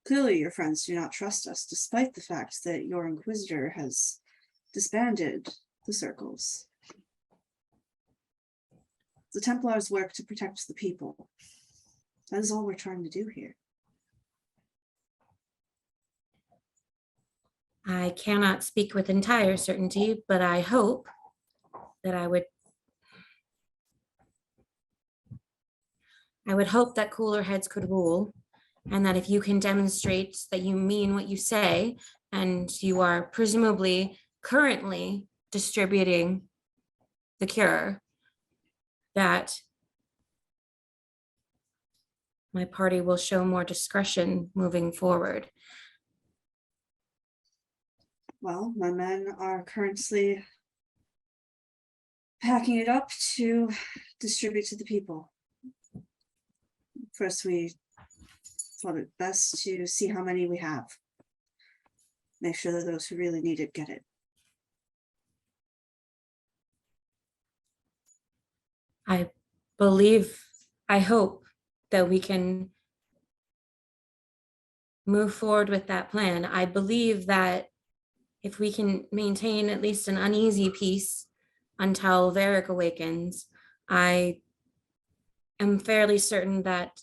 Clearly, your friends do not trust us, despite the fact that your Inquisitor has disbanded the circles. The Templars work to protect the people. That is all we're trying to do here. I cannot speak with entire certainty, but I hope that I would hope that cooler heads could rule, and that if you can demonstrate that you mean what you say, and you are presumably currently distributing the cure, that my party will show more discretion moving forward. Well, my men are currently packing it up to distribute to the people. First, we thought it best to see how many we have. Make sure that those who really need it get it. I hope that we can move forward with that plan. I believe that if we can maintain at least an uneasy peace until Varric awakens, I am fairly certain that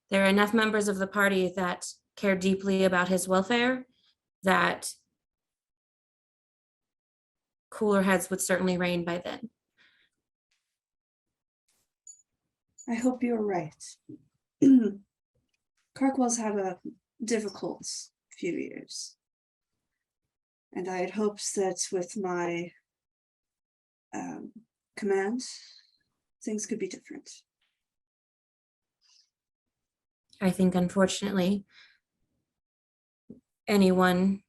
there are enough members of the party that care deeply about his welfare that cooler heads would certainly reign by then. I hope you're right. Kirkwell's had a difficult few years. And I had hoped that with my command, things could be different. I think, unfortunately, anyone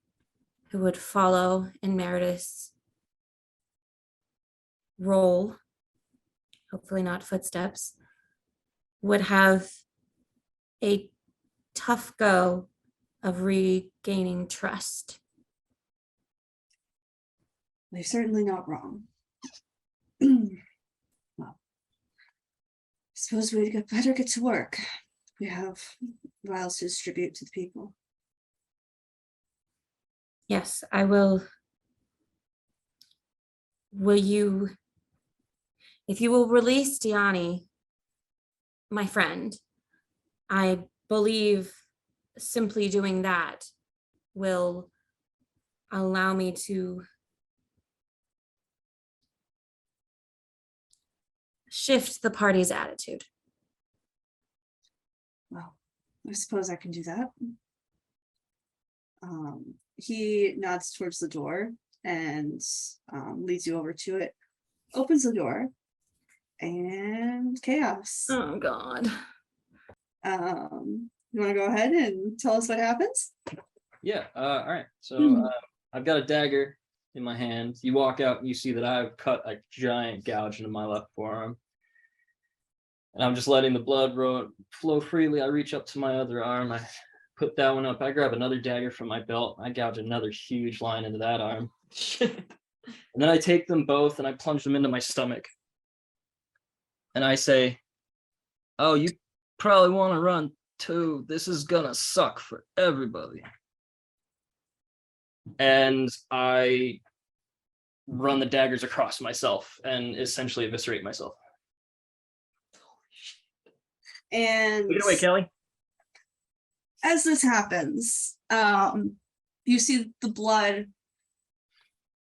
who would follow in Meredith's role, hopefully not footsteps, would have a tough go of regaining trust. They're certainly not wrong. Well, I suppose we better get to work. We have vials to distribute to the people. Yes, I will. Will you, if you will release Diani, my friend, I believe simply doing that will allow me to shift the party's attitude. Well, I suppose I can do that. He nods towards the door and leads you over to it, opens the door, and chaos. Oh God. You want to go ahead and tell us what happens? Yeah, all right. So I've got a dagger in my hand. You walk out and you see that I've cut a giant gouge into my left forearm. And I'm just letting the blood flow freely. I reach up to my other arm. I put that one up. I grab another dagger from my belt. I gouge another huge line into that arm. And then I take them both and I plunge them into my stomach. And I say, oh, you probably want to run too. This is gonna suck for everybody. And I run the daggers across myself and essentially eviscerate myself. And Take it away, Kelly. as this happens, you see the blood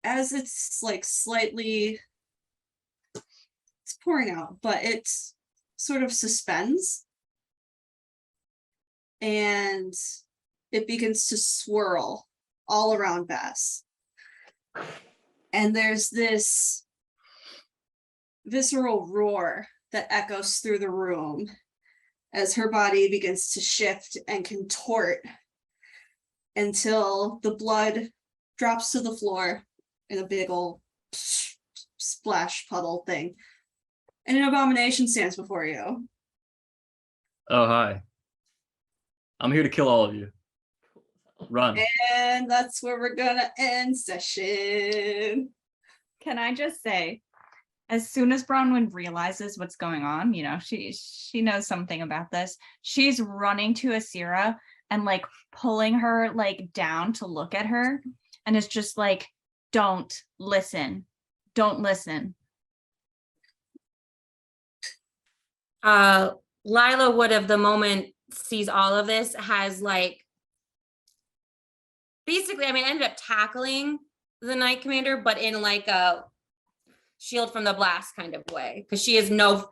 as it's like slightly, it's pouring out, but it sort of suspends and it begins to swirl all around Bess. And there's this visceral roar that echoes through the room as her body begins to shift and contort until the blood drops to the floor in a big old splash puddle thing. And an abomination stands before you. Oh, hi. I'm here to kill all of you. Run. And that's where we're gonna end session. Can I just say, as soon as Bronwyn realizes what's going on, you know, she knows something about this. She's running to Asira and like pulling her like down to look at her, and it's just like, don't listen. Lila would have, the moment sees all of this, has like basically, I mean, ended up tackling the Knight Commander, but in like a shield from the blast kind of way, because she has no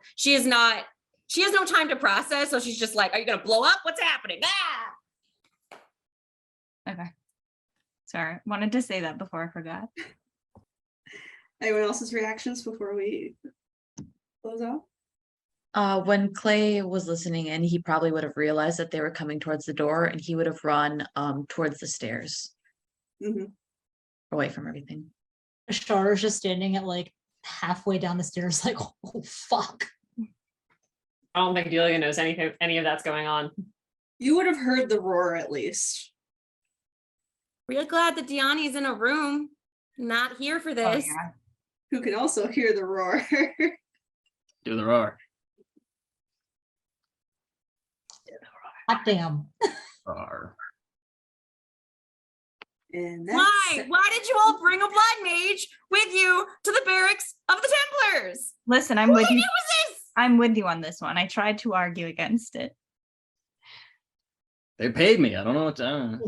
time to process, so she's just like, are you gonna blow up? What's happening? Okay. Sorry, wanted to say that before I forgot. Anyone else's reactions before we close out? When Clay was listening in, he probably would have realized that they were coming towards the door, and he would have run towards the stairs, away from everything. Ashara's just standing at like halfway down the stairs, like, oh fuck. I don't think Delia knows any of that's going on. You would have heard the roar at least. Real glad that Diani's in a room, not here for this. Oh, yeah. Who can also hear the roar. Do the roar. Hot damn. Roar. And that's Why did you all bring a blood mage with you to the barracks of the Templars? Listen, I'm What with idea you. was this? I'm with you on this one. I tried to argue against it. They paid me. I don't know what to.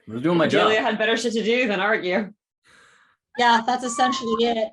I was doing my job. Delia had better shit to do than argue. Yeah, that's essentially it.